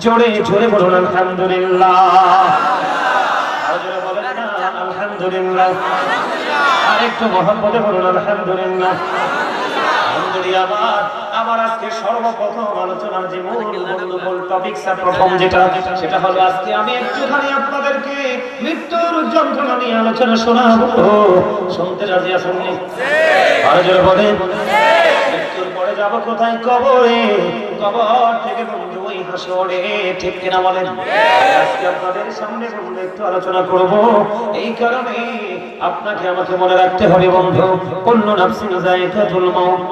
জোরে জোরে বলুন আলহামদুলিল্লাহ। আর জোরে বলেন না আলহামদুলিল্লাহ। আর একটু মহব্বতে বলুন আলহামদুলিল্লাহ। আমার আজকে সর্বপ্রথম আলোচনার যে মূল টপিক প্রথম সেটা হলো আজকে আমি একটুখানি আপনাদেরকে মৃত্যুর যন্ত্রণা নিয়ে আলোচনা শোনাবো। শুনতে রাজি আছেন? আর জোরে বলেন মৃত্যুর পরে যাব কোথায়? কবরে। কবর থেকে বন্ধু ওই হাসরে, ঠিক কিনা বলেন? আজকে আপনাদের সামনে বন্ধু একটু আলোচনা করব। এই কারণে আপনাকে আমাকে মনে রাখতে হবে বন্ধু, কুল্লু নাফসিন যায়কাতুল মাউত,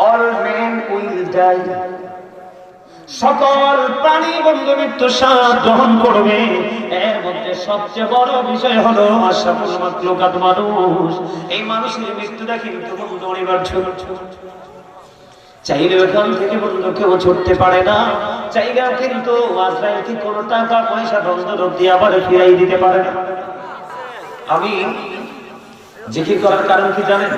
all men will die, সকল প্রাণী বন্ধু মৃত্যু স্বাদ গ্রহণ করবে। এর মধ্যে সবচেয়ে বড় বিষয় হলো আশরাফুল মাখলুকাত মানুষ। এই মানুষের মৃত্যুটা কিন্তু বন্ধু অনিবার্য। চাইলেও এখান থেকে বন্ধু কেউ ছুটতে পারে না, চাইলেও কিন্তু আজরাইলকে কোনো টাকা পয়সা ধন দিয়ে আবার ফিরাই দিতে পারে না। আমি জিকির করার কারণ কি জানেন?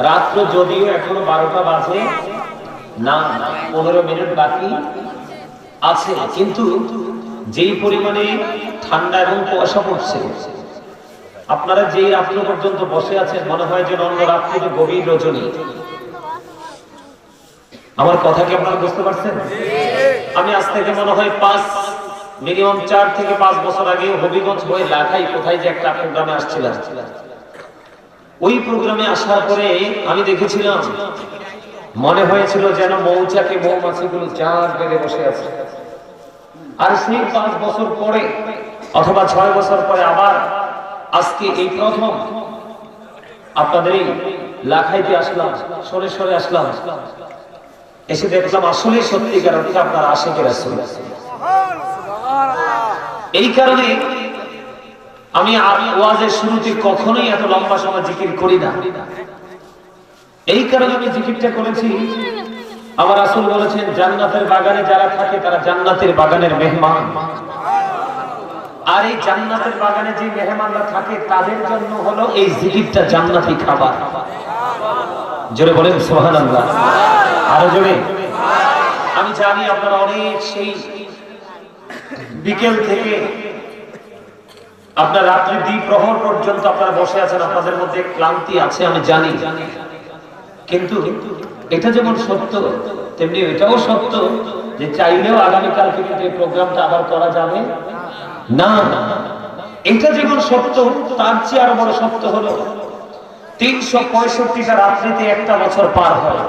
রাত্র যদিও এখনো 12টা বাজে না, 15 মিনিট বাকি আছে, কিন্তু যেই পরিমাণে ঠান্ডা এবং কুয়াশা পড়ছে, আপনারা যেই রাত্র পর্যন্ত বসে আছেন মনে হয় যে অন্য রাত্রিতে গভীর রজনী। আমার কথা কি আপনারা বুঝতে পারছেন? আমি আজ থেকে মনে হয় মিনিমাম 4 থেকে 5 বছর আগে হবিগঞ্জ হয়ে লাখাই কোথায় যে একটা প্রোগ্রামে আসছিলাম। ওই প্রোগ্রামে আসার পরে আমি দেখেছিলাম, মনে হয়েছিল যেন মৌচাকে মৌমাছিগুলো চার বেড়ে বসে আছে। আর সেই 5 বছর পরে অথবা 6 বছর পরে আবার আজকে এই প্রথম আপনাদের এই লাখাইতে আসলাম, সরে আসলাম, এসে দেখলাম আসলে সত্যিকার অর্থে আপনার আশিকের রাসূল। এই কারণে আমি ওয়াজের শুরুতে কখনোই এত লম্বা সময় জিকির করি না। এই কারণে আমি জিকিরটা করেছি। আমার রাসূল বলেছেন জান্নাতের বাগানে যারা থাকে তারা জান্নাতের বাগানের মেহমান। আর এই জান্নাতের বাগানে যে মেহমানরা থাকে তাদের জন্য হলো এই জিকিরটা জান্নাতি খাবার। জোরে বলেন সুবহানাল্লাহ। আরো জোরে। আমি জানি আপনারা অনেক সেই বিকেল থেকে আপনার রাত্রি দ্বিপ্রহর পর্যন্ত আপনারা বসে আছেন, আপনাদের মধ্যে ক্লান্তি আছে আমি জানি, কিন্তু এটা যেমন সত্য তেমনি এটাও সত্য যে চাইলেও আগামীকালকে কিন্তু এই প্রোগ্রামটা আবার করা যাবে না। এটা যেমন সত্য তার চেয়ে আরো বড় সত্য হলো 365টা রাত্রিতে একটা বছর পার হয়।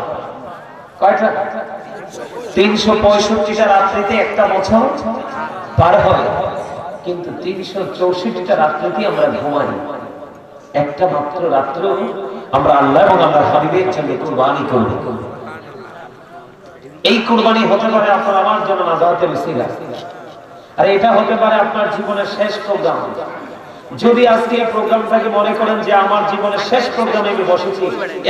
কয়টা? 365টা রাত্রিতে একটা বছর পার হয়, কিন্তু 364টা রাত্রিতে আমরা ঘুমাই। একটা মাত্র রাত্র আমরা আল্লাহ এবং আল্লাহর হাবিবের জন্য কুরবানি করব। এই কুরবানি হতে পারে আপনার আমার জন্য নাজাতের উসিলা, আর এটা হতে পারে আপনার জীবনের শেষ প্রোগ্রাম। যদি আজকে এই প্রোগ্রামটাকে মনে করেন যে আমার জীবনের শেষ প্রোগ্রামে আমি বসেছি,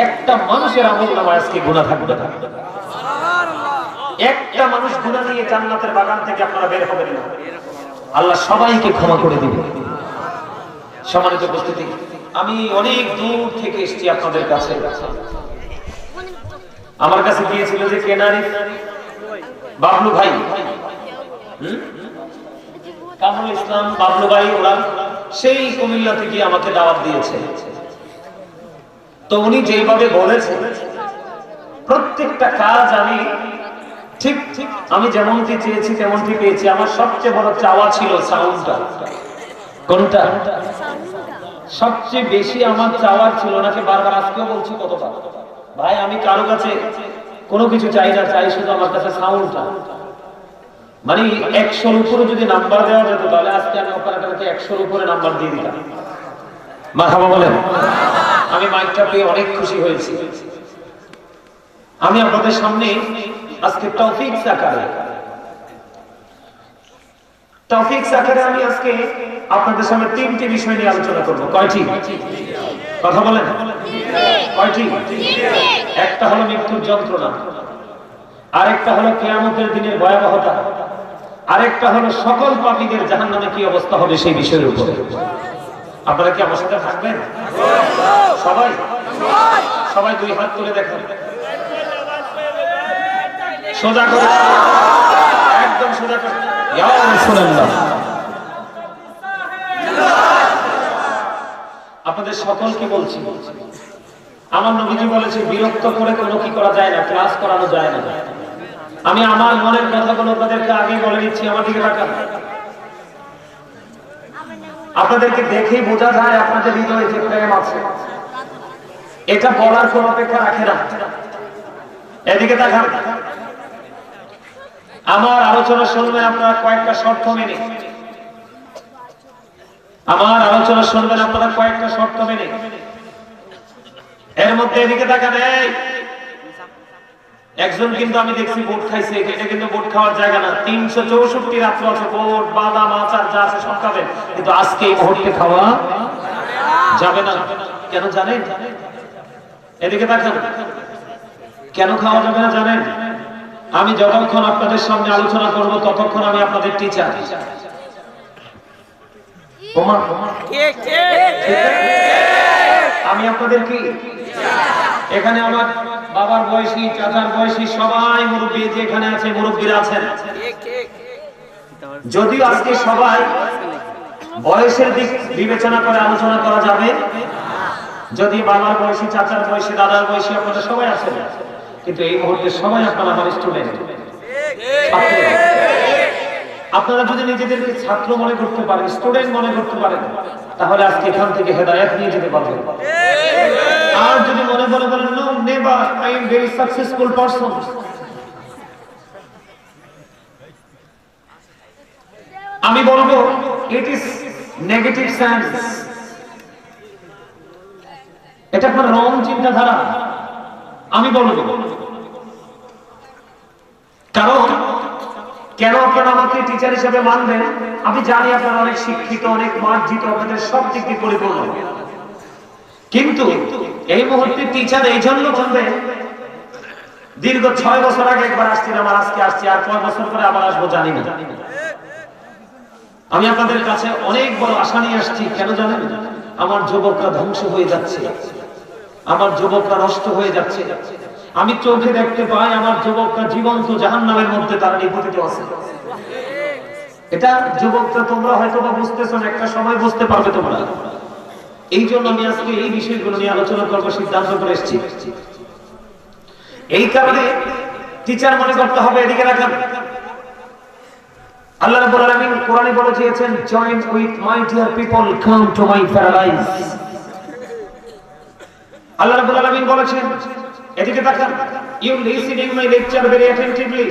একটা মানুষের আমলনামায় আজকে গুনাহ থাকবে না। একটা মানুষ গুনাহ নিয়ে জান্নাতের বাগান থেকে আপনারা বের হবেন না। আল্লাহ সবাইকে ক্ষমা করে দিবেন। সম্মানিত উপস্থিতি, আমি অনেক দূর থেকে এসেছি আপনাদের কাছে। আমার কাছে গিয়েছিল যে কেনারি বাবলু ভাই, কামরুল ইসলাম বাবলু ভাই, ওরা সেই কুমিল্লা থেকে আমাকে দাওয়াত দিয়েছে। তো উনি যেভাবে বলেছেন প্রত্যেকটা কাজ আমি ঠিক আমি যেমনটি চেয়েছি তেমনটি পেয়েছি। আমার সবচেয়ে বড় চাওয়া ছিল সাউন্ডটা। কোনটা? সবচেয়ে বেশি আমার চাওয়ার ছিল, ওনাকে বারবার আজকেও বলছি কতবার, ভাই আমি কারো কাছে কোনো কিছু চাই না, চাই শুধু আমার কাছে সাউন্ডটা। মানে 100-র উপরে যদি নাম্বার দেওয়া যেত তাহলে আজকে আমি অপারেটরকে 100-র উপরে নাম্বার দিয়ে দিতাম। মারহাবা বলেন। আমি মাইকটা পেয়ে অনেক খুশি হয়েছি। আমি আপনাদের সামনে আজকে তৌফিক সাকারে আমি আজকে আপনাদের সামনে 3টি বিষয় নিয়ে আলোচনা করব। কয়টি? কথা বলেন। কয়টি? একটা হলো মৃত্যুর যন্ত্রণা, আরেকটা হলো কিয়ামতের দিনের ভয়াবহতা, আরেকটা হলো সকল পাপীদের জাহান্নামে কি অবস্থা হবে সেই বিষয়ের উপরে। আপনারা কি আমার সাথে থাকবেন? সবাই সবাই 2 হাত তুলে দেখেন। সোজা করে, একদম সোজা করে। ইয়া রাসূলুল্লাহ, আপনাদের সকলকে বলছি, আমার নবীজি বলেছে বিরক্ত করে কোনো কি করা যায় না, ক্লাস করানো যায় না। আমি আমার মনের কথাগুলো আপনাদেরকে আগে বলে দিচ্ছি, আমার দিকে তাকান। আপনাদেরকে দেখেই বোঝা যায় আপনাদের হৃদয়ে যে প্রেম আছে, এটা বলার কোন অপেক্ষা রাখে না। এদিকে তাকান, আমার আলোচনা শুনবেন আপনারা কয়েকটা শর্ত মেনে, আমার আলোচনা শুনবেন আপনারা কয়েকটা শর্ত মেনে। এর মধ্যে এদিকে তাকান, একজন কিন্তু আমি দেখছি বোট খাইছে, এটা কিন্তু বোট খাওয়ার জায়গা না। 364 রাত্র আছে, বোট বাদাম আচার যা আছে সব খাবেন, কিন্তু আজকে এই মুহূর্তে খাওয়া যাবে না। কেন জানেন? এদিকে তাকান, কেন খাওয়া যাবে না জানেন? আমি যতক্ষণ আপনাদের সামনে আলোচনা করব ততক্ষণ আমি আপনাদের টিচার। আমি আপনাদের কি এখানে আমার বাবার বয়সী, চাচার বয়সী সবাই মুরব্বী যে এখানে আছে, মুরব্বীরা আছেন। যদিও আজকে সবাই বয়সের দিক বিবেচনা করে আলোচনা করা যাবে, যদি বাবার বয়সী, চাচার বয়সী, দাদার বয়সী আপনারা সবাই আছেন, কিন্তু এই মুহূর্তে সবাই আপনারা আমার স্টুডেন্ট। আপনারা যদি নিজেদেরকে ছাত্র মনে করতে পারেন, স্টুডেন্ট মনে করতে পারেন, তাহলে আজকে এখান থেকে হেদায়েত নিয়ে যেতে পারবেন। আর যদি মনে বলেন no never, I am very successful person, আমি বলবো ইট ইজ নেগেটিভ সেন্স, এটা আপনার রং চিন্তাধারা। আমি বলবো কারণ কেন আপনারা আমাকে টিচার হিসেবে মানবেন? আমি জানি আপনারা অনেক শিক্ষিত, অনেক মার্জিত, আপনাদের সব দিক দিয়ে পরিপূর্ণ, কিন্তু এই মুহূর্তে টিচার এই জন্য বলবেন, দীর্ঘ 6 বছর আগে একবার আসছিলাম, আর আজকে আসছি, আর 6 বছর পরে আবার আসবো জানি না। আমি আপনাদের কাছে অনেক বড় আশা নিয়ে আসছি। কেন জানেন? আমার যুবকরা ধ্বংস হয়ে যাচ্ছে, আমার যুবকরা নষ্ট হয়ে যাচ্ছে। আমি চোখে দেখতে পাই আমার যুবকরা জীবন্ত জাহান্নামের মধ্যে তারা নিপতিত আছে। এটা যুবকরা তোমরা হয়তো বা বুঝতেছো না, একটা সময় বুঝতে পারবে তোমরা। এই জন্য আমি আজকে এই বিষয়গুলো নিয়ে আলোচনা করবো সিদ্ধান্ত করে এসেছি। এই কারণে টিচার মনে করতে হবে। এদিকে রাখেন, আল্লাহ রাব্বুল আলামিন কোরআনে বলেছেন, join with my dear people, come to my paradise. আল্লাহ রাব্বুল আলামিন বলেছেন, এদিকে তাকান, you listening my lecture very attentively.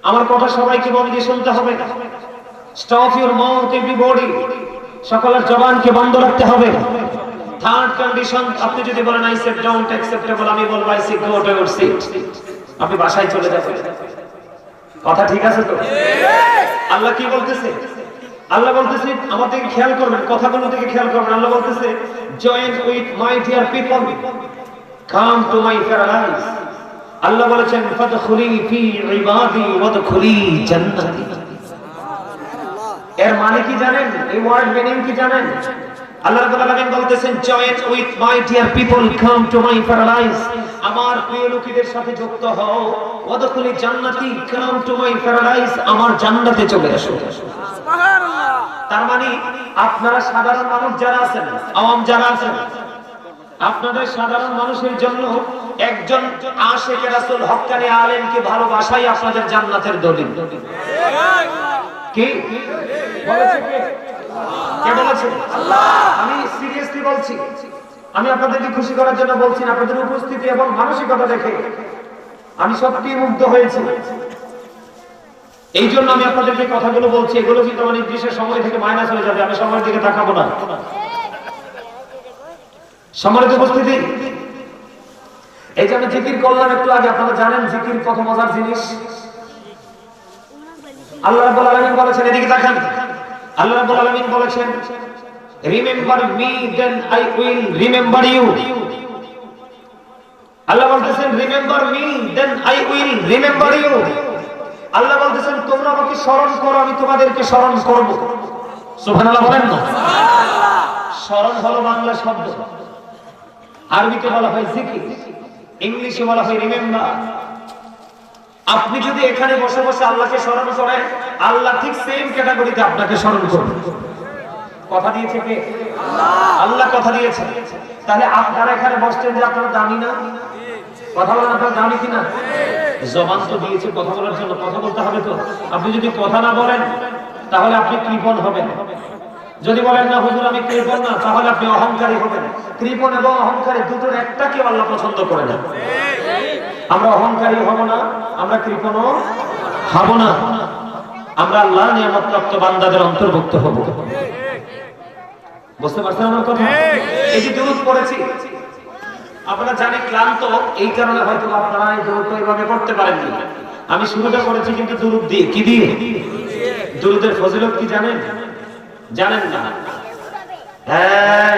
আমার কথা সবাইকে মন দিয়ে শুনতে হবে। স্টপ ইউর মাউথ এভরিবডি, সকলের জবানকে বন্ধ রাখতে হবে। থার্ড কন্ডিশন, আপনি যদি বলেন আই সেড ডোন্ট অ্যাকসেপ্টেবল, আমি বলবো I say go to your seat, আপনি বাসায় চলে যাবেন। কথা ঠিক আছে তো? আল্লাহ কি বলতেছে? আল্লাহ বলতেছে আমার দিকে খেয়াল করবেন, কথাগুলো থেকে খেয়াল করবেন। আল্লাহ বলতেছে, join with my dear people, come to my paradise. আল্লাহ বলেছেন, ফাদখুলি ফি ইবাদি ওয়াদখুলি জান্নাতি। এর মানে কি জানেন? এই ওয়ার্ড মিনিং কি জানেন? আল্লাহ রাব্বুল আলামিন বলতেছেন, join with my dear people, come to my paradise. আমার প্রিয় লোকেদের সাথে যুক্ত হও, ওয়াদখুলি জান্নাতি, কাম টু মাই প্যারাডাইস, আমার জান্নাতে চলে আসো। সুবহানাল্লাহ। তার মানে আপনারা সাধারণ মানুষ যারা আছেন, আওয়াম যারা আছেন, আপনাদের সাধারণ মানুষের জন্য একজন আশিকে রাসূল, হক্কানি আলেমকে ভালোবাসাই আপনাদের জান্নাতের দলিল। কি বলেছে? কে বলেছে? আল্লাহ। আমি সিরিয়াসলি বলছি, আমি আপনাদেরকে খুশি করার জন্য বলছি না, আপনাদের উপস্থিতি এবং মানসিকতা দেখে আমি সত্যিই মুগ্ধ হয়েছি। এই জন্য আমি আপনাদেরকে কথাগুলো বলছি। এগুলো কিন্তু আমার নির্দিষ্ট সময় থেকে মাইনাস হয়ে যাবে, আমি সময়ের দিকে তাকাবো না। সম্মানিত উপস্থিতি, এই যে আমি জিকির করলাম একটু আগে, আপনারা জানেন জিকির কত মজার জিনিস। আল্লাহ রাব্বুল আলামিন বলেছেন, এদিকে তাকান, আল্লাহ রাব্বুল আলামিন বলেছেন, remember me then I will remember you. আল্লাহ বলতেছেন, remember me then I will remember you. আল্লাহ বলতেছেন, তোমরা আমাকে স্মরণ করো, আমি তোমাদেরকে স্মরণ করব। সুবহানাল্লাহ বলেন না? সুবহানাল্লাহ। স্মরণ হলো বাংলা শব্দ, আরবিতে বলা হয় জিকির, ইংলিশে বলা হয় রিমেম্বার। আপনি যদি এখানে বসে বসে আল্লাহকে স্মরণ করেন, আল্লাহ ঠিক সেম ক্যাটাগরিতে আপনাকে স্মরণ করবে। কথা দিয়েছে কে? আল্লাহ কথা দিয়েছে। তাহলে আপনারা এখানে বসছেন যে আপনারা দামি না? কথা বলেন, আপনারা দামি কিনা? জবান তো দিয়েছে কথা বলার জন্য, কথা বলতে হবে তো। আপনি যদি কথা না বলেন তাহলে আপনি কৃপণ হবেন। যদি বলেন না হুজুর আমি কৃপণ না, তাহলে আপনি অহংকারী হবেন। কৃপণ এবং অহংকারী দুটোর একটাকে আল্লাহ পছন্দ করে না। আমরা অহংকারী হব না, আমরা কৃপণও হব না, আমরা আল্লাহ নিয়ামতপ্রাপ্ত বান্দাদের অন্তর্ভুক্ত হব। বুঝতে পারছেন আমার কথা? এই যে দুরূদ পড়েছি, আপনারা জানেন ক্লান্ত, এই কারণে হয়তো আপনারা এই দুরূদটা এইভাবে করতে পারেননি। আমি শুরুটা করেছি কিন্তু দুরূদ দিয়ে। কি দিয়ে? দুরূদের ফজিলত কি জানেন? জানেন না? হ্যাঁ,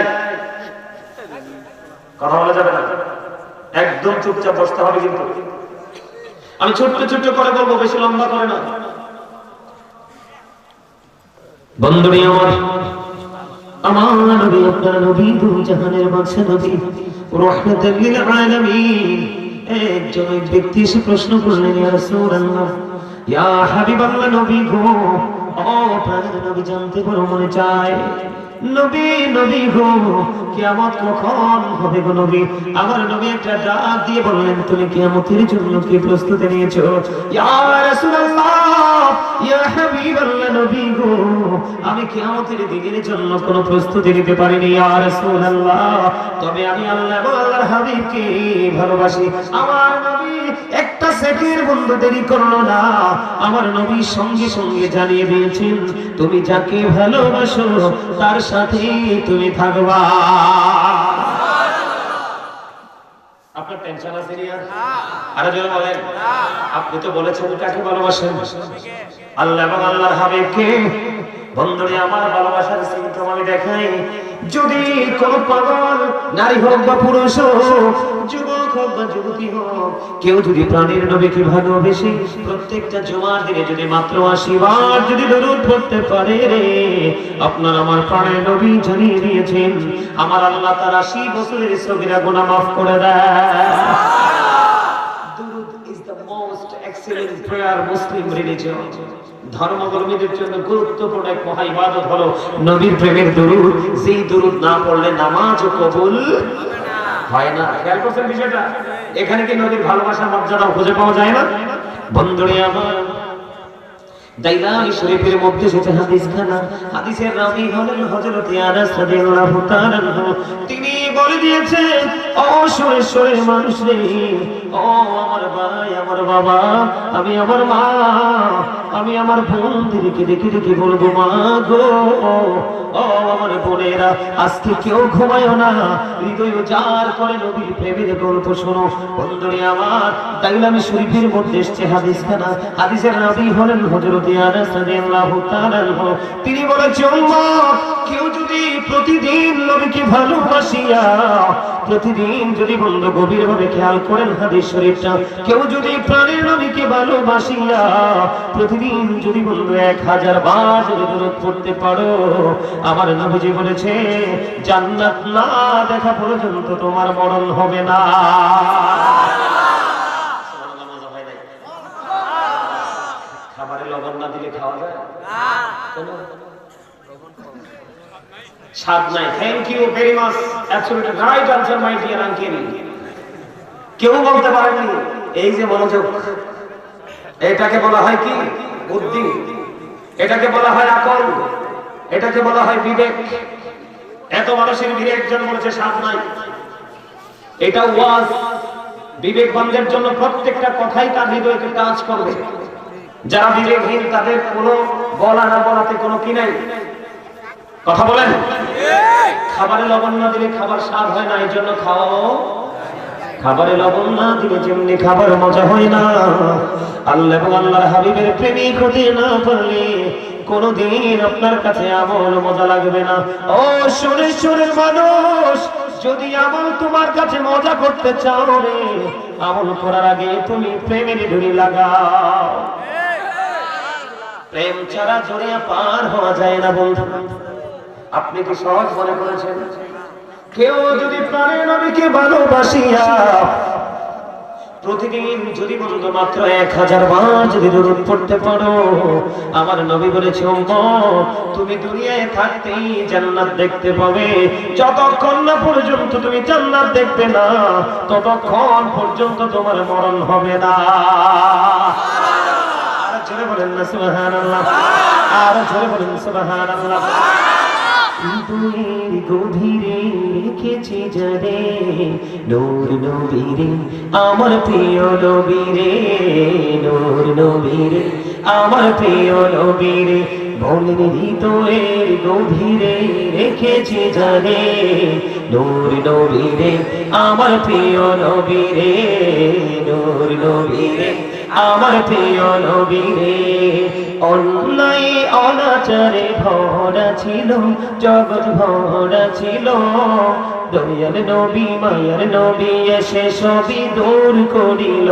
কথা বলা যাবে না, একদম চুপচাপ বসতে হবে। কিন্তু আমি ছোট্ট ছোট্ট করে বলবো, বেশি লম্বা করে না। বন্ধুরা আমার, আমার নবী, আপনার নবী, দুই জাহানের বাদশা নবী, রাহমাতুল লিল আলামিন। একজন ব্যক্তি এসে প্রশ্ন করলেন, ইয়া রাসূলুল্লাহ, ইয়া হাবিবাল্লাহ, নবী গো, ও প্রাণের নবী, জানতে বড় মনে চায়, নবী নবী গো, কিয়ামত কখন হবে গো নবী? আমার নবী একটা ডাক দিয়ে বললেন, তুমি কিয়ামতের জন্য কি প্রস্তুতি নিয়েছো? ইয়া রাসূলুল্লাহ, ইয়া হাবিবাল্লাহ, নবী গো, আমি কিয়ামতের দিনের জন্য কোনো প্রস্তুতি নিতে পারিনি ইয়া রাসূলুল্লাহ, তবে আমি আল্লাহ এবং আল্লাহর হাবিবকে ভালোবাসি। আমার নবী একটা সেকেন্ড বন্ধু দেরি করলো না, আমার নবী সঙ্গে সঙ্গে জানিয়ে দিয়েছেন, তুমি যাকে ভালোবাসো তার সাথে তুমি থাকবা। আপনার টেনশন আছে নি? আরে জোরে বলেন, আপনি তো বলেছেন কাকে ভালোবাসেন? আল্লাহ এবং আল্লাহর হাবিবকে। বন্ধুরে আমার, ভালোবাসার সিম্পটম আমি দেখাই। যদি কোন পাগল নারী হোক বা পুরুষ হোক, যুবক হোক বা যুবতী হোক, কেউ যদি প্রাণের নবীকে ভালোবেসে প্রত্যেকটা জুমার দিনে যদি মাত্র 80 বার যদি দরুদ পড়তে পারে রে, আপনার আমার প্রাণের নবী জানিয়ে দিয়েছেন, আমার আল্লাহ তার 80 বছরের সগীরা গুনাহ মাফ করে দেয়। দুরুদ is the most excellent prayer Muslim religion. ধর্মকর্মীদের জন্য গুরুত্বপূর্ণ এক মহা ইবাদত হলো নবীর প্রেমের দুরূদ। যেই দুরূদ না পড়লে নামাজও কবুল হয় না। খেয়াল করছেন বিষয়টা? এখানে কি নবীর ভালোবাসার মর্যাদা খুঁজে পাওয়া যায় না? বন্ধুরে আমার, দাইলানি শরীফের মধ্যে এসেছে হাদিসখানা। হাদিসের রাবী হলেন হযরত আনাস রাদিয়াল্লাহু তাআলা। তিনি বলে দিয়েছেন, ও সুরেশ্বরের মানুষ রে, ও আমার ভাই, আমার বাবা, আমি আমার মা, আমি আমার বোনদেরকে দেখে দেখে বলবো, মা গো, ও আমার বোনেরা, আজকে কেউ ঘুমায়ও না, হৃদয় উজাড় করে নবীর প্রেমের গল্প শোনো। বন্ধুরে আমার, দাইলানি শরীফের মধ্যে এসেছে হাদিসখানা। হাদিসের রাবী হলেন হযরত আনাস রাদিয়াল্লাহু তাআলা। তিনি বলেছেন, কেউ যদি প্রতিদিন নবীকে ভালোবাসিয়া, প্রতিদিন যদি বন্ধু গভীরভাবে খেয়াল করেন হাদিস শরীফটা, কেউ যদি প্রাণের নবীকে ভালোবাসিয়া প্রতিদিন যদি বন্ধু 1000 বার যদি দরুদ পড়তে পারো, আমার নবীজি বলেছে, জান্নাত না দেখা পর্যন্ত তোমার মরণ হবে না। খাবারে লবণ না দিলে খাওয়া যায় না? স্বাদ নাই। Thank you very much, absolutely right answer my dear uncle. কেউ বলতে পারেনি। এই যে মনোযোগ, এটাকে বলা হয় কি? বুদ্ধি। এটাকে বলা হয় আকল। এটাকে বলা হয় বিবেক। এত মানুষের ভিড়ে একজন বলেছে স্বাদ নাই। এটা ওয়াজ। বিবেকবানদের জন্য প্রত্যেকটা কথাই তার হৃদয়কে টাচ করবে। যারা বিবেকহীন তাদের কোনো বলা না বলাতে কোনো কি নাই। কথা বলেন। খাবারে লবণ না দিলে খাবার স্বাদ হয় না, এই জন্য খাওয়াও। খাবারে লবণ না দিলে যেমনি খাবার মজা হয় না, আল্লাহ এবং আল্লাহর হাবিবের প্রেমিক হতে না পারলে কোনদিন আপনার কাছে আমল মজা লাগবে না। ও সুরেশ্বরের মানুষ, যদি আমল তোমার কাছে মজা করতে চাও রে, আমল করার আগে তুমি প্রেমের ডুরি লাগাও। প্রেম ছাড়া জড়িয়ে পার হওয়া যায় না বন্ধু। আপনি কি সহজ মনে করেছেন? কেউ যদি প্রাণের নবীকে ভালোবাসিয়া প্রতিদিন যদি বন্ধু মাত্র 1000 বার যদি দরুদ পড়তে পারো, আমার নবী বলেছে তুমি দুনিয়ায় থাকতেই জান্নাত দেখতে পাবে। যতক্ষণ না পর্যন্ত তুমি জান্নাত দেখবে না, ততক্ষণ পর্যন্ত তোমার মরণ হবে না। আর জোরে বলেন না সুবহানাল্লাহ, আর জোরে বলেন সুবহানাল্লাহ। গভীরে রেখেছি জানে নূর নবীরে, আমার প্রিয় নবীরে, নূর নবীরে, আমার প্রিয় নবীরে, বলেন হৃদয়ের গভীরে রেখেছি জানে নূর নবীরে, আমার প্রিয় নবীরে, নূর নবীরে, আমার প্রিয় নবীরে। অন্যায় অনাচারে ভরা ছিল জগৎ, ভরা ছিল, দয়াল নবী মায়ার নবী এসে সবই দূর করিল,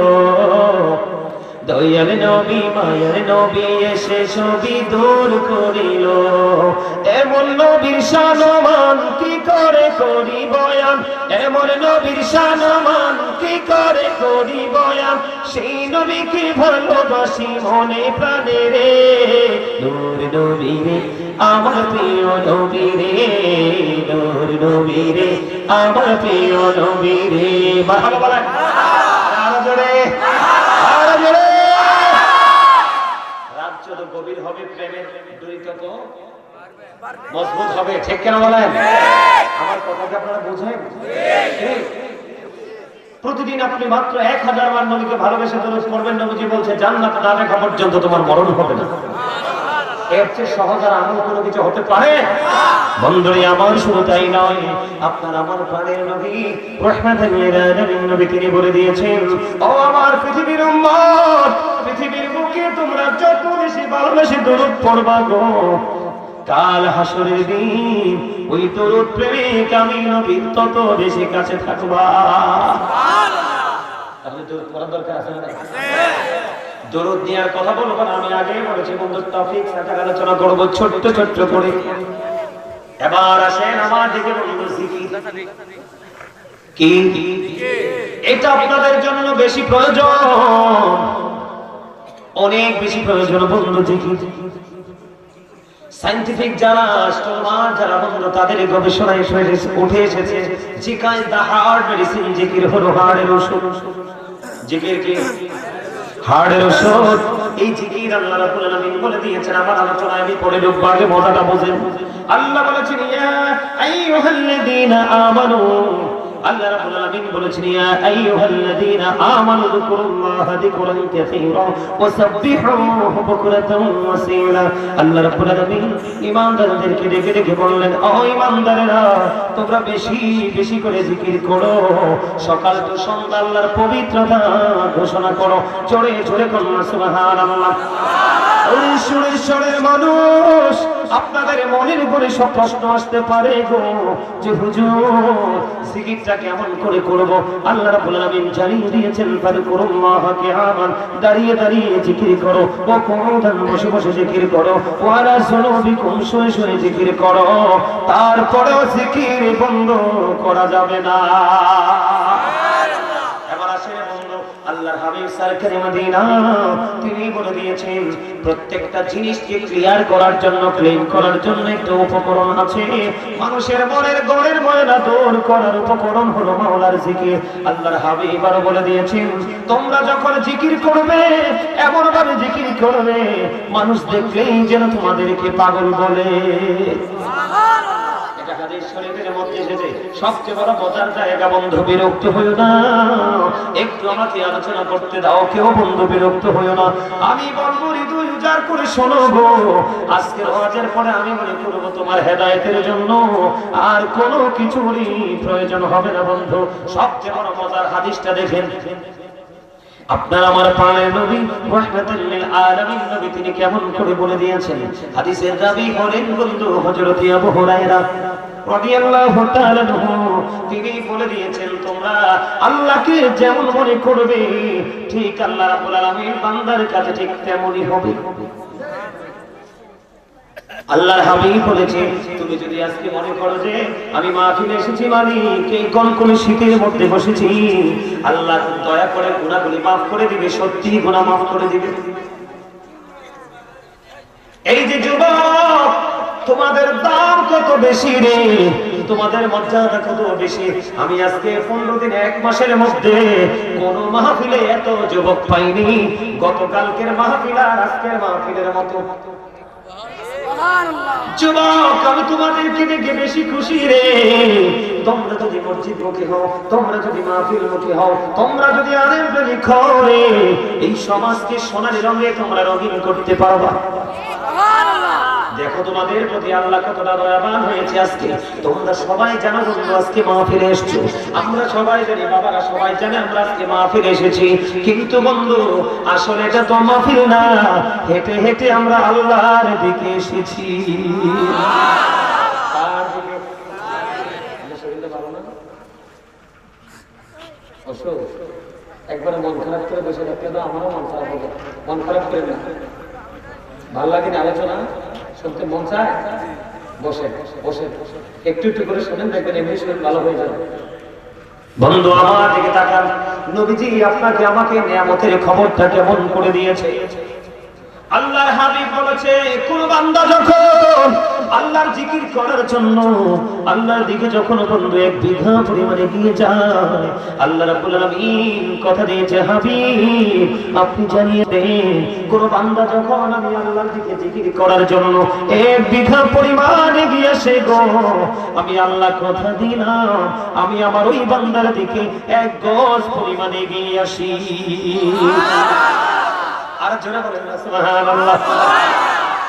দয়াল নবী মায়ার নবী এসে সবই দূর করিল। এমন নবীর শানমান কি করে করি বয়ান, এমন নবীর শানমান কি করে করি বয়ান, সেই নবীকে ভালোবাসি মনে প্রাণে রে, নূর নবী রে, আমার প্রিয় নবী রে, নূর নবী রে, আমার প্রিয় নবী রে। ভালো বলেন আরো জোরে, আরো জোরে। রাত যত গভীর হবে প্রেমের দড়ি তত মজবুত হবে, ঠিক কেন বলেন? আমার কথাকে আপনারা বুঝেন? প্রতিদিন আপনি মাত্র 1000 বার নবীকে ভালোবেসে দরুদ পড়বেন, নবীজি বলছে জান্নাত না দেখা পর্যন্ত তোমার মরণ হবে না। এর চেয়ে সহজ আর আমল কোনো কিছু হতে পারে? বন্ধুরা আমার শুধু তাই নয়, আপনার আমার প্রাণের নবী রাহমাতুল লিল আলামিন নবী তিনি বলে দিয়েছেন, ও আমার পৃথিবীর উম্মত, পৃথিবীর বুকে তোমরা যত বেশি ভালোবেসে দরুদ পড়বা গো, কাল হাসরের দিন ওই দরুদ প্রেমিক আমি নবী তত বেশি কাছে থাকবা। তাহলে দরুদ পড়ার দরকার আছে না? দরুদ নেওয়ার কথা বলবো না, আমি আগেই বলেছি বন্ধুর তৌফিক সাথে আলোচনা করবো ছোট্ট ছোট্ট করে। এবার আসেন আমার দিকে বন্ধু, জিকির কি এটা আপনাদের জন্য বেশি প্রয়োজন, অনেক বেশি প্রয়োজন বন্ধু জিকির। সায়েন্টিফিক যারা অ্যাস্ট্রোনমার যারা বন্ধু তাদের গবেষণায় উঠে এসেছে, জিকির দা হার্ট মেডিসিন, জিকির হলো হাড়ের ওষুধ। জিকির কি? হাড়ের ওষুধ। এই জিকির আল্লাহ রাব্বুল আলামিন বলে দিয়েছেন, আমার আলোচনায় আমি পড়ে ঢুকবো, আগে মজাটা বোঝেন। আল্লাহ বলেছেন ইয়া আইয়ুহাল্লাযীনা আমানু, আল্লাহ রাব্বুল আলামিন বলেছেন ইয়া আইয়ুহাল্লাযীনা আমানু যিকুরুল্লাহা যিকরান কাসীরা ওয়া সাব্বিহুহু বুকরাতান ওয়া আসীলা। আল্লাহ রাব্বুল আলামিন ঈমানদারদেরকে ডেকে ডেকে বললেন, ও ঈমানদারেরা তোমরা বেশি বেশি করে জিকির করো, সকাল তো সন্ধ্যা আল্লাহর পবিত্রতা ঘোষণা করো, জোরে জোরে করুন সুবহানাল্লাহ। ওই সুরেশ্বরের মানুষ, আপনাদের মনের উপরে সব প্রশ্ন আসতে পারে গো যে হুজুর জিকিরটা কেমন করে করব? আল্লাহ রাব্বুল আলামিন জানিয়ে দিয়েছেন ফাযকুরুল্লাহ কিয়ামান, দাঁড়িয়ে দাঁড়িয়ে জিকির করো, ও কুউদান বসে বসে জিকির করো, ওয়ালা জুনুবিকুম শুয়ে শুয়ে জিকির করো, তারপরেও জিকির বন্ধ করা যাবে না। এবার আসেন বন্ধু, আল্লাহর হাবিব সরকারে মদিনা তিনি বলে দিয়েছেন প্রত্যেকটা জিনিসকে ক্লিয়ার করার জন্য, ক্লিন করার জন্য একটা উপকরণ আছে। মানুষের মনের গড়ের ময়লা দূর করার উপকরণ হলো মাওলার জিকির। আল্লাহর হাবিব আরো বলে দিয়েছেন তোমরা যখন জিকির করবে এমন ভাবে জিকির করবে মানুষ দেখলেই যেন তোমাদেরকে পাগল বলে। সবচেয়ে বড় মজার জায়গা বন্ধু, বিরক্ত হইও না, একটু আমাকে আলোচনা করতে দাও, কেউ বন্ধু বিরক্ত হইও না। আমি বলবো হৃদয় উজাড় করে শোনো গো, আজকের ওয়াজের পরে আমি মনে করবো তোমার হেদায়েতের জন্য আর কোনো কিছুরই প্রয়োজন হবে না বন্ধু। সবচেয়ে বড় মজার হাদিসটা দেখেন, আপনার আমার প্রাণের নবী রাহমাতুল লিল আলামিন নবী তিনি কেমন করে বলে দিয়েছেন। হাদিসের রাবী হলেন বন্ধু হযরত আবু হুরায়রা রাদিয়াল্লাহু তাআলা আনহু, তিনি বলে দিয়েছেন তোমরা আল্লাহকে যেমন মনে করবে ঠিক আল্লাহ রাব্বুল আলামিন বান্দার কাছে ঠিক তেমনই হবে। আল্লাহর হাবিব বলেছে, তুমি যদি আজকে মনে করো যে আমি মাহফিলে এসেছি মানে এই কনকনে শীতের মধ্যে বসেছি, আল্লাহ দয়া করে গুনাহগুলি মাফ করে দিবে, সত্যি গুনাহ মাফ করে দিবে। এই যে যুবক, তোমাদের দাম কত বেশি রে, তোমাদের মর্যাদা কত বেশি। আমি আজকে 15 দিন 1 মাসের মধ্যে কোন মাহফিলে এত যুবক পাইনি, গতকালকের মাহফিল আর আজকের মাহফিলের মতো। যুবক, আমি তোমাদেরকে দেখে বেশি খুশি রে। তোমরা যদি মসজিদ মুখী হও, তোমরা যদি মাহফিল মুখী হও, তোমরা যদি আলেম প্রেমিক হও রে, এই সমাজকে সোনালী রঙে তোমরা রঙিন করতে পারবা। দেখো তোমাদের প্রতি আল্লাহ কতটা দয়াবান হয়েছে। আজকে তোমরা সবাই জানো বন্ধু আজকে মাহফিলে এসেছো, আমরা সবাই জানি, বাবারা সবাই জানে আমরা আজকে মাহফিলে এসেছি, কিন্তু বন্ধু আসলে এটা তো মাহফিল না, হেঁটে হেঁটে আমরা আল্লাহর দিকে এসেছি। কার দিকে? শরীরটা ভালো না? অসুখ? একবারে মন খারাপ করে বসে থাকতে দাও, আমারও মন খারাপ হবে। মন খারাপ করে না, ভালো লাগে না আলোচনা শুনতে মন চায়, বসে বসে একটু একটু করে শুনেন, দেখবেন এমনি শরীর ভালো হয়ে যাবে। বন্ধু আমার দিকে তাকান, নবীজি আপনাকে আমাকে নিয়ামতের খবরটা কেমন করে দিয়েছে। আল্লাহর হাবিব বলেছে, কোন বান্দা যখন আল্লাহর জিকির করার জন্য আল্লাহর দিকে যখন বন্ধু 1 বিঘা পরিমাণে গিয়ে যায়, আল্লাহ রাব্বুল আলামিন কথা দিয়েছে, হাবিব আপনি জানিয়ে দেন, কোন বান্দা যখন আমি আল্লাহর দিকে জিকির করার জন্য 1 বিঘা পরিমাণে গিয়ে আসে গো, আমি আল্লাহ কথা দিলাম আমি আমার ওই বান্দার দিকে 1 গজ পরিমাণে গিয়ে আসি। আর জোরে বলেন না সুবহানাল্লাহ।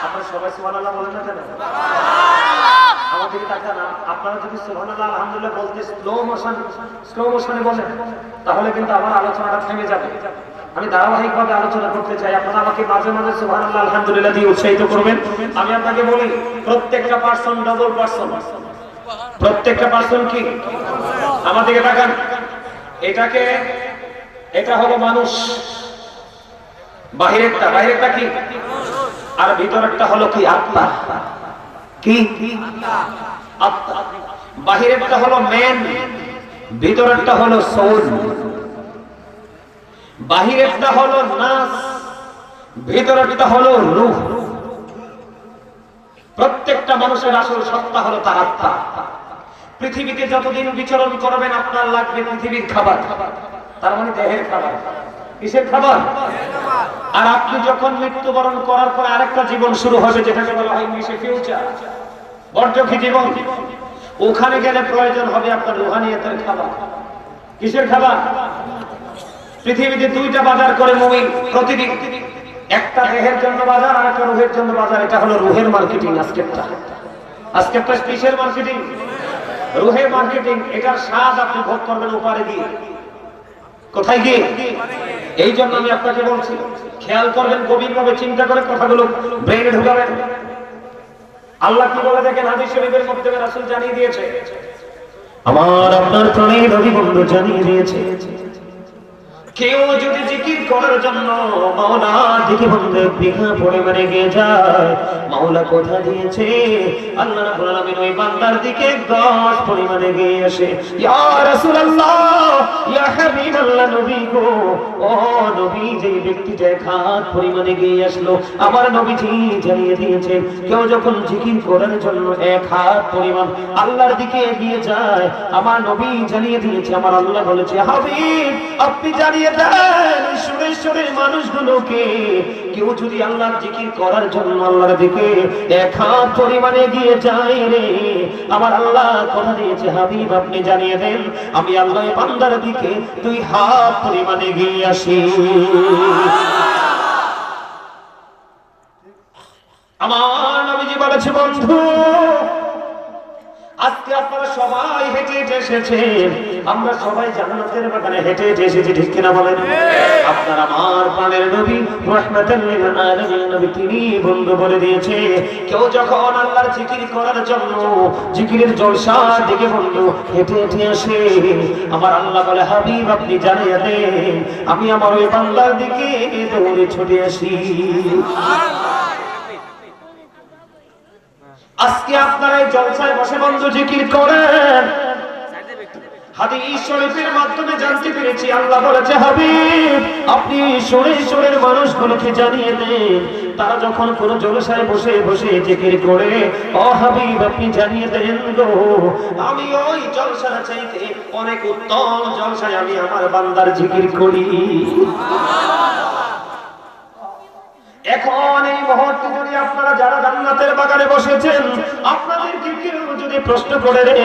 আপনারা সবাই সুবহানাল্লাহ বলেন না কেন? আমাদের টাকা না, আপনারা যদি সুবহানাল্লাহ আলহামদুলিল্লাহ বলতে স্লো মোশনে বলেন, তাহলে কিন্তু আমার আলোচনাটা থেমে যাবে। আমি ধারাবাহিকভাবে আলোচনা করতে চাই, আপনারা আমাকে মাঝে মাঝে সুবহানাল্লাহ আলহামদুলিল্লাহ দিয়ে উৎসাহিত করবেন। আমি আপনাকে বলি, প্রত্যেকটা পারসন ডবল পারসন, প্রত্যেকটা পারসন কি? আমার দিকে তাকান, এটা হলো মানুষ, বাহিরেরটা কি? আর ভিতরেরটা হলো কি? আত্মা। কি? আত্মা। বাহিরেরটা হলো মেন, ভিতরেরটা হলো সোল। বাহিরেরটা হলো নাস, ভিতরেরটা হলো রূহ। প্রত্যেকটা মানুষের আসল সত্তা হলো তার আত্মা। পৃথিবীতে যতদিন বিচরণ করবেন আপনার লাগবে পৃথিবীর খাবার, তার মানে দেহের খাবার। কিসের খাবার? আর আপনি যখন মৃত্যুবরণ করার পরে আরেকটা জীবন শুরু হবে, যেটাকে বলা হয় ইংলিশে ফিউচার, বর্তমান জীবন। ওখানে গেলে প্রয়োজন হবে আপনার রুহানিয়াতের খাবার। কিসের খাবার? পৃথিবীতে 2টা বাজার করে মুমিন প্রতিদিন, একটা দেহের জন্য বাজার আর একটা রুহের জন্য বাজার। এটা হলো রুহের মার্কেটিং। আজকেরটা কিসের মার্কেটিং? রুহের মার্কেটিং। এটার স্বাদ আপনি ভোগ করবেন উপরে গিয়ে। কোথায় গিয়ে? এই জন্য আমি আপনাকে বলছি, খেয়াল করবেন, গভীরভাবে চিন্তা করে কথাগুলো ব্রেনে ঢুকাবেন। আল্লাহ কি বলে দেখেন, হাদিস শরীফের মধ্যে রাসূল জানিয়ে দিয়েছে, আমার আপনার প্রাণের নবী বন্ধু জানিয়ে দিয়েছে, কেউ যদি জিকির করার জন্য মাওলার দিকে বন্ধু 1 বিঘা পরিমাণে গিয়ে যায়, মাওলা কথা দিয়েছে আল্লাহ রাব্বুল আলামিন ওই বান্দার দিকে 1 গজ পরিমাণে গিয়ে আসে। ইয়া রাসূলুল্লাহ, ইয়া হাবিবাল্লাহ, নবী গো, ও নবী, যে ব্যক্তিটা 1 হাত পরিমাণে গিয়ে আসলো, আমার নবীজি জানিয়ে দিয়েছে, কেউ যখন জিকির করার জন্য 1 হাত পরিমাণ আল্লাহর দিকে এগিয়ে যায়, আমার নবী জানিয়ে দিয়েছে, আমার আল্লাহ বলেছে, হাবিব আপনি জানিয়ে দেন সুরেশ্বরের মানুষগুলোকে, কেউ যদি আল্লাহর জিকির করার জন্য আল্লাহর দিকে 1 হাত পরিমাণে গিয়ে যায় রে, আমার আল্লাহ কথা দিয়েছে, হাবিব আপনি জানিয়ে দেন আমি আল্লাহ বান্দার দিকে 2 হাত পরিমাণে গিয়ে আসি। আমার নবীজি বলেছে, বন্ধু আজকে আপনারা সবাই হেঁটে হেঁটে এসেছেন, আমরা সবাই জান্নাতের বাগানে হেঁটে হেঁটে এসেছি, ঠিক কিনা বলেন? আপনার আমার প্রাণের নবী রাহমাতুল লিল আলামিন নবী, তিনি বন্ধু বলে দিয়েছে, কেউ যখন আল্লাহর জিকির করার জন্য জিকিরের জলসার দিকে বন্ধু হেঁটে হেঁটে আসে, আমার আল্লাহ বলে, হাবিব আপনি জানিয়ে দেন আমি আমার ওই বান্দার দিকে দৌড়ে ছুটে আসি। আজকে আপনারা এই জলসায় বসে বন্ধু জিকির করেন। হাদিস শরীফের মাধ্যমে জানতে পেরেছি আল্লাহ বলেছে, হাবিব আপনি শরীরের মানুষগুলোকে জানিয়ে দেন, তারা যখন কোন জলসায় বসে বসে জিকির করে, ও হাবিব আপনি জানিয়ে দেন গো, আমি ওই জলসার চাইতে অনেক উত্তম জলসায় আমি আমার বান্দার জিকির করি। এখন এই মুহূর্তে যদি আপনারা যারা জান্নাতের বাগানে বসেছেন, আপনাদেরকে কেউ যদি প্রশ্ন করে রে,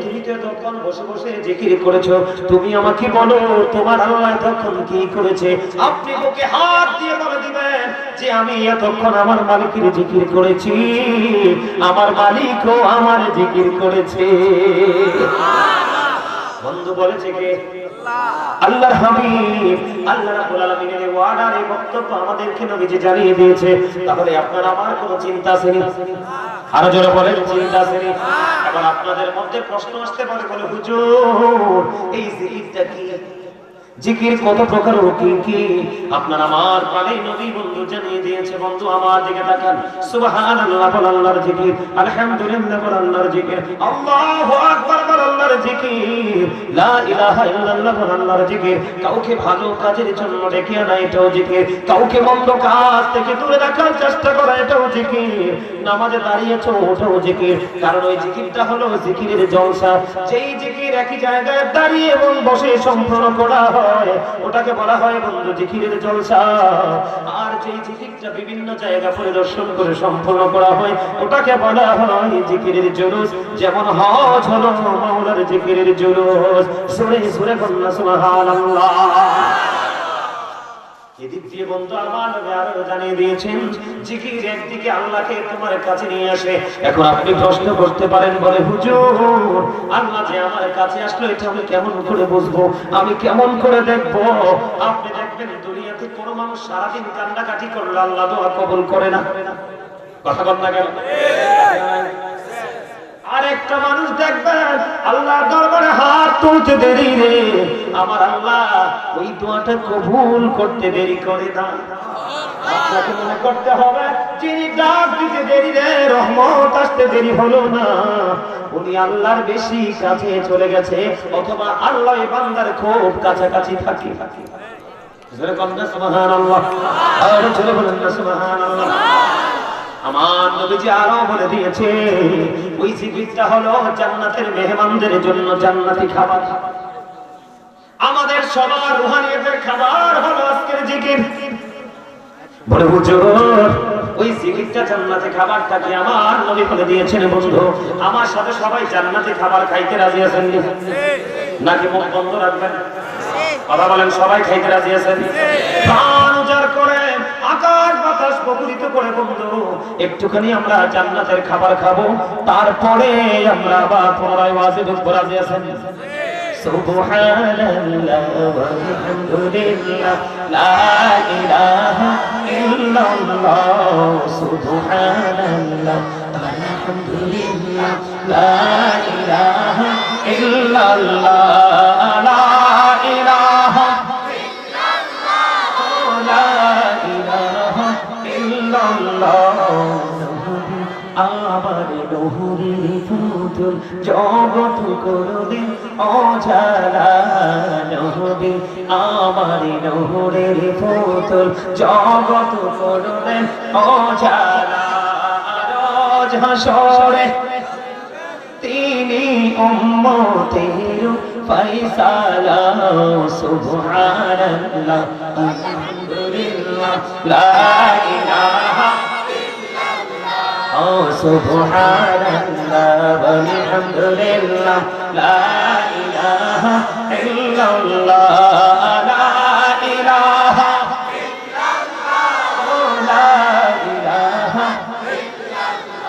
তুমি তো তখন বসে বসে জিকির করেছো, তুমি আমাকে বলো তোমার আল্লাহ তখন কি করেছে? আপনি বুকে হাত দিয়ে বলে দিবেন যে আমি এতক্ষণ আমার মালিকের জিকির করেছি, আমার মালিকও আমার জিকির করেছে। বন্ধু বলেছে কে? আল্লাহর হাবিব। আল্লাহ রাব্বুল আলামিনের ওয়াদার এই বক্তব্য আমাদেরকে নবীজি জানিয়ে দিয়েছে। তাহলে আপনার আমার কোনো চিন্তা আছে না? আরো জোরে বলেন, চিন্তা আছে না? এখন আপনাদের মধ্যে প্রশ্ন আসতে পারে, বলে হুজুর এই জিকিরটা কি? জিকির কত প্রকার ও কি কি আপনার আমার প্রাণের নবী বন্ধু জানিয়ে দিয়েছে। বন্ধু আমার দিকে তাকান, সুবহানাল্লাহ বল আল্লাহর জিকির, আলহামদুলিল্লাহ বল আল্লাহর জিকির, আল্লাহু আকবার বল আল্লাহর জিকির, লা ইলাহা ইল্লাল্লাহ বল আল্লাহর জিকির। কাউকে ভালো কাজের জন্য ডেকে আনা এটাও জিকির, কাউকে মন্দ কাজ থেকে দূরে রাখার চেষ্টা করা এটাও জিকির, নামাজে দাঁড়িয়েছো ওটাও জিকির। কারণ ওই জিকিরটা হলো জিকিরের জলসা। যেই জিকির একই জায়গায় দাঁড়িয়ে এবং বসে সম্পূর্ণ করা হয় ওটাকে বলা হয় বন্ধু জিকিরের জলসা। আর যেই জিকিরটা বিভিন্ন জায়গা পরিদর্শন করে সম্পূর্ণ করা হয় ওটাকে বলা হয় জিকিরের জুলুস। যেমন হজ হলো মাওলার জিকিরের জুলুস। সুরে সুরে বলনা সুবহানাল্লাহ। এদিক দিয়ে বন্ধু আমার নবী আরো জানিয়ে দিয়েছেন, জিকির একদিকে আল্লাহকে তোমার কাছে নিয়ে আসে। এখন আপনি প্রশ্ন করতে পারেন, বলে হুজুর আল্লাহ যে আমার কাছে আসলো এটা আমি কেমন করে বুঝবো, আমি কেমন করে দেখবো? আপনি দেখবেন দুনিয়াতে কোনো মানুষ সারাদিন কান্নাকাটি করলে আল্লাহ দোয়া কবুল করে না। কথা বল না কেন? আরেকটা মানুষ দেখবেন আল্লাহর দরবারে হাত তুলতে দেরি রে, আমার আল্লাহ ওই দোয়াটা কবুল করতে দেরি করে না। আপনাকে মনে করতে হবে যিনি ডাক দিতে দেরি রে, রহমত আসতে দেরি হলো না, উনি আল্লাহর বেশি কাছে চলে গেছে, অথবা আল্লাহ এই বান্দার খুব কাছাকাছি থাকে। জোরে বলেন না সুবহানাল্লাহ, আর জোরে বলেন না সুবহানাল্লাহ। আমার নবীজি আরো বলে দিয়েছে ওই জিকিরটা হলো জান্নাতের মেহমানদের জন্য জান্নাতি খাবার। আমাদের সবার রুহানিয়তের খাবার হলো আজকের জিকির। বলে হুজুর ওই জিকিরটা জান্নাতে খাবারটা কি? আমার নবী বলে দিয়েছেন বন্ধু আমার সাথে সবাই জান্নাতি খাবার খাইতে রাজি আছেন নাকি মুখ বন্ধ রাখবেন? কথা বলেন, সবাই খাইতে রাজি আছেন? প্রাণ উজাড় করে আকাশ বাতাস মুখরিত করে বন্ধু একটুখানি আমরা জান্নাতের খাবার খাবো, তারপরে আমরা আবার পুনরায় ওয়াজে ঢুকবো। রাজি আছেন? সুবহানাল্লাহ ওয়ালহামদুলিল্লাহ লা ইলাহা ইল্লাল্লাহ, সুবহানাল্লাহ আলহামদুলিল্লাহ লা ইলাহা ইল্লাল্লাহ, লা ইলাহা আমার নহরের পুতুল জগৎ করবে অজালা নহবে, আমার নহরের পুতুল জগৎ করবে অজালা। রোজ হাসরে তিনি উম্মতের ফয়সালা, সুবহানাল্লাহ আলহামদুলিল্লাহ লা ইলাহা সুবহানাল্লাহ ওয়ালহামদুলিল্লাহ লা ইলাহা ইল্লাল্লাহ, লা ইলাহা ইল্লাল্লাহ, লা ইলাহা ইল্লাল্লাহ।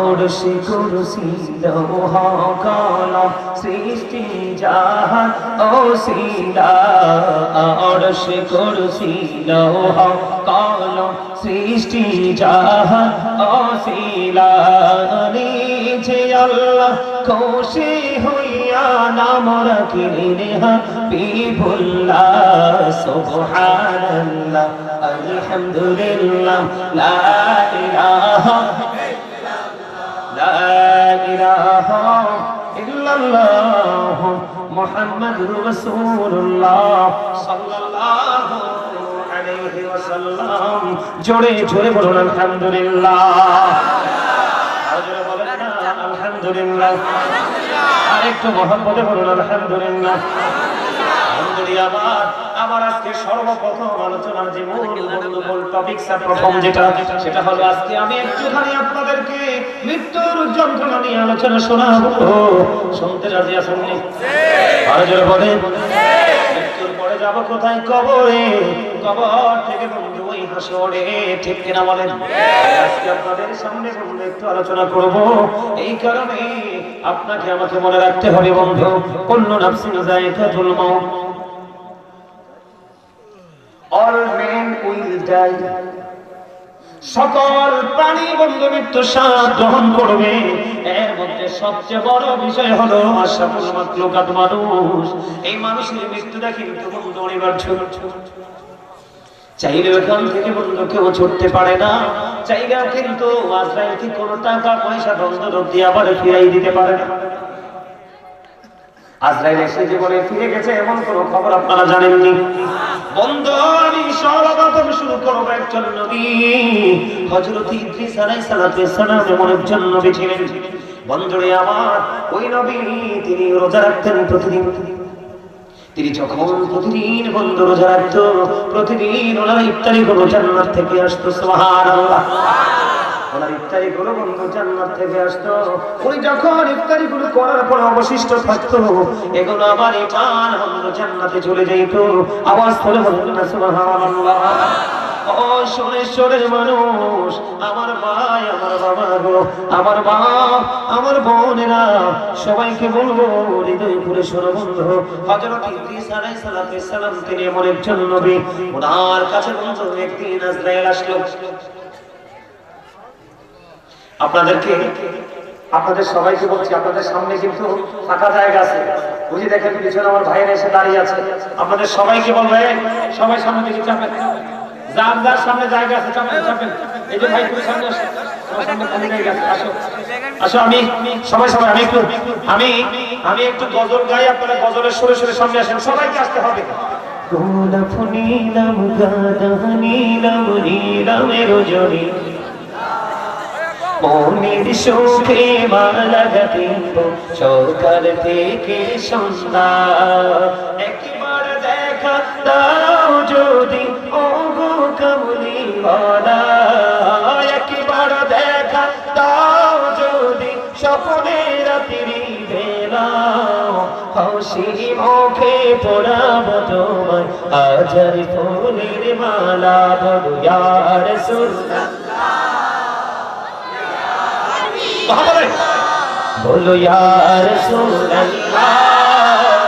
অরশে কুরসি লৌহ কলম সৃষ্টি জাহান ওসিলা, অরশে কুরসি লৌহ কলম সৃষ্টি জাহান ওসিলা, নিজে আল্লাহ খুশি হইয়া নাম রাখিলেন হাবিবুল্লাহ, সুবহানাল্লাহ আলহামদুলিল্লাহ লা ইলাহা লা ইলাহা ইল্লাল্লাহ মুহাম্মাদুর রাসূলুল্লাহ সাল্লাল্লাহু আলাইহি ওয়াসাল্লাম। জোরে জোরে বলুন আলহামদুলিল্লাহ। আর জোরে বলেন না আলহামদুলিল্লাহ। আরেকটু মহব্বতে বলুন আলহামদুলিল্লাহ। আমার আজকে সর্বপ্রথম আলোচনার যে মূল টপিক প্রথম সেটা হলো আজকে আমি একটুখানি আপনাদেরকে মৃত্যুর যন্ত্রণা নিয়ে আলোচনা শোনাবো। শুনতে রাজি আছেন? আরো জোরে বলেন। মৃত্যুর পরে যাবো কোথায়? কবরে। কবর থেকে বন্ধু ওই হাসরে, ঠিক কিনা বলেন? আজকে আপনাদের সামনে বন্ধু একটু আলোচনা করব। এই কারণে আপনাকে আমাকে মনে রাখতে হবে বন্ধু, কুল্লু নাফসিন যায়কাতুল মাউত, all men will die। সকল প্রাণী বন্ধু মৃত্যু স্বাদ গ্রহণ করবে। এর মধ্যে সবচেয়ে বড় বিষয় হলো আশরাফুল মাখলুকাত মানুষ। এই মানুষের মৃত্যুটা কিন্তু বন্ধু অনিবার্য। চাইলেও এখান থেকে বন্ধু কেউ ছুটতে পারে না। চাইলেও কিন্তু আজরাইলকে কোনো টাকা পয়সা বন্ধু দিয়ে আবার ফিরাই দিতে পারে না। আজরাইল এসে জীবনে ফিরে গেছে এমন কোন খবর আপনারা জানেননি বন্ধু। আমি সর্বপ্রথম শুরু করবো একজন নবী, হযরত ইদ্রিস আলাইহিস সালাম এমন একজন নবী ছিলেন বন্ধুরে আমার। ওই নবী তিনি রোজা রাখতেন প্রতিদিন। তিনি যখন প্রতিদিন বন্ধু রোজা রাখতো, প্রতিদিন ওনার ইফতারি গুলো জান্নাত থেকে আসতো। সুবহানাল্লাহ। ওনার ইফতারি গুলো বন্ধু জান্নাত থেকে আসতো। উনি যখন ইফতারি গুলো করার পর অবশিষ্ট থাকতো, এগুলো আবার ইমান বন্ধু জান্নাতে চলে যেত। আওয়াজ করে বলুন না সুবহানাল্লাহ। ও সোনেশ্বরের মানুষ, আমার ভাই, আমার বাবা গো, আমার মা, আমার বোনেরা, সবাইকে বলবো হৃদয় খুলে শোনো বন্ধু। হযরত ইদ্রিস আলাইহিস সালাম তিনি এমন একজন নবী, ওনার কাছে বন্ধু একদিন আজরাইল আসলো। আপনাদের সবাইকে বলছি, আপনাদের সামনে কিন্তু ফাঁকা জায়গা আছে। বুঝি দেখেন পিছনে আমার ভাইয়েরা এসে দাঁড়িয়ে আছে। আপনাদের সবাইকে বলবে সবাই সামনে দিকে চাপেন, যার যার সামনে জায়গা আছে চাপেন চাপেন। এই যে ভাই তুমি সামনে আসো, তোমার সামনে খালি জায়গা আছে, আসো আসো। আমি সবাই সবাই আমি একটু গজল গাই, আপনারা গজলের সুরে সুরে সামনে আসেন। সবাইকে আসতে হবে। গোলাপ নীলাম গাধা নীলাম নীলামের রজনী, মনের সুখে মালা গাঁথিব সকাল থেকে সন্ধ্যা। একবার দেখা দাও যদি ও গো কামলিওয়ালা, একবার দেখা দাও যদি স্বপ্নে রাত্রি বেলা। হাসি মুখে পরাব তোমায় হাজার ফুলের মালা। বলো ইয়া রাসূলুল্লাহ, बोलो या रसूल अल्लाह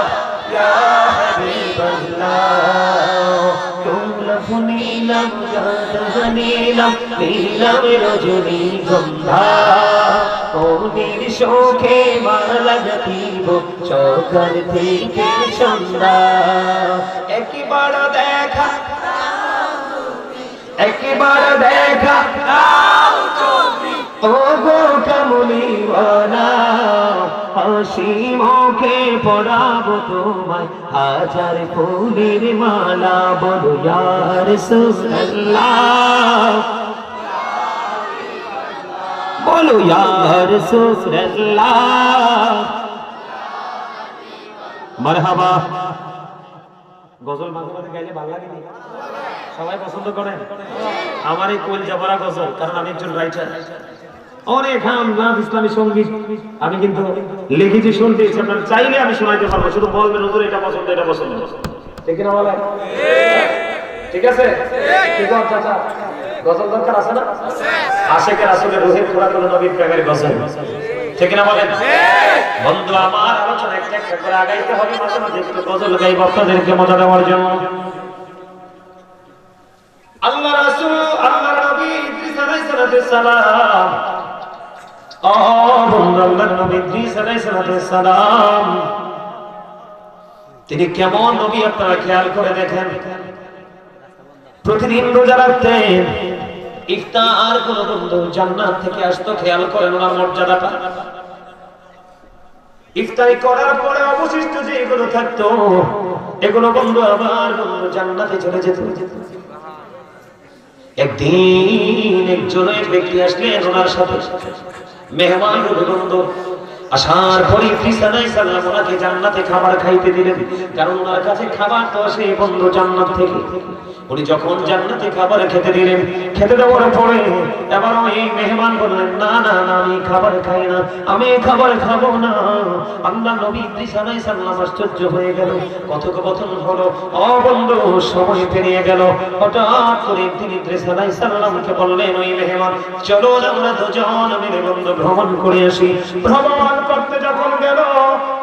या हबीब अल्लाह। गोलाप नीलम गाढ़ा नीलम नीलम रजनी गंधा, মনের সুখে মালা গাঁথিব সকাল থেকে সন্ধ্যা। একবার দেখা ও গো কামলিওয়ালা, হাসি মুখে পরাবো তোমায় হাজার ফুলের মালা। বলো ইয়া রাসূলুল্লাহ, বলো ইয়া রাসূলুল্লাহ। মারহাবা। গজল মাঝে মাঝে গাইলে ভালো লাগে না? সবাই পছন্দ করেন? আমার এই কোল জাবরা গজল, কারণ আমি একজন রাইটার। অনেক নাম ইসলামী সঙ্গীত আমি কিন্তু লিখেছি, শুনতে ইচ্ছে। আপনারা চাইলে আমি শোনাইতে পারবো, শুধু বলবেন হুজুর এটা পছন্দ এটা পছন্দ। ঠিক না বলেন? ঠিক আছে? ঠিক আছে চাচা, গজল দরকার আছে না? আশিকে রাসূলের রূহের খোরাক হলো নবীর প্রেমের গজল। ঠিক না বলেন? বন্ধু আমার, আলোচনা একটা একটা করে আগাইতে হবে। মাঝে মাঝে একটু গজল গাইব আপনাদেরকে মজা দেওয়ার জন্য। আল্লাহ রাসূল, আল্লাহ নবী ইদ্রিস আলাইহিস সালাম, ও বন্ধু আল্লাহর নবী ইদ্রিস আলাইহিস সালাম তিনি কেমন নবী আপনারা খেয়াল করে দেখেন। প্রতিদিন রোজা রাখতেন। ইফতার কোন বন্ধু জান্নাত থেকে আসতো, খেয়াল করেন ওনার মর্যাদাটা। ইফতারি করার পরে অবশিষ্ট যে এগুলো থাকতো, এগুলো বন্ধু আবার বন্ধু জান্নাতে চলে যেত। একদিন একজন এক ব্যক্তি আসলেন ওনার সাথে, মেহমান বন্ধু আসার পরে ঈসা আলাইহিস সালাম ওনাকে জান্নাতে খাবার খাইতে দিলেন, কারণ ওনার কাছে খাবার তো আসে বন্ধু জান্নাত থেকে। উনি যখন জান্নাতে খাবার খেতে দিলেন, খেতে দেওয়ার পরে এবার ওই মেহমান বললেন, না না না, আমি খাবার খাই না, আমি খাবার খাবো না। আল্লাহ নবী ঈসা আলাইহিস সালাম আশ্চর্য হয়ে গেল, কথোপকথন হলো, ও বন্ধু সময় পেরিয়ে গেল। হঠাৎ করে তিনি ঈসা আলাইহিস সালামকে বললেন, ওই মেহমান চলো আমরা দুজন মিলে বন্ধু ভ্রমণ করে আসি। ভ্রমণ করতে যখন গেল,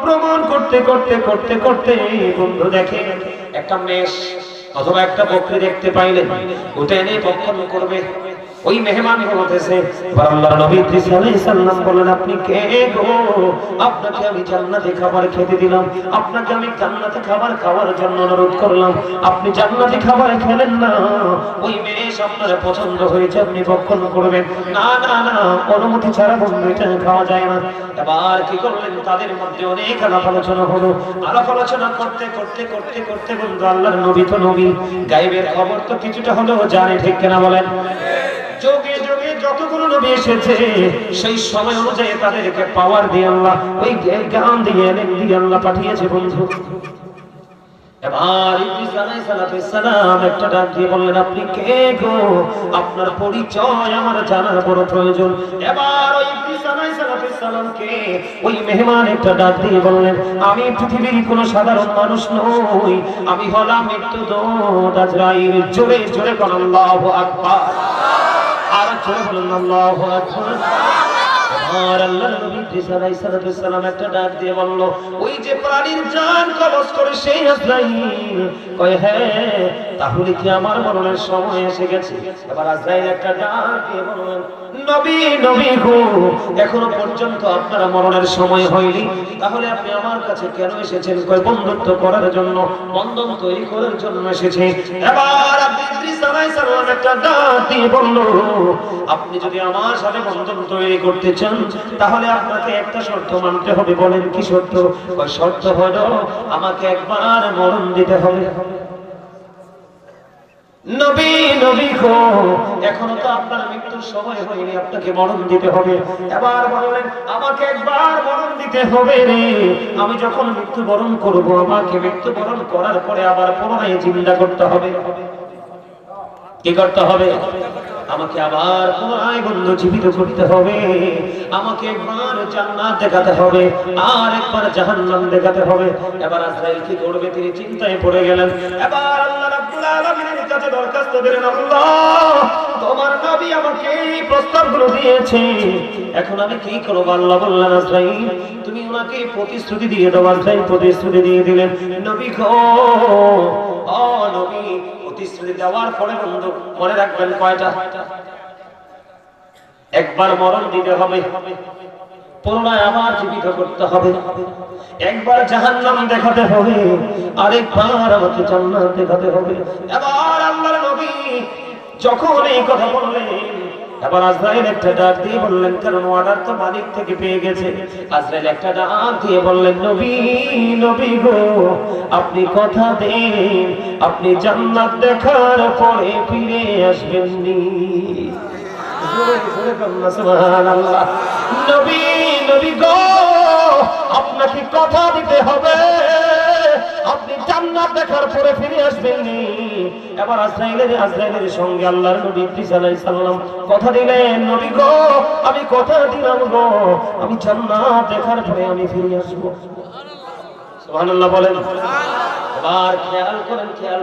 ভ্রমণ করতে করতে করতে করতে বন্ধু দেখে একটা মেষ অথবা একটা বকরি দেখতে পাইলেন, ওটা এনে ভক্ষণ করবে। ওই মেহমান বলতেছে, আল্লাহর নবী ঈসা আলাইহিস সালাম বলেন, আপনি কে গো? আপনাকে আমি জান্নাতে খাবার খেতে দিলাম, আপনাকে আমি জান্নাতে খাবার খাওয়ার জন্য অনুরোধ করলাম, আপনি জান্নাতে খাবার খেলেন না। ওই মেষ আপনার পছন্দ হয়েছে, আপনি ভক্ষণ করবেন। না না না, অনুমতি ছাড়া বন্ধু এটা খাওয়া যায় না। এবার কি করলেন, তাদের মধ্যে অনেক আলাপ আলোচনা হলো। আলাপ আলোচনা করতে করতে করতে করতে বন্ধু আল্লাহর নবী তো নবী, গায়েবের খবর তো কিছুটা হলেও জানে, ঠিক কিনা বলেন? যোগে যোগে যতগুলো নবী এসেছে সেই সময় অনুযায়ী তাদেরকে পাওয়ার দিয়ে আল্লাহ, ওই জ্ঞান দিয়ে এলেন দিয়ে আল্লাহ পাঠিয়েছে বন্ধু। এবার ঈসা আলাইহিস সালাম একটা ডাক দিয়ে বললেন, আপনি কে গো? আপনার পরিচয় আমার জানার বড় প্রয়োজন। এবার ওই ঈসা আলাইহিস সালামকে ওই মেহমান একটা ডাক দিয়ে বললেন, আমি পৃথিবীর কোনো সাধারণ মানুষ নই, আমি হলাম মৃত্যুদূত আজরাইল। জোরে জোরে বলেন আল্লাহু আকবার, আর জোরে বলেন আল্লাহু আকবার। আর আল্লাহর নবী ঈসা আলাইহিস সালাম একটা ডাক দিয়ে বলল, ওই যে প্রাণীর জান কবজ করে সেই আজরাইল। কয় হ্যাঁ, তাহলে কি আমার মরণের সময় এসে গেছে? এবার আজরাইল একটা ডাক দিয়ে বললেন, নবী নবী গো, এখনো পর্যন্ত আপনার মরণের সময় হয়নি, তাহলে আপনি আমার কাছে কেন এসেছেন? কয় বন্ধুত্ব করার জন্য, বন্ধন তৈরি করার জন্য এসেছে। এবার ঈসা আলাইহিস সালাম একটা ডাক দিয়ে বলল, আপনি যদি আমার সাথে বন্ধন তৈরি করতে চান তাহলে আপনাকে একটা শর্ত মানতে হবে। বলেন কি শর্ত? ওই শর্ত হলো আমাকে একবার মরণ দিতে হবে। নবী নবী গো, এখনো তো আপনার মৃত্যুর সময় হয়নি, আপনাকে মরণ দিতে হবে। এবার বললেন, আমাকে একবার মরণ দিতে হবে রে, আমি যখন মৃত্যুবরণ করব, আমাকে মৃত্যুবরণ করার পরে আবার পুনরায় জিন্দা করতে হবে। কি করতে হবে? আমাকে আবার পুনরায় বন্ধু জীবিত করতে হবে, আমাকে একবার জান্নাত দেখাতে হবে, আর একবার জাহান্নাম দেখাতে হবে। এবার আজরাইল কি করবে? তিনি চিন্তায় পড়ে গেলেন। এবার আল্লাহ রাব্বুল আলামিনের কাছে দরখাস্ত দিলেন, আল্লাহ তোমার নবী আমাকে এই প্রস্তাবগুলো দিয়েছে, এখন আমি কি করব? আল্লাহ বললেন, আজরাইল তুমি ওনাকে প্রতিশ্রুতি দিয়ে দাও। আজরাইল প্রতিশ্রুতি দিয়ে দিলেন, নবী গো, ও নবী, প্রতিশ্রুতি দেওয়ার পরে বন্ধু মনে রাখবেন কয়টা? একবার মরণ দিতে হবে, পুনরায় আবার জীবিত করতে হবে, একবার জাহান্নাম দেখাতে হবে, আরেকবার আমাকে জান্নাত দেখাতে হবে। এবার আল্লাহর নবী যখন এই কথা বললেন, এবার আজরাইল একটা ডাক দিয়ে বললেন, কারণ অর্ডার তো মালিক থেকে পেয়ে গেছে। আজরাইল একটা ডাক দিয়ে বললেন, নবী নবী গো, আপনি কথা দেন আপনি জান্নাত দেখার পরে ফিরে আসবেন নি। সুবহানাল্লাহ। নবী নবী গো, আপনাকে কথা দিতে হবে আপনি জান্নাত দেখার পরে ফিরে আসবেন নি। এবার আজরাইলের সঙ্গে আল্লাহর নবী ঈসা আলাইহিস সালাম কথা দিলেন, নবী গো আমি কথা দিলাম গো, আমি জান্নাত দেখার পরে আমি ফিরে আসবো। সুবহানাল্লাহ বলেন। এবার খেয়াল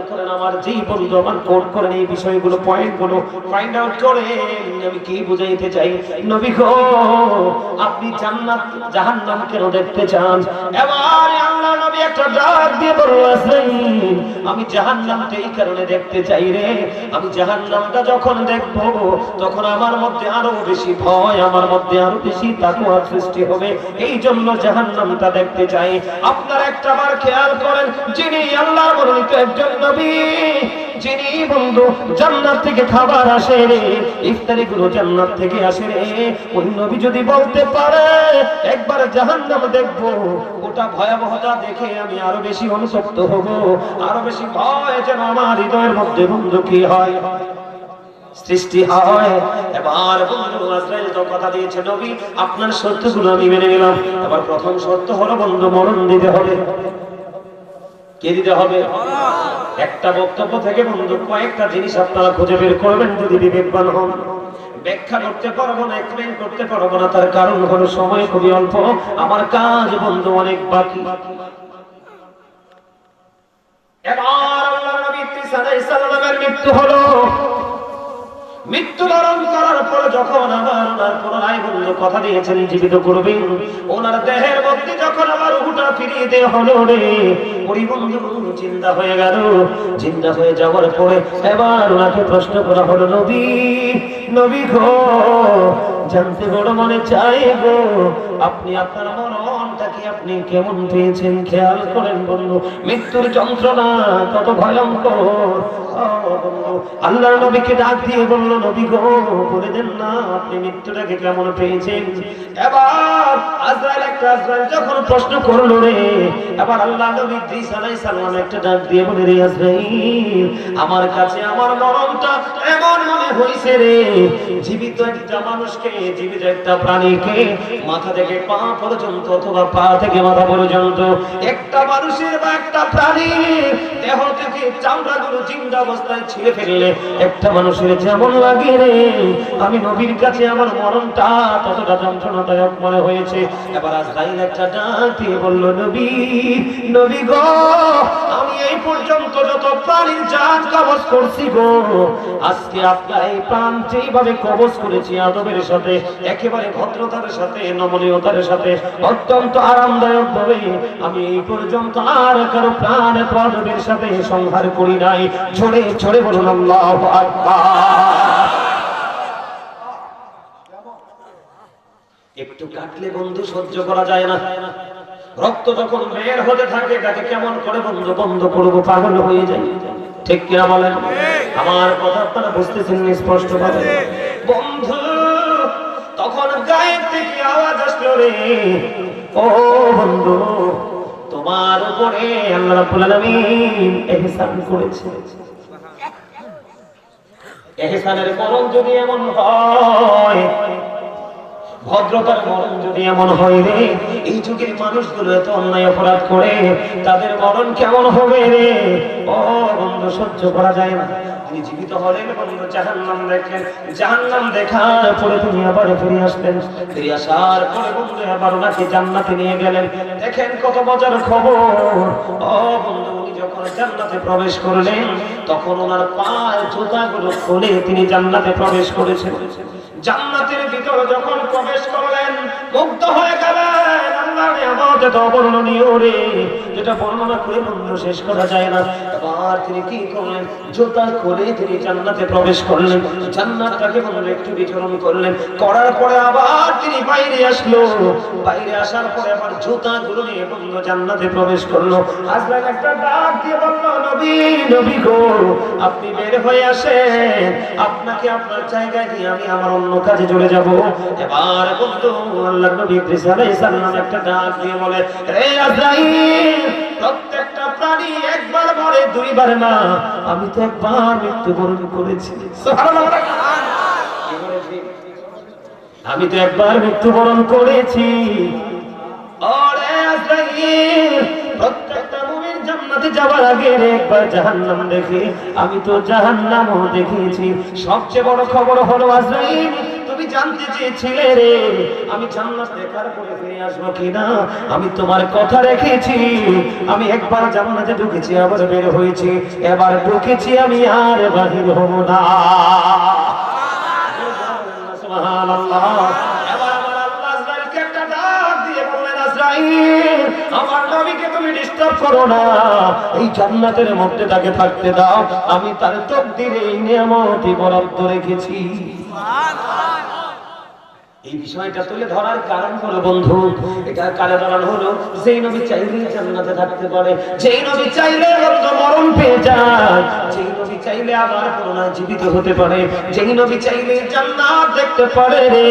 করেন আমার যেই বন্ধু আমার কোট করেন এই বিষয়গুলো, পয়েন্টগুলো ফাইন্ড আউট করেন আমি কি বুঝাইতে চাই। নবী গো আপনি জান্নাত জাহান্নাম কেন দেখতে চান? এবার আল্লাহ নবী একটা ডাক দিয়ে বললেন, আমি জাহান্নামটা এই কারণে দেখতে চাই রে, আমি জাহান্নামটা যখন দেখব তখন আমার মধ্যে আরো বেশি ভয়, আমার মধ্যে আরো বেশি তাকওয়ার সৃষ্টি হবে, এই জন্য জাহান্নামটা দেখতে চাই। আপনারা একটা বার খেয়াল করেন, যিনি আল্লাহর মনোনীত একজন নবী, যিনি বন্ধু জান্নাত থেকে খাবার আসে রে, ইফতারি গুলো জান্নাত থেকে আসে রে, ওই নবী যদি বলতে পারে একবার জাহান্নাম দেখবো, ওটা ভয়াবহতা দেখে আমি আরো বেশি অনুতপ্ত হব, আরো বেশি ভয় যেন আমার হৃদয়ের মধ্যে বন্ধু কি হয় সৃষ্টি হয়। এবার বন্ধু আজরাইল তো কথা দিয়েছে, নবী আপনার শর্তগুলো আমি মেনে নিলাম, এবার প্রথম শর্ত হলো বন্ধু মরণ দিতে হবে। কে দিতে হবে? একটা বক্তব্য থেকে বন্ধু কয়েকটা জিনিস আপনারা খুঁজে বের করবেন যদি বিবেকবান হন। ব্যাখ্যা করতে পারবো না, এক্সপ্লেইন করতে পারবো না, তার কারণ হলো সময় খুবই অল্প, আমার কাজ বন্ধু অনেক বাকি। এবার আল্লাহর নবী ঈসা আলাইহিস সালামের মৃত্যু হলো। মৃত্যুবরণ করার পরে যখন আবার ওনার পুনরায় বন্ধু কথা দিয়েছেন জীবিত করবেন, ওনার দেহের মধ্যে যখন আবার রূহটা ফিরিয়ে দেওয়া হলো রে, ওই বন্ধু জিন্দা হয়ে গেল। জিন্দা হয়ে যাওয়ার পরে এবার ওনাকে প্রশ্ন করা হলো, নবী নবী গো, জানতে বড় মনে চাই গো, আপনি আপনার মরণটা কি আপনি কেমন পেয়েছেন? খেয়াল করেন বন্ধু, মৃত্যুর যন্ত্রণা কত ভয়ঙ্কর। আল্লাহর নবীকে ডাক দিয়ে বলল, নবী গো বলে দেন না আপনি মৃত্যুটাকে কেমন পেয়েছেন। এবার আজরাইল যখন প্রশ্ন করলো রে, এবার আল্লাহ নবী ঈসা আলাইহিস সালাম একটা ডাক দিয়ে বলে, রে আজরাইল, আমার কাছে আমার মরণটা এমন মনে হইছে রে, জীবিত একটা মানুষকে, জীবিত একটা প্রাণীকে মাথা থেকে পা পর্যন্ত অথবা পা থেকে মাথা পর্যন্ত একটা মানুষের বা একটা প্রাণীর দেহ থেকে চামড়াগুলো জিন্দা অবস্থায় ছিঁড়ে ফেললে একটা মানুষের যেমন লাগে রে, আমি নবীর কাছে আমার মরণটা ততটা যন্ত্রণাদায়ক মনে হয়েছে। এবার আজরাইল একটা ডাক দিয়ে বলল, নবী নবী গো, আমি এই পর্যন্ত যত প্রাণীর জান কবজ করছি গো, আজকে আপনার এই প্রাণ যেইভাবে কবজ করেছি আদবের সাথে, একেবারে ভদ্রতার সাথে, নমনীয়তার সাথে, অত্যন্ত আরামদায়ক ভাবে, আমি এই পর্যন্ত আর কারো প্রাণ এত আদবের সাথে সংহার করি নাই। ছড়ে ছড়ে বলুন আল্লাহু আকবার। একটু কাটলে বন্ধু সহ্য করা যায় না, রক্ত যখন বের হতে থাকে তাকে কেমন করে বন্ধু বন্ধ করবো, পাগল হয়ে যায়। ঠিক কিনা বলেন? আমার কথা আপনারা বুঝতেছেন স্পষ্ট ভাবে? বন্ধু তখন গায়েব থেকে আওয়াজ আসলো, রে ও বন্ধু, তোমার উপরে আল্লাহ রাব্বুল আলামিন ইহসান করেছে। ইহসানের মরণ যদি এমন হয়, ভদ্রতার মরণ যদি এমন হয় রে, এই যুগের মানুষগুলো এত অন্যায় অপরাধ করে, তাদের মরণ কেমন হবে রে? ও বন্ধু সহ্য করা যায় না। তিনি জীবিত হলেন বন্ধু, জাহান্নাম দেখলেন, জাহান্নাম দেখার পরে তিনি আবার ফিরে আসলেন, ফিরে আসার পরে বন্ধু আবার ওনাকে জান্নাতে নিয়ে গেলেন। দেখেন কত মজার খবর। ও বন্ধু, উনি যখন জান্নাতে প্রবেশ করলেন তখন ওনার পায়ের জুতাগুলো খুলে তিনি জান্নাতে প্রবেশ করেছেন। জান্নাতের ভিতরে যখন প্রবেশ করলেন মুগ্ধ হয়ে গেলেন। আল্লাহর নিয়ামত এত অবর্ণনীয় রে, যেটা বর্ণনা করে বন্ধু শেষ করা যায় না। এবার তিনি কি করলেন? জুতা খুলে তিনি জান্নাতে প্রবেশ করলেন, জান্নাতটাকে বন্ধু একটু বিচরণ করলেন, করার পরে আবার তিনি বাইরে আসলো। বাইরে আসার পরে আবার জুতাগুলো নিয়ে বন্ধু জান্নাতে প্রবেশ করলো। আজরাইল একটা ডাক দিয়ে বলল, নবী নবী গো, আপনি বের হয়ে আসেন, আপনাকে আপনার জায়গায় দিয়ে আমি আমার অন্য কাজে চলে যাব। এবার বন্ধু আল্লাহর নবী ঈসা আলাইহিস সালাম একটা ডাক দিয়ে বলে, রে আজরাইল, প্রত্যেকটা প্রাণী একবার মরে, দুইবার না। আমি তো একবার মৃত্যুবরণ করেছি। সুবহানাল্লাহ। আমি তো একবার মৃত্যুবরণ করেছি। ওরে আজরাইল, প্রত্যেকটা মুমিন জান্নাতে যাওয়ার আগে একবার জাহান্নাম দেখে, আমি তো জাহান্নামও দেখেছি। সবচেয়ে বড় খবর হলো আজরাইল, তুমি জানতে চেয়েছিলে রে আমি জান্নাত দেখার পরে ফিরে আসবো কিনা। আমি তোমার কথা রেখেছি। আমি একবার জান্নাতে ঢুকেছি, আবার বের হয়েছি, এবার ঢুকেছি, আমি আর বাহির হব না। সুবহানাল্লাহ। এবার আমার আল্লাহ আজরাইলকে একটা ডাক দিয়ে বললেন, আজরাইল, আমার নবীকে তুমি ডিস্টার্ব করো না, এই জান্নাতের মধ্যে তাকে থাকতে দাও, আমি তার তাকদীরে এই নিয়ামতই বরাদ্দ রেখেছি। সুবহানাল্লাহ। এই বিষয়টা তুলে ধরার কারণ হলো বন্ধু, এটা কারণ হলো যেই নবী চাইলে জান্নাতে থাকতে পারে, যেই নবী চাইলে বন্ধু মরণ পেয়ে যায়, যেই নবী চাইলে আবার পুনরায় জীবিত হতে পারে, যেই নবী চাইলে জান্নাত দেখতে পারে রে,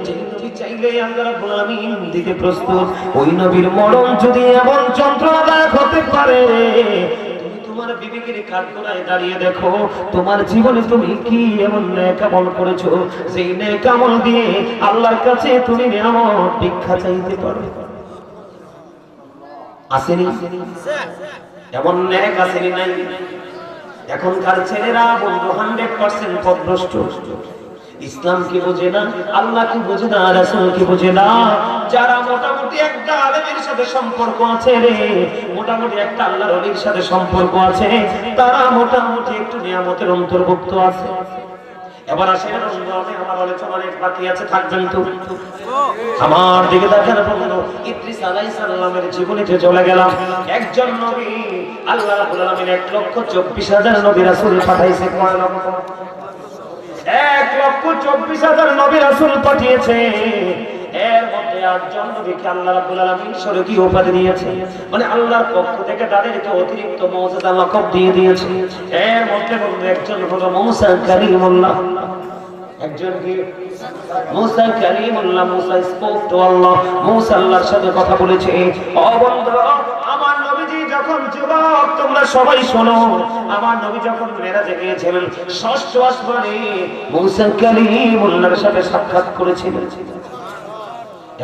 যেই নবী চাইলে আল্লাহ রাব্বুল আলামিন দিতে প্রস্তুত, ওই নবীর মরণ যদি এমন যন্ত্রণাদায়ক হতে পারে, তোমার বিবেকের কাঠগড়ায় দাঁড়িয়ে দেখো তোমার জীবনে তুমি কি এমন নেক আমল করেছো, সেই নেক আমল দিয়ে আল্লাহর কাছে তুমি নিয়ামত ভিক্ষা চাইতে পারো। আসেনি এমন নেক? আসেনি নাই? এখনকার ছেলেরা বন্ধু 100% পথভ্রষ্ট। ইসলাম কি বোঝে না, আল্লাহ কি বোঝে না, রাসূল কি বোঝে না। যারা মোটামুটি একটা আলেমের সাথে সম্পর্ক আছে রে, মোটামুটি একটা আল্লাহর ওলির সাথে সম্পর্ক আছে, তারা মোটামুটি একটু নিয়ামতের অন্তর্ভুক্ত আছে। এবার আসেন বন্ধু, আমি আমার আলোচনা অনেক বাকি আছে, থাকবেন তো? আমার দিকে দেখেন বন্ধু, ইদ্রিস আলাইহিস সালামের জীবনীতে চলে গেলাম। একজন নবী আল্লাহ রাব্বুল আলামিন 1,24,000 নবী রাসূল পাঠাইছে। কয় লক্ষ? 1,24,000 নবী রাসূল পাঠিয়েছে। এর মধ্যে 8 জন নবীকে আল্লাহ রাব্বুল আলামিন স্বর্গীয় উপাধি দিয়েছে, মানে আল্লাহর পক্ষ থেকে তাদেরকে অতিরিক্ত মর্যাদা লকব দিয়ে দিয়েছে। এর মধ্যে বন্ধু একজন হলো মুসা কালিমুল্লাহ। একজন কি? মুসা কালিমুল্লাহ। মুসা স্পোক টু আল্লাহ, মুসা আল্লাহর সাথে কথা বলেছে। ও বন্ধু, আমার নবীজি যখন যুবক, তোমরা সবাই শোনো, আমার নবী যখন মেরাজে গিয়েছিলেন, ষষ্ঠ আসমানে মুসা কালিমুল্লাহর সাথে সাক্ষাৎ করেছিলেন।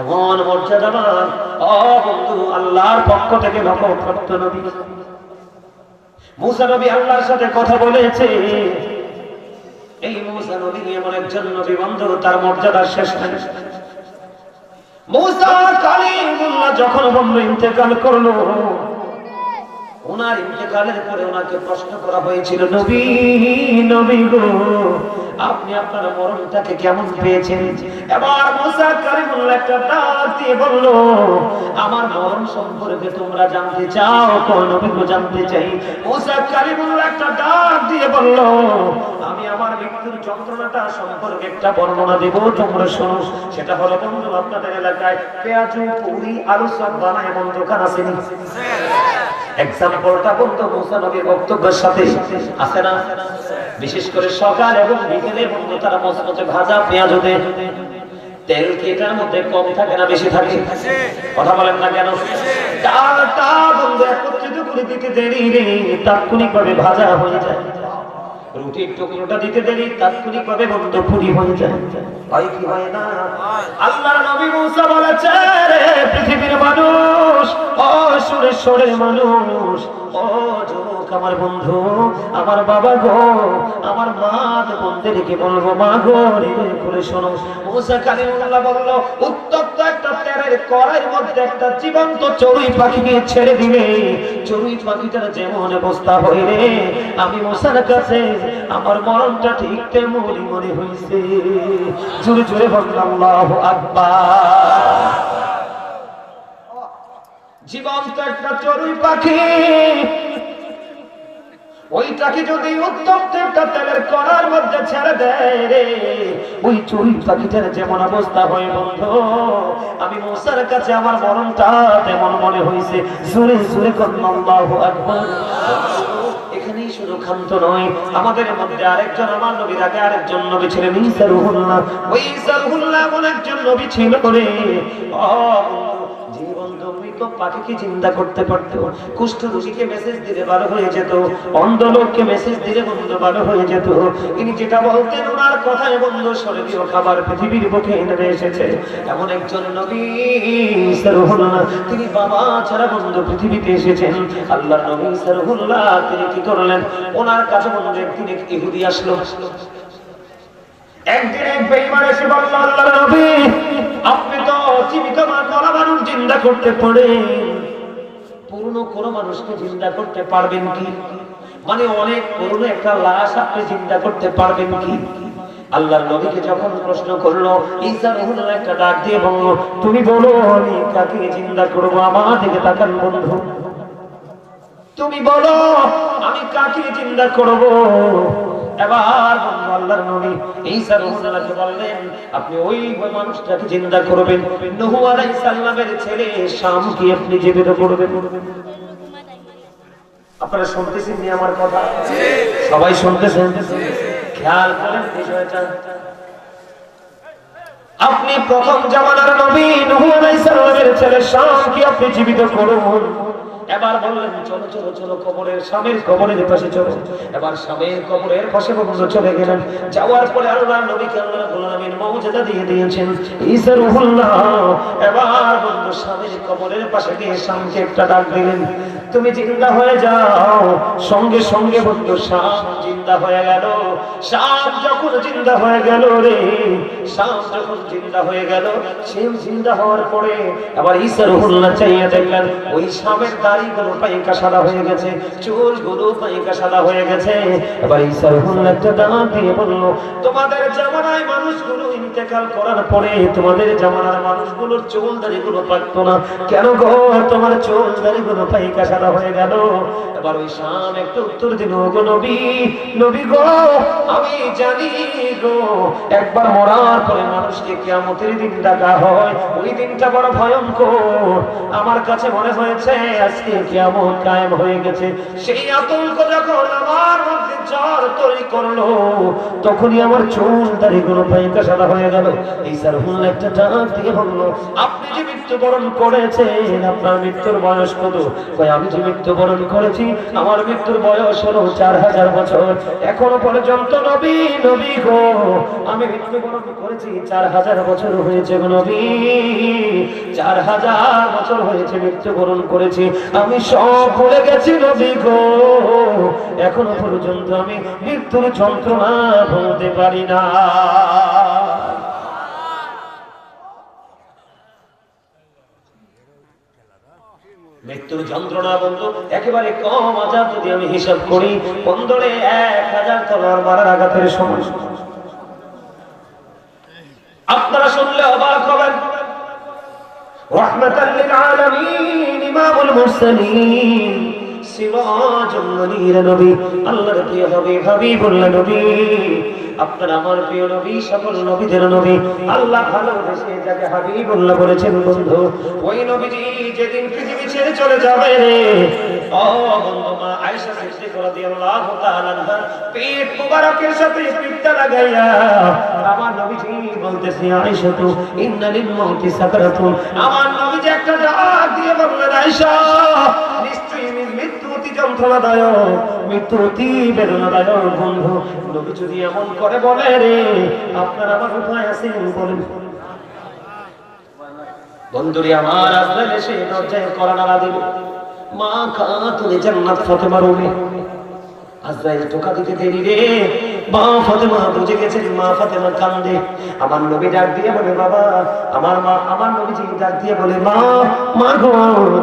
এমন মর্যাদাবান ও বন্ধু, আল্লাহর পক্ষ থেকে নবপ্রাপ্ত নবী মুসা নবী আল্লাহর সাথে কথা বলেছে। এই মুসা নবী এমন একজন নবী বন্ধু, তার মর্যাদা শেষ নাই। মুসা কালিমুল্লাহ যখন বন্ধু ইন্তেকাল করলো, ওনার ইন্তেকালের পরে ওনাকে প্রশ্ন করা হয়েছিল, নবী নবী গো, আপনি আপনার মরণটাকে কেমন পেয়েছেন? এবার মুসা কালিমুল্লাহ একটা ডাক দিয়ে বলল, আমার মরণ সম্পর্কে তোমরা জানতে চাও? কোন নবী গো, জানতে চাই। মুসা কালিমুল্লাহ একটা ডাক দিয়ে বলল, আমি আমার মৃত্যুর যন্ত্রণাটা সম্পর্কে একটা বর্ণনা দেব, তোমরা শোনো। সেটা হলো বন্ধু, আপনাদের এলাকায় পেঁয়াজু, পুরি, আলু সব বানায় এমন দোকান আছে নি? এক্সাম্পলটা বন্ধু মুসা নবীর বক্তব্যের সাথে আছে না? বিশেষ করে সকাল এবং বিকেলে বন্ধু তারা মচমচে ভাজা পেঁয়াজ হতে, তেল কি এটার মধ্যে কম থাকে না বেশি থাকে? কথা বলেন না কেন? ডালটা বন্ধু একত্রিত করে দিতে দেরি রে, তাৎক্ষণিকভাবে ভাজা হয়ে যায়। রুটির টুকরোটা দিতে দেরি, তাৎক্ষণিকভাবে বন্ধ পুরি হয়ে যায়। হয় কি হয় না? আল্লাহর নবী মুসা বলেছে, রে পৃথিবীর মানুষ, ও সুরেশ্বরের মানুষ, ও যুবক আমার বন্ধু, আমার বাবা গো, আমার মা বন্ধুদেরকে বলবো, মা গো হৃদয় করে শোনো। মুসা কালিমুল্লাহ বলল, উত্তপ্ত একটা তেলের কড়াইয়ের মধ্যে একটা জীবন্ত চড়ুই পাখিকে ছেড়ে দিলে চড়ুই পাখিটার যেমন অবস্থা হয় রে, আমি মুসার কাছে আমার মরণটা ঠিক তেমনই মনে হয়েছে। জোরে জোরে বললাম আল্লাহু আকবার। জীবন্ত একটা চড়ুই পাখি, ওইটাকে যদি উত্তপ্ত একটা তেলের কড়ার মধ্যে ছেড়ে দেয় রে, ওই চড়ুই পাখিটার যেমন অবস্থা হয় বন্ধু, আমি মুসার কাছে আমার মরণটা তেমন মনে হয়েছে। জোরে জোরে আল্লাহু আকবার। এখানেই শুধু ক্ষান্ত নয়, আমাদের মধ্যে আরেকজন, আমার নবীর আগে আরেকজন নবী ছিলেন ঈসা রুহুল্লাহ। ওই ঈসা রুহুল্লাহ এমন একজন নবী ছিল রে, পাখিকে জিন্দা করতে পারতো, কুষ্ঠ রোগীকে মেসেজ দিলে ভালো হয়ে যেত, অন্ধ লোককে মেসেজ দিলে বন্ধ ভালো হয়ে যেত। তিনি যেটা বলতেন ওনার কথায় বন্ধ স্বর্গীয় খাবার পৃথিবীর বুকে এনে এসেছে। এমন একজন নবী ঈসা রুহুল্লাহ, তিনি বাবা ছাড়া বন্ধ পৃথিবীতে এসেছেন। আল্লাহর নবী ঈসা রুহুল্লাহ তিনি কি করলেন, ওনার কাছে বন্ধ একদিন এক ইহুদি আসলো। একদিন এক বেঈমান এসে বলল, আল্লাহর নবী আপনি তো জীবিত মরা মানুষ জিন্দা করতে পারেন, পুরনো কোনো মানুষকে জিন্দা করতে পারবেন কি? মানে অনেক পুরনো একটা লাশ আপনি জিন্দা করতে পারবেন কি? আল্লাহর নবীকে যখন প্রশ্ন করলো, ঈসা রুহুল্লাহ একটা ডাক দিয়ে বলল, তুমি বলো আমি কাকে জিন্দা করব? আমার দিকে তাকান বন্ধু, তুমি বলো আমি কাকে জিন্দা করব? এবার বন্ধু আল্লাহর নবী ঈসা রুহুল্লাহকে বললেন আপনি ওই মানুষটাকে জিন্দা করবেন, নূহ আলাইহিস সালামের ছেলে শামকে আপনি জীবিত করবেন। আপনারা শুনতেছেন নি আমার কথা? সবাই শুনতেছেন? খেয়াল করেন বিষয়টা। আপনি প্রথম জামানার নবী নূহ আলাইহিস সালামের ছেলে শামকে আপনি জীবিত করুন। এবার বললেন চলো চলো চলো কবরের শামের কবরের পাশে চলো। এবার শামের কবরের পাশে বন্ধু চলে গেলেন। যাওয়ার পরে আল্লাহর নবীকে আল্লাহ রাব্বুল আলামিন মুজিজা দিয়ে দিয়েছেন ঈসা রূহুল্লাহ। এবার বন্ধু শামের কবরের পাশে গিয়ে শামকে একটা ডাক দিলেন, তুমি জিন্দা হয়ে যাও। সঙ্গে সঙ্গে বন্ধু শাম জিন্দা হয়ে গেল। শাম যখন জিন্দা হয়ে গেল রে, শাম যখন জিন্দা হয়ে গেল, সে জিন্দা হওয়ার পরে আবার ঈসা রূহুল্লাহ চাইয়া দেখলেন ওই শামের দাড়িগুলো পাইকা সাদা হয়ে গেছে, চুলগুলো পাইকা সাদা হয়ে গেছে। এবার ঈসা রূহুল্লাহ একটা ডাক দিয়ে বলল, তোমাদের জামানায় মানুষগুলো ইন্তেকাল করার পরে তোমাদের জামানার মানুষগুলোর চুল দাড়িগুলো পাকতো না কেন গো? তোমার চুল দাড়িগুলো পাইকা সাদা হয়ে গেল। এবার ওই শাম একটু উত্তর দিল, গো নবী, নবী গো আমি জানি গো, একবার মরার পরে মানুষকে কিয়ামতের দিন ডাকা হয়, ওই দিনটা বড় ভয়ঙ্কর। আমার কাছে মনে হয়েছে আজকে কিয়ামত কায়েম হয়ে গেছে। সেই আতঙ্ক যখন আমার মধ্যে জ্বর তৈরি করলো, তখনই আমার চুল দাড়িগুলো পাইকা সাদা হয়ে গেল। ঈসা রূহুল্লাহ একটা ডাক দিয়ে বলল, আপনি যে মৃত্যুবরণ করেছেন আপনার মৃত্যুর বয়স কত? কই আমি যে মৃত্যুবরণ করেছি আমার মৃত্যুর বয়স হলো 4000 বছর। এখনো পর্যন্ত নবী নবী গো আমি মৃত্যুবরণ করেছি 4000 বছর হয়েছে গো নবী, 4000 বছর হয়েছে মৃত্যুবরণ করেছি। আমি সব ভুলে গেছি নবী গো, এখনো পর্যন্ত আমি মৃত্যুর যন্ত্রণা ভুলতে পারি না। মৃত্যুর যন্ত্রণা বন্ধু একেবারে কম আজাদ যদি আমি হিসাব করি, বন্ধরে 1000 তলোয়ার মারার আঘাতের সমান। আপনারা শুনলে অবাক হবেন। রাহমাতাল লিল আলামিন ইমামুল মুরসালিন সিরাজুল মুনীর নবী, আল্লাহর প্রিয় হাবিবুল্লাহ নবী, আপনার আমার প্রিয় নবী, সকল নবীদের নবী, আল্লাহ ভালোবেসে যাকে হাবিবুল্লাহ বলেছেন বন্ধু, ওই নবীজি যেদিন পৃথিবী ছেড়ে চলে যাবে রে, ও বন্ধু মা আয়েশা সিদ্দিকা রাদিয়াল্লাহু তাআলা আনহা পেট মুবারকের সাথে পিঠটা লাগাইয়া আমার নবীজি বলতেছে, আয়েশা তো ইন্না লিল মাউতি সাকরাতুন, আমার নবীজি একটা ডাক দিয়ে বললেন, আয়েশা নিশ্চয়ই মৃত্যু অতি যন্ত্রণাদায়ক, মৃত্যু অতি বেদনাদায়ক বন্ধু। নবী যদি এমন করে বলে রে, আপনার আমার উপায় আছে বলেন? বন্ধুরে আমার আজরাইল এসে দরজায় কড়া নাড়া দিল, মা খাতুনে জান্নাত ফাতেমা রুমে। আজরাইল টোকা দিতে দেরি রে, মা ফাতেমা বুঝে গেছেন, মা ফাতেমা কান্দে। আমার নবী ডাক দিয়ে বলে, বাবা আমার মা, আমার নবীজি ডাক দিয়ে বলে, মা মা গো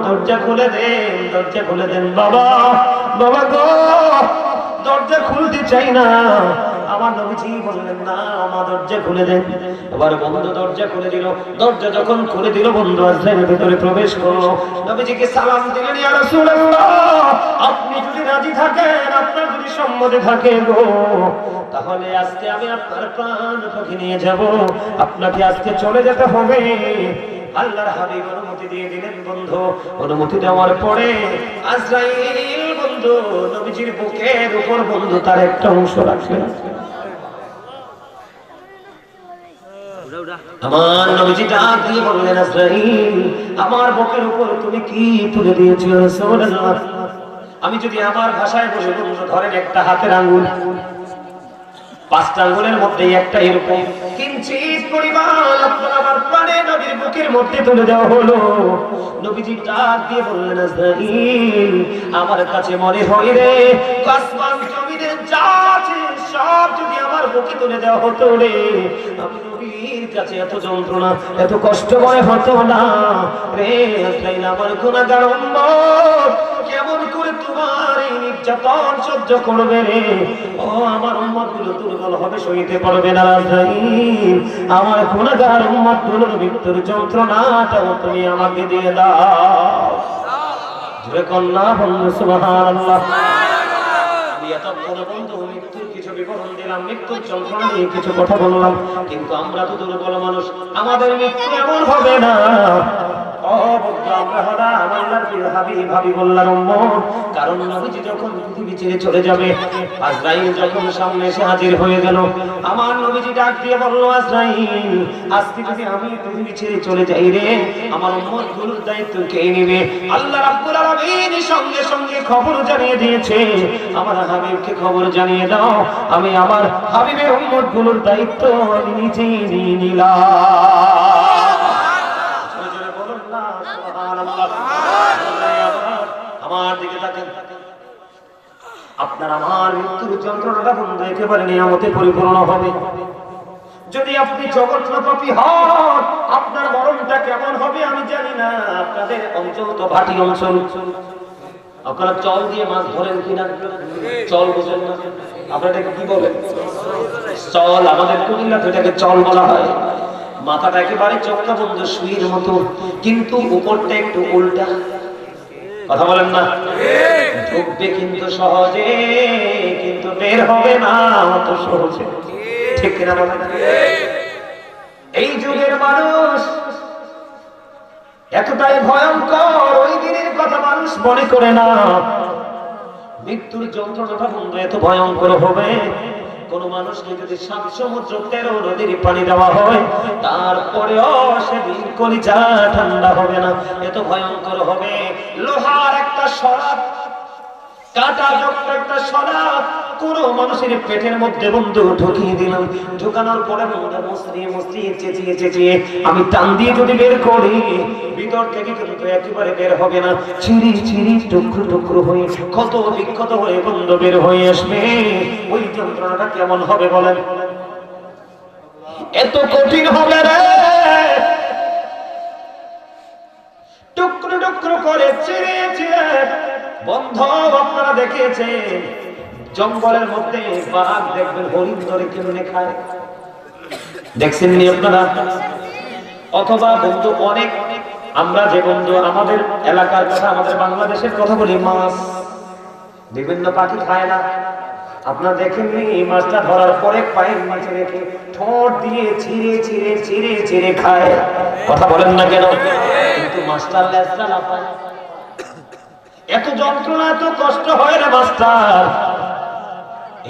দরজা খুলে দেন, দরজা খুলে দেন বাবা, বাবা গো দরজা খুলতে চাই না। আমার নবীজি বললেন, না মা দরজা খুলে দেন। এবার বন্ধু দরজা খুলে দিল। দরজা যখন খুলে দিল বন্ধু আজরাইল ভিতরে প্রবেশ করলো। নবীজিকে সালাম দিলেন, ইয়া রাসূলুল্লাহ আপনি যদি রাজি থাকেন, আপনার যদি সম্মতি থাকে গো, তাহলে আজকে আমি আপনার প্রাণ পাখি নিয়ে যাব, আপনাকে আজকে চলে যেতে হবে। আল্লাহর হাবিব অনুমতি দিয়ে দিলেন বন্ধু। অনুমতি দেওয়ার পরে আজরাইল বন্ধু নবীজির বুকের উপর বন্ধু তার একটা অংশ রাখলেন। আমার নবীজি ডাক দিয়ে বললেন, আজরাইল আমার বুকের উপর তুমি কি তুলে দিয়েছো রাসূলুল্লাহ? আমি যদি আমার ভাষায় বলি বন্ধু, ধরেন একটা হাতের আঙ্গুল, 5টা আঙ্গুলের মধ্যে একটা এরকম কিঞ্চিত পরিমাণ আপনার আমার প্রাণে নবীর বুকের মধ্যে তুলে দেওয়া হলো। নবীজি ডাক দিয়ে বললেন, আজরাইল আমার কাছে মনে হয় রে, আসমান জমিনে যা আছে সব যদি আমার বুকে তুলে দেওয়া হতো রে, আমি নবীর কাছে এত যন্ত্রণা এত কষ্ট মনে হতো না রে। আজরাইল আমার গুনাহগার উম্মত কেমন করে তোমার এই নির্যাতন সহ্য করবে রে? ও আমার উম্মতগুলো দুর্বল হবে, সইতে পারবে না। আজরাইল আমার গুনাহগার উম্মতগুলোর মৃত্যুর যন্ত্রণাটাও তুমি আমাকে দিয়ে দাও। জোরে কন্যা বন্ধু সুবহানাল্লাহ। আমি এতক্ষণ বন্ধু মৃত্যুর কিছু বিবরণ দিলাম, মৃত্যুর যন্ত্রণা নিয়ে কিছু কথা বললাম, কিন্তু আমরা তো দুর্বল মানুষ, আমাদের মৃত্যু এমন হবে না। কারণ নবীজি যখন পৃথিবী ছেড়ে চলে যাবে, আজরাইল যখন সামনে এসে হাজির হয়ে গেল, আমার নবীজি ডাক দিয়ে বলল, আজরাইল, আজকে যদি আমি পৃথিবী ছেড়ে চলে যাই রে, আমার উম্মতগুলোর দায়িত্ব কে নেবে? আল্লাহ রাব্বুল আলামিন সঙ্গে সঙ্গে খবর জানিয়ে দিয়েছে, আমার হাবিবকে খবর জানিয়ে দাও, আমি আমার হাবিবের উম্মতগুলোর দায়িত্ব আমি নিজেই নিয়ে নিলাম। আমার দিকে তাকান, আপনার আমার মৃত্যুর যন্ত্রণাটা বন্ধ একেবারে নিয়ামতে পরিপূর্ণ হবে। যদি আপনি জগৎপ্রতাপী হন, আপনার মরণটা কেমন হবে আমি জানি না। আপনাদের অঞ্চল তো ভাটি অঞ্চল, আপনারা চল দিয়ে মাছ ধরেন কিনা? চল বোঝেন না আপনারা কি বলেন? চল, আমাদের কুমিল্লাতে এটাকে চল বলা হয়। মাথাটা একেবারে চক্কা বন্ধ সুইয়ের মতো, কিন্তু উপরটা একটু উল্টা। কথা বলেন না? ঢুকবে কিন্তু সহজে, কিন্তু বের হবে না অত সহজে, ঠিক কিনা বলেন? এই যুগের মানুষ এতটাই ভয়ঙ্কর, ওই দিনের কথা মানুষ মনে করে না। মৃত্যুর যন্ত্রণাটা বন্ধু এত ভয়ঙ্কর হবে, কোন মানুষকে যদি 7 সমুদ্র 13 নদীর পানি দেওয়া হয়, তারপরেও সেদিন কলিজা ঠান্ডা হবে না, এত ভয়ঙ্কর হবে। লোহার একটা শরাব, কাঁটাযুক্ত একটা শরাব কোন মানুষের পেটের মধ্যে বন্ধু ঢুকিয়ে দিলাম, ঢুকানোর পরে বন্ধু মুসলিয়ে মুসলিয়ে চেঁচিয়ে চেঁচিয়ে আমি টান দিয়ে যদি বের করি, ভিতর থেকে কিন্তু একেবারে বের হবে না, ছিঁড়ি ছিঁড়ি টুকরো টুকরো হয়ে ক্ষত বিক্ষত হয়ে বন্ধু বের হয়ে আসবে। ওই যন্ত্রণাটা কেমন হবে বলেন? এত কঠিন হবে রে, টুকরো টুকরো করে ছিঁড়ে ছিঁড়ে বন্ধ। আপনারা দেখেছেন জঙ্গলের মধ্যে বাঘ দেখবেন হরিণ ধরে কেমনে খায়, দেখছেন নি আপনারা? অথবা বন্ধু অনেক, আমরা যে বন্ধু আমাদের এলাকার কথা, আমাদের বাংলাদেশের কথা বলি, মাছ বিভিন্ন পাখি খায় না? আপনারা দেখেননি এই মাছটা ধরার পরে পায়ের নিচে রেখে ঠোঁট দিয়ে ছিঁড়ে ছিঁড়ে ছিঁড়ে ছিঁড়ে খায়? কথা বলেন না কেন? কিন্তু মাছটার লেজটা লাফায়। এত যন্ত্রণা, এত কষ্ট হয় রে মাস্টার।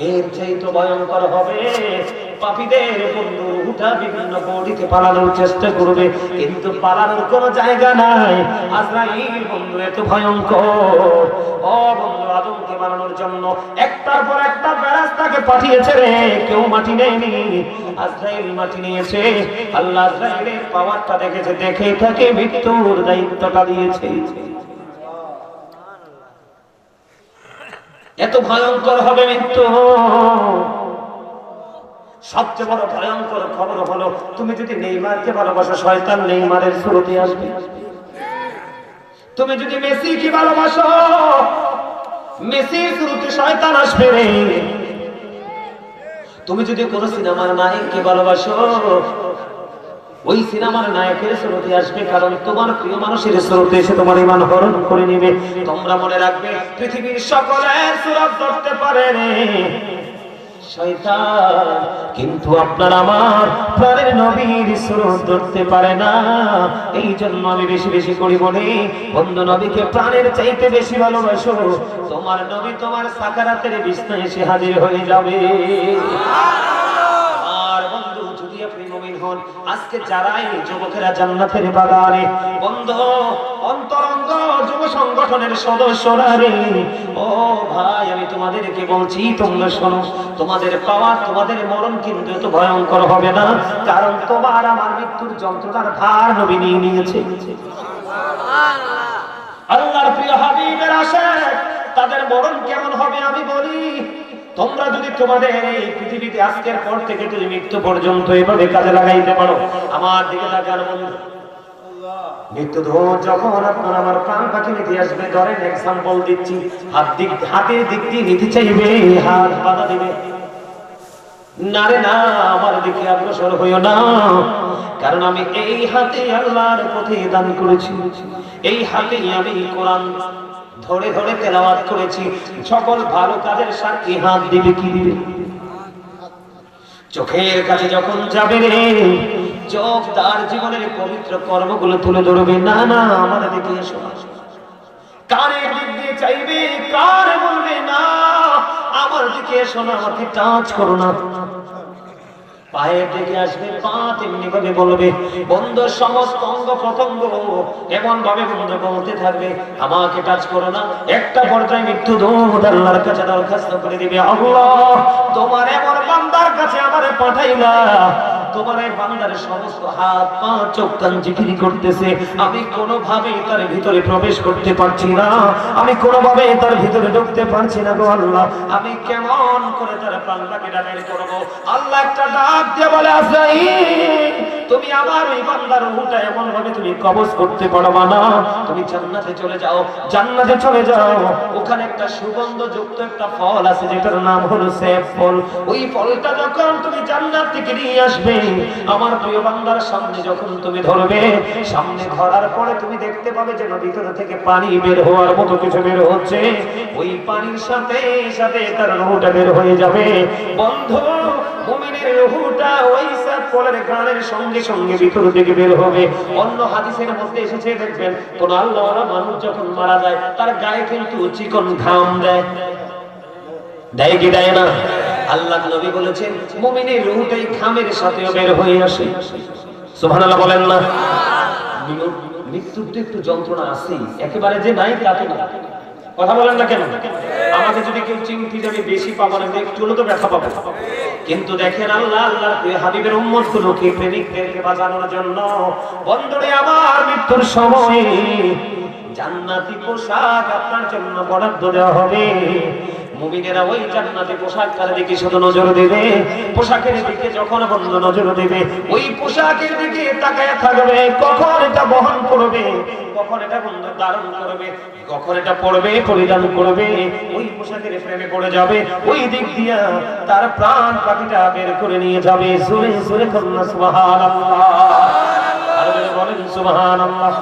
এর চেয়ে তো ভয়ঙ্কর হবে পাপীদের বন্ধু উঠা বিভিন্ন বডিতে পালানোর চেষ্টা করবে, কিন্তু পালানোর কোনো জায়গা নাই। আজরাইল বন্ধু এত ভয়ঙ্কর। ও বন্ধু, আদমকে মারানোর জন্য একটার পর একটা ফেরেশতাকে পাঠিয়েছে রে, কেউ মাটি নেয়নি, আজরাইল মাটি নিয়েছে। আল্লাহ আজরাইলের পাওয়ারটা দেখেছে, দেখেই তাকে মৃত্যুর দায়িত্বটা দিয়েছে। এত ভয়ঙ্কর হবে মৃত্যু। সবচেয়ে বড় ভয়ঙ্কর খবর হলো, তুমি যদি নেইমারকে ভালোবাসো, শয়তান নেইমারের শুরুতে আসবে। তুমি যদি মেসিকে ভালোবাসো, মেসির শুরুতে শয়তান আসবে রে। তুমি যদি কোন সিনেমার নায়ককে ভালোবাসো, ওই সিনেমার নায়কের শুরুতে আসবে, কারণ তোমার প্রিয় মানুষের শুরুতে এসে তোমার ঈমান হরণ করে নেবে। তোমরা মনে রাখবে, পৃথিবীর সকলের সুরত ধরতে পারে রে শয়তান, কিন্তু আপনার আমার প্রাণের নবীর সুরত ধরতে পারে না। এই জন্য আমি বেশি বেশি করি বলি, বন্ধু নবীকে প্রাণের চাইতে বেশি ভালোবাসো, তোমার নবী তোমার সাকারাতের বিছানায় এসে হাজির হয়ে যাবে। আজকে যারাই যুবকেরা জান্নাতের বাগানে, বন্ধু অন্তরঙ্গ যুব সংগঠনের সদস্যরা রে, ও ভাই আমি তোমাদেরকে বলছি, তোমরা শোনো, তোমাদের পাওয়া তোমাদের মরণ কিন্তু এত ভয়ঙ্কর হবে না, কারণ তোমার আমার মৃত্যুর যন্ত্রণার ভার নবী নিয়ে নিয়েছে। আল্লাহর প্রিয় হাবিবের আশিক, তাদের মরণ কেমন হবে আমি বলি। তোমরা যদি তোমাদের এই পৃথিবীতে আজকের পর থেকে যদি মৃত্যু পর্যন্ত এভাবে কাজে লাগাইতে পারো, আমার দিকে তাকান বন্ধু, মৃত্যু যখন আপনার আমার প্রাণ পাখি নিতে আসবে, ধরেন এক্সাম্পল দিচ্ছি, হাতের দিক দিয়ে নিতে চাইবে, হাত বাধা দিবে, না রে না, আমার দিকে অগ্রসর হইও না, কারণ আমি এই হাতে আল্লাহর পথে দান করেছি, এই হাতে আমি কোরআন ধরে ধরে তেলাওয়াত করেছি। সকল ভালো কাজের সাথে হাত দিবে কি দিবে? চোখের কাছে যখন যাবে রে, চোখ তার জীবনের পবিত্র কর্মগুলো তুলে ধরবে। না না আমার দিকে এসো, কানের দিক দিয়ে চাইবে, কার বলবে না আমার দিকে এসো না, আমাকে টাচ করো না। পায়ের দিকে আসবে, পা তেমনি ভাবে বলবে। বন্ধ সমস্ত অঙ্গ প্রত্যঙ্গ এমন ভাবে বন্ধ বলতে থাকবে আমাকে টাচ করো না। একটা পর্যায়ে মৃত্যু দূত আল্লাহর কাছে দরখাস্ত করে দিবে, আল্লাহ তোমার এমন বান্দার কাছে আমারে পাঠাইলা, তোমার এই বান্দার সমস্ত হাত পা চোখ কান জিকিরি করতেছে, আমি কোনোভাবে তার ভিতরে প্রবেশ করতে পারছি না, আমি কোনোভাবে তার ভিতরে ঢুকতে পারছি না গো আল্লাহ, আমি কেমন করে তার প্রাণটাকে ডাকের করব। আল্লাহ একটা ডাক দিয়ে বলে, আজরাইল তুমি আমার এই বান্দার রূহটা এমন ভাবে তুমি কবজ করতে পারবা না, তুমি জান্নাতে চলে যাও, জান্নাতে চলে যাও। ওখানে একটা সুগন্ধযুক্ত একটা ফল আছে যেটার নাম হলো সেফ ফল। ওই ফলটা যখন তুমি জান্নাত থেকে নিয়ে আসবে, আমার প্রিয় বান্দার সামনে যখন তুমি ধরবে, সামনে ধরার পরে তুমি দেখতে পাবে যেন ভিতর থেকে পানি বের হওয়ার মতো কিছু বের হচ্ছে। ওই পানির সাথে সাথে তার রূহটা বের হয়ে যাবে। বন্ধু, মুমিনের রূহটা ওই সাত ফলের গানের সঙ্গে সঙ্গে ভিতর থেকে বের হবে। অন্য হাদিসের মধ্যে এসেছে, দেখবেন কোন আল্লাহওয়ালা মানুষ যখন মারা যায় তার গায়ে কিন্তু চিকন ঘাম দেয়, দেয় কি দেয় না? আল্লাহ নবী বলেছেন মুমিনের রূহটাই ঘামের সাথেও বের হয়ে আসে। সুবহানাল্লাহ বলেন না? মৃত্যুর তো একটু যন্ত্রণা আছে, একেবারে যে নাই তা তো না। কথা বলেন না কেন? আমাকে যদি কেউ চিন্তি আমি বেশি পাবো না, একটু হলো তো ব্যথা পাবো, কিন্তু দেখেন আল্লাহ আল্লাহর হাবিবের উম্মতগুলোকে প্রেমিকদেরকে বাঁচানোর জন্য বন্ধুরে আমার মৃত্যুর সময় জান্নাতি পোশাক আপনার জন্য বরাদ্দ দেওয়া হবে। মুমিনেরা ওই জান্নাতি পোশাকটার দিকে শুধু নজর দেবে, পোশাকের দিকে যখন বন্ধু নজর দেবে, ওই পোশাকের দিকে তাকায় থাকবে, কখন এটা বহন করবে, কখন এটা বন্ধু ধারণ করবে, কখন এটা পড়বে পরিধান করবে, ওই পোশাকের প্রেমে পড়ে যাবে। ওই দিক দিয়া তার প্রাণ পাখিটা বের করে নিয়ে যাবে। সুরে সুরে কন্যা সুবহানাল্লাহ, আর বলেন সুবহানাল্লাহ।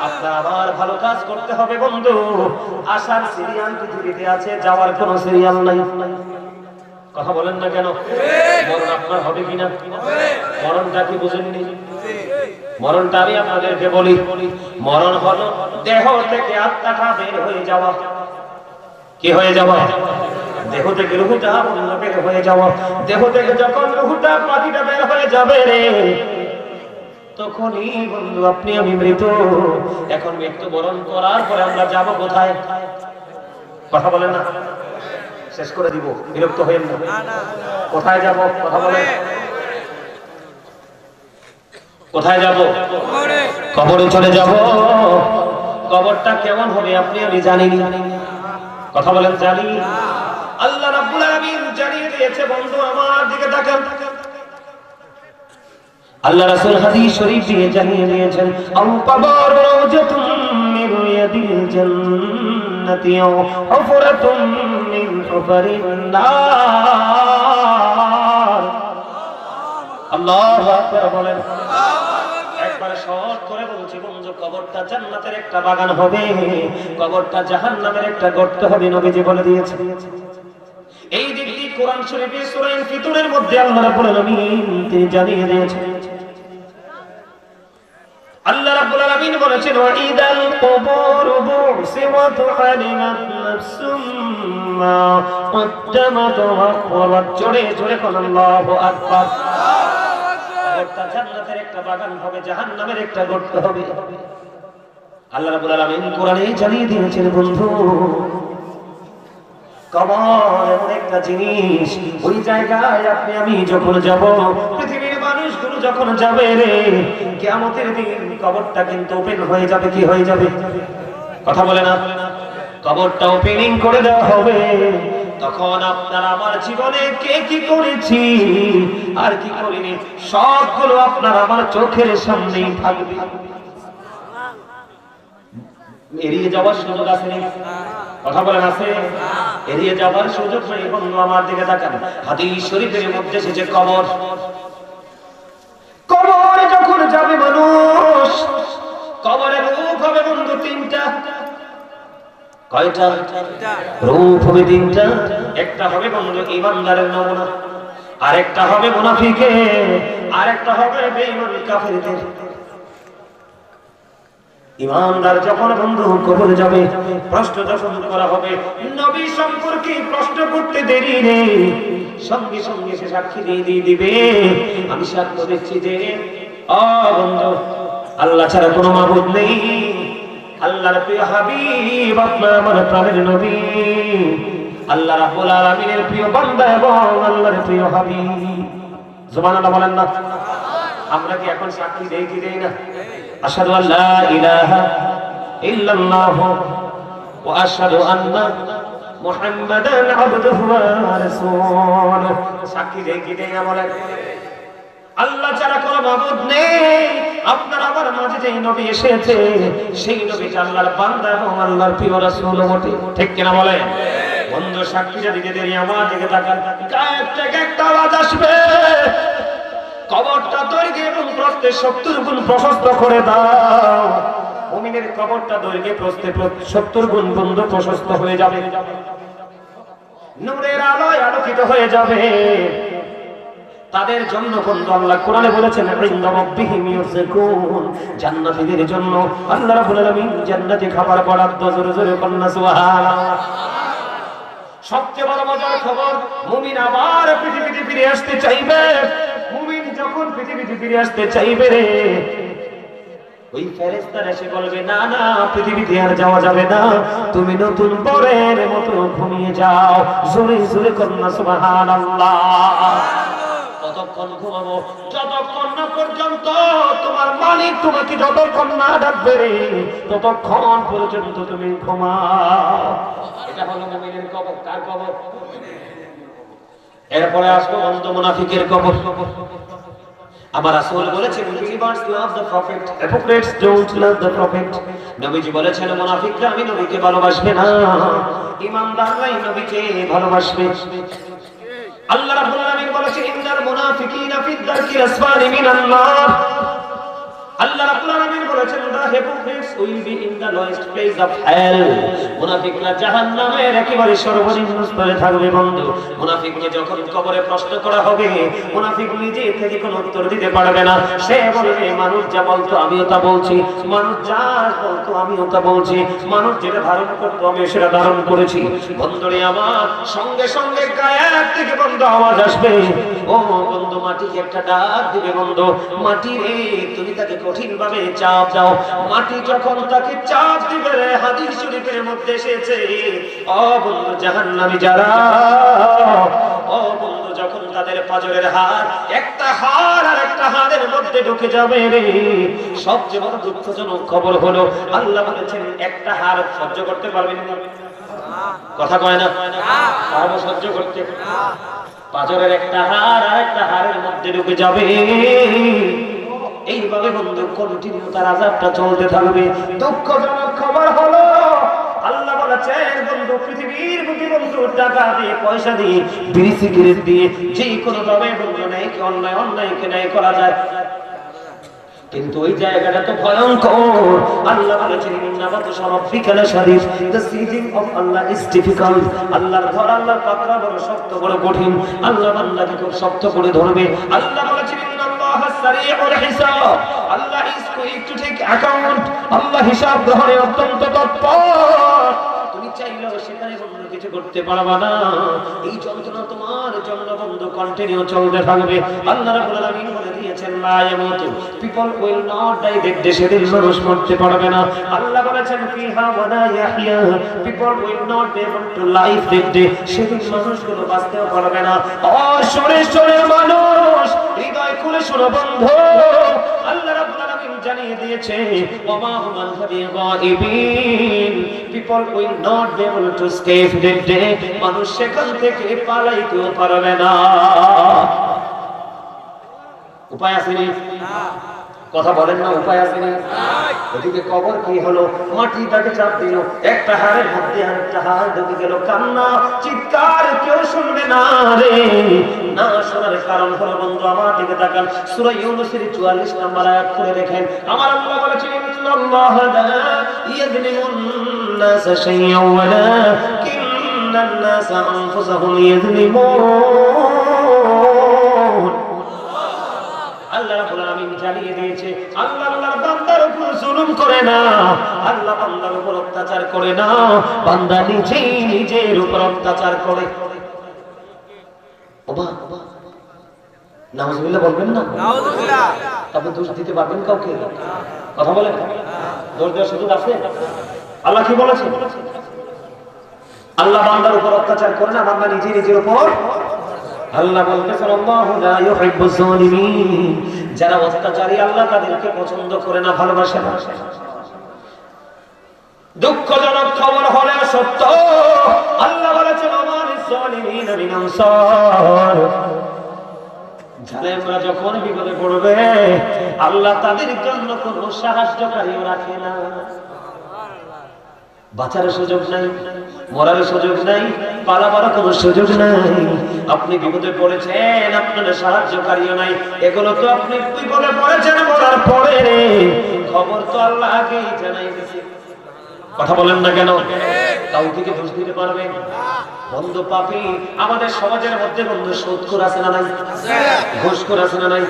আপনার আমার ভালো কাজ করতে হবে বন্ধু। আসার সিরিয়াল পৃথিবীতে আছে, যাওয়ার কোন সিরিয়াল নাই। কথা বলেন না কেন? মরণ আপনার হবে কিনা? মরণটা কি বুঝেননি? মরণটা আমি আপনাদেরকে বলি, মরণ হলো দেহ থেকে আত্মাটা বের হয়ে যাওয়া। কি হয়ে যাওয়া? দেহ থেকে রূহটা বের হয়ে যাওয়া। দেহ থেকে যখন রূহটা পাখিটা বের হয়ে যাবে রে, তখনই বন্ধু আপনি আমি মৃত। এখন মৃত্যুবরণ করার পরে আমরা যাব কোথায়? কথা বলেন না, শেষ করে দিব, বিরক্ত হইেন না। কোথায় যাব? কথা বলেন। কোথায় যাব? কবরে চলে যাব। কবরটা কেমন হবে আপনি আমি জানি না। কথা বলেন, জানি। আল্লাহ রাব্বুল আলামিন জানিয়ে দিয়েছে বন্ধু, আমার দিকে তাকান। আল্লাহ রাসূল হাদিস শরীফ দিয়ে জানিয়ে দিয়েছেন, আল কবর রাওজাতুম মিন রিয়াদিল জান্নাতি ওয়া হুফরাতুম মিন হুফারিন নার। আল্লাহু আকবার বলেন। একবার শর্ট করে বলছি বন্ধু, কবরটা জান্নাতের একটা বাগান হবে, কবরটা জাহান্নামের একটা গর্ত হবে, নবীজি বলে দিয়েছেন। এই দিক দিয়ে কোরআন শরীফে সূরা ফিতরের মধ্যে আল্লাহ রাব্বুল আলামিন তিনি জানিয়ে দিয়েছেন। আল্লাহ রাব্বুল আলামিন বলেছেন, ওয়া ইদাল কুবুর বুসিমাত আলিমাত নাফসুম মা কদ্দামাত ওয়া আখরাত। জোরে জোরে বলেন আল্লাহু আকবার। কবরটা জান্নাতের একটা বাগান হবে, জাহান্নামের একটা গর্ত হবে। আল্লাহ রাব্বুল আলামিন কোরআনে জানিয়ে দিয়েছেন বন্ধু, কবর এমন একটা জিনিস, ওই জায়গায় আপনি আমি যখন যাব, পৃথিবীর মানুষগুলো যখন যাবে রে, কিয়ামতের দিন কবরটা কিন্তু ওপেন হয়ে যাবে। কি হয়ে যাবে? কথা বলে না? কবরটা ওপেনিং করে দেওয়া হবে। তখন আপনার আমার জীবনে কে কি করেছি আর কি করিনি সবগুলো আপনার আমার চোখের সামনেই থাকবে। এড়িয়ে যাওয়ার সুযোগ আছে না? কথা বলেন, আছে? এড়িয়ে যাওয়ার সুযোগ নেই বন্ধু, আমার দিকে তাকান। হাদিস শরীফের মধ্যে এসেছে কবর, কবরে যখন যাবে মানুষ, কবরের রূপ হবে বন্ধু তিনটা। কয়টা রূপ হবে? তিনটা। একটা হবে বন্ধু ইমানদারের নমুনা, আরেকটা হবে মুনাফিকের, আরেকটা হবে বেঈমান কাফেরদের। ইমানদার যখন বন্ধু কবরে যাবে, প্রশ্ন যখন করা হবে, নবী সম্পর্কে প্রশ্ন করতে দেরি নেই, সঙ্গে সঙ্গে সে সাক্ষী দিয়ে দিবে, আমি সাক্ষ্য দিচ্ছি যে ও বন্ধু, আল্লাহ ছাড়া কোনো মাবুদ নেই, আল্লাহর প্রিয় হাবিব আপনার আমার প্রাণের নবী, আল্লাহ রাব্বুল আলামিনের প্রিয় বান্দা এবং আল্লাহর প্রিয় হাবিব। সুবহানাল্লাহ বলেন না? আমরা কি এখন সাক্ষী দেই কি দেই না? আশহাদু আল্লা ইলাহা ইল্লাল্লাহ ওয়া আশহাদু আন্না মুহাম্মাদান আবদুহু ওয়া রাসূলুহু। সাক্ষী দেই কি দেই না বলেন? আল্লাহ ছাড়া কোনো মাবুদ নেই, আপনার আমার মাঝে যেই নবী এসেছে সেই নবীটা আল্লাহর বান্দা এবং আল্লাহর প্রিয় রাসূল বটে। ঠিক কিনা বলেন? বন্ধু সাক্ষীটা দিতে দেরি, আমার দিকে তাকান, গায়ের থেকে একটা আওয়াজ আসবে, কবরটা দৈর্ঘ্যে এবং প্রস্থে 70 গুণ প্রশস্ত করে দাও। মুমিনের কবরটা দৈর্ঘ্যে প্রস্থে 70 গুণ বন্ধু প্রশস্ত হয়ে যাবে, নূরের আলোয় আলোকিত হয়ে যাবে। তাদের জন্য বন্ধু আল্লাহ কোরআনে বলেছেন ইনদা রাব্বিহিম ইউরযাকুন, জান্নাতীদের জন্য আল্লাহ রাব্বুল আলামিন জান্নাতি খাবার বরাদ্দ। জোরে জোরে বলনা সুবহানাল্লাহ। সবচেয়ে বড় মজার খবর, মুমিন আবার পৃথিবীতে ফিরে আসতে চাইবে। মুমিন যখন পৃথিবীতে ফিরে আসতে চাইবে রে, ওই ফেরেশতারা এসে বলবে না না, পৃথিবীতে আর যাওয়া যাবে না, তুমি নতুন পরের মতো ঘুমিয়ে যাও। জোরে জোরে বলনা সুবহানাল্লাহ। কতক্ষণ ঘুমাবো? যতক্ষণ না পর্যন্ত তোমার মালিক তোমাকে যতক্ষণ না ডাকবে রে, ততক্ষণ পর্যন্ত তুমি ঘুমাও। এটা হলো মুমিনের কবর। কার কবর? এরপরে আসবো বন্ধু মুনাফিকের কবর। আমার রাসূল বলেছেন believers love the prophet, hypocrites don't love the prophet। নবীজি বলেছেন মুনাফিকরা আমি নবীকে ভালোবাসবে না, ঈমানদাররাই নবীকে ভালোবাসবে। আল্লাহ রাব্বুল আলামিন বলেছেন ইন্নাল মুনাফিকিনা ফিদ দারকিল আসফালি মিনান নার। আল্লাহ রাব্বুল আলামিন বলেছেন the hypocrites will be in the lowest place of hell। মুনাফিকরা জাহান্নামের একেবারে সর্বনিম্ন স্তরে থাকবে বন্ধু। মুনাফিককে যখন কবরে প্রশ্ন করা হবে, মুনাফিক নিজে থেকে কোনো উত্তর দিতে পারবে না। সে বলবে মানুষ যা বলতো আমিও তা বলছি, মানুষ যা বলতো আমিও তা বলছি, মানুষ যেটা ধারণ করতো আমি সেটা ধারণ করেছি। বন্ধুরে আমার সঙ্গে সঙ্গে গায়ের থেকে বন্ধু আওয়াজ আসবে, ও বন্ধু মাটিকে একটা ডাক দিবে, বন্ধু মাটি রে তুমি তাকে কঠিন ভাবে চাপ দাও। মাটি যখন তাকে চাপ দিবে রে, হাদিস শরীফের মধ্যে এসেছে ও বন্ধু জাহান্নামী যারা, ও বন্ধু যখন তাদের পাজরের হাড় একটা হাড় আর একটা হাড়ের মধ্যে ঢুকে যাবে রে, সবচেয়ে বড় দুঃখজনক খবর হলো আল্লাহ বলেছেন একটা হাড় সহ্য করতে পারবেন না। কথা কয় না? পারবো সহ্য করতে? পাজরের একটা হাড় আর একটা হাড়ের মধ্যে ঢুকে যাবে, এইভাবে বন্ধু কন্টিনিউ তার আযাবটা চলতে থাকবে। দুঃখজনক খবর হলো আল্লাহ বলেছেন বন্ধু পৃথিবীর বুকে বন্ধু টাকা দিয়ে পয়সা দিয়ে বিড়ি সিগারেট দিয়ে যে কোনো ভাবে বন্ধু ন্যায়কে অন্যায়, অন্যায়কে ন্যায় করা যায়, কিন্তু ওই জায়গাটা তো ভয়ঙ্কর। আল্লাহ বলেছেন ইন্নামাতু শারাফিকা লাশাদীদ, the seizing of Allah is difficult। আল্লাহর ধরা, আল্লাহর পাকড়া বড় শক্ত, বড় কঠিন। আল্লাহ বান্দাকে খুব শক্ত করে ধরবে। আল্লাহ বলেছেন ইন্নাল্লাহা সারিউল হিসাব, আল্লাহ is quick to take account। আল্লাহ হিসাব গ্রহণে অত্যন্ত তৎপর। তুমি চাইলেও সেখানে বন্ধু কিছু করতে পারবা না। এই যন্ত্রণা তোমার জন্য বন্ধু কন্টিনিউ চলতে থাকবে। আল্লাহ রাব্বুল আলামিন বলে দিয়েছেন লা ইয়ামুতু, পিপল উইল নট ডাই, দেখতে সেদিন মানুষ মরতে পারবে না। আল্লাহ বলেছেন ফিহা ওয়া লা ইয়াহইয়া, people will not be able to live, দেখতে সেদিন মানুষগুলো বাঁচতেও পারবে না। ও সরে সরে মানুষ, হৃদয় খুলে শোনো বন্ধু, আল্লাহ রাব্বুল আলামিন জানিয়ে দিয়েছে ওমা হুমান বিগাইবিন, people will not be able to escape that day। মানুষ সেখান থেকে পালাইতেও পারবে না। উপায় আছে না? কথা বলেন না, উপায় আছে না? ওদিকে কবর কি হলো, মাটি তাকে চাপ দিল, একটা হাড়ের মধ্যে আরেকটা হাড় ঢুকে গেল, কান্না চিৎকার কেউ শুনবে না রে। না শোনার কারণ হলো বন্ধু আমার দিকে তাকান, সূরা ইউনূসের 44 নম্বর আয়াত পড়ে দেখেন। আমার আল্লাহ বলেছেন ইন্নাল্লাহা লা ইয়াযলিমুন নাস শাইআন ওয়ালাকিন্নান নাস আনফুসাহুম ইয়াযলিমুন। আল্লাহ রাব্বুল আলামিন জানিয়ে দিয়েছে আল্লাহর বান্দার উপর জুলুম করে না, আল্লাহ বান্দার উপর অত্যাচার করে না, বান্দা নিজেই নিজের উপর অত্যাচার করে। ওবা নাউজুবিল্লাহ বলবেন না? নাউজুবিল্লাহ। আপনি দোষ দিতে পারবেন কাউকে? কথা বলেন, দোষ দেওয়ার সুযোগ আছে? আল্লাহ কি বলেছে? আল্লাহ বান্দার উপর অত্যাচার করে না, বান্দা নিজে নিজের উপর। আল্লাহ বলতেছেন আল্লাহু লা ইউহিব্বুজ জালিমিন, যারা অত্যাচারী আল্লাহ তাদেরকে পছন্দ করে না, ভালোবাসে না। দুঃখজনক খবর হলে সত্য, আল্লাহ বলেছেন আমালিজ জালিমিন মিন আনসার, জালেমরা যখন বিপদে পড়বে আল্লাহ তাদের জন্য কোনো সাহায্যকারীও রাখে না। বাঁচার সুযোগ নাই, মরার সুযোগ নাই, পালাবার কোনো সুযোগ নাই। আপনি বিপদে পড়েছেন, আপনার সাহায্যকারীও নাই। এগুলো তো আপনি বিপদে পড়েছেন মরার পরে, খবর তো আল্লাহ আগেই জানাই দিয়েছে। কথা বলেন না কেন? কাউকে কি দোষ দিতে পারবেন? বন্ধু পাপী আমাদের সমাজের মধ্যে বন্ধু সুদখোর আছে না নাই? ঘুষখোর আছে না নাই?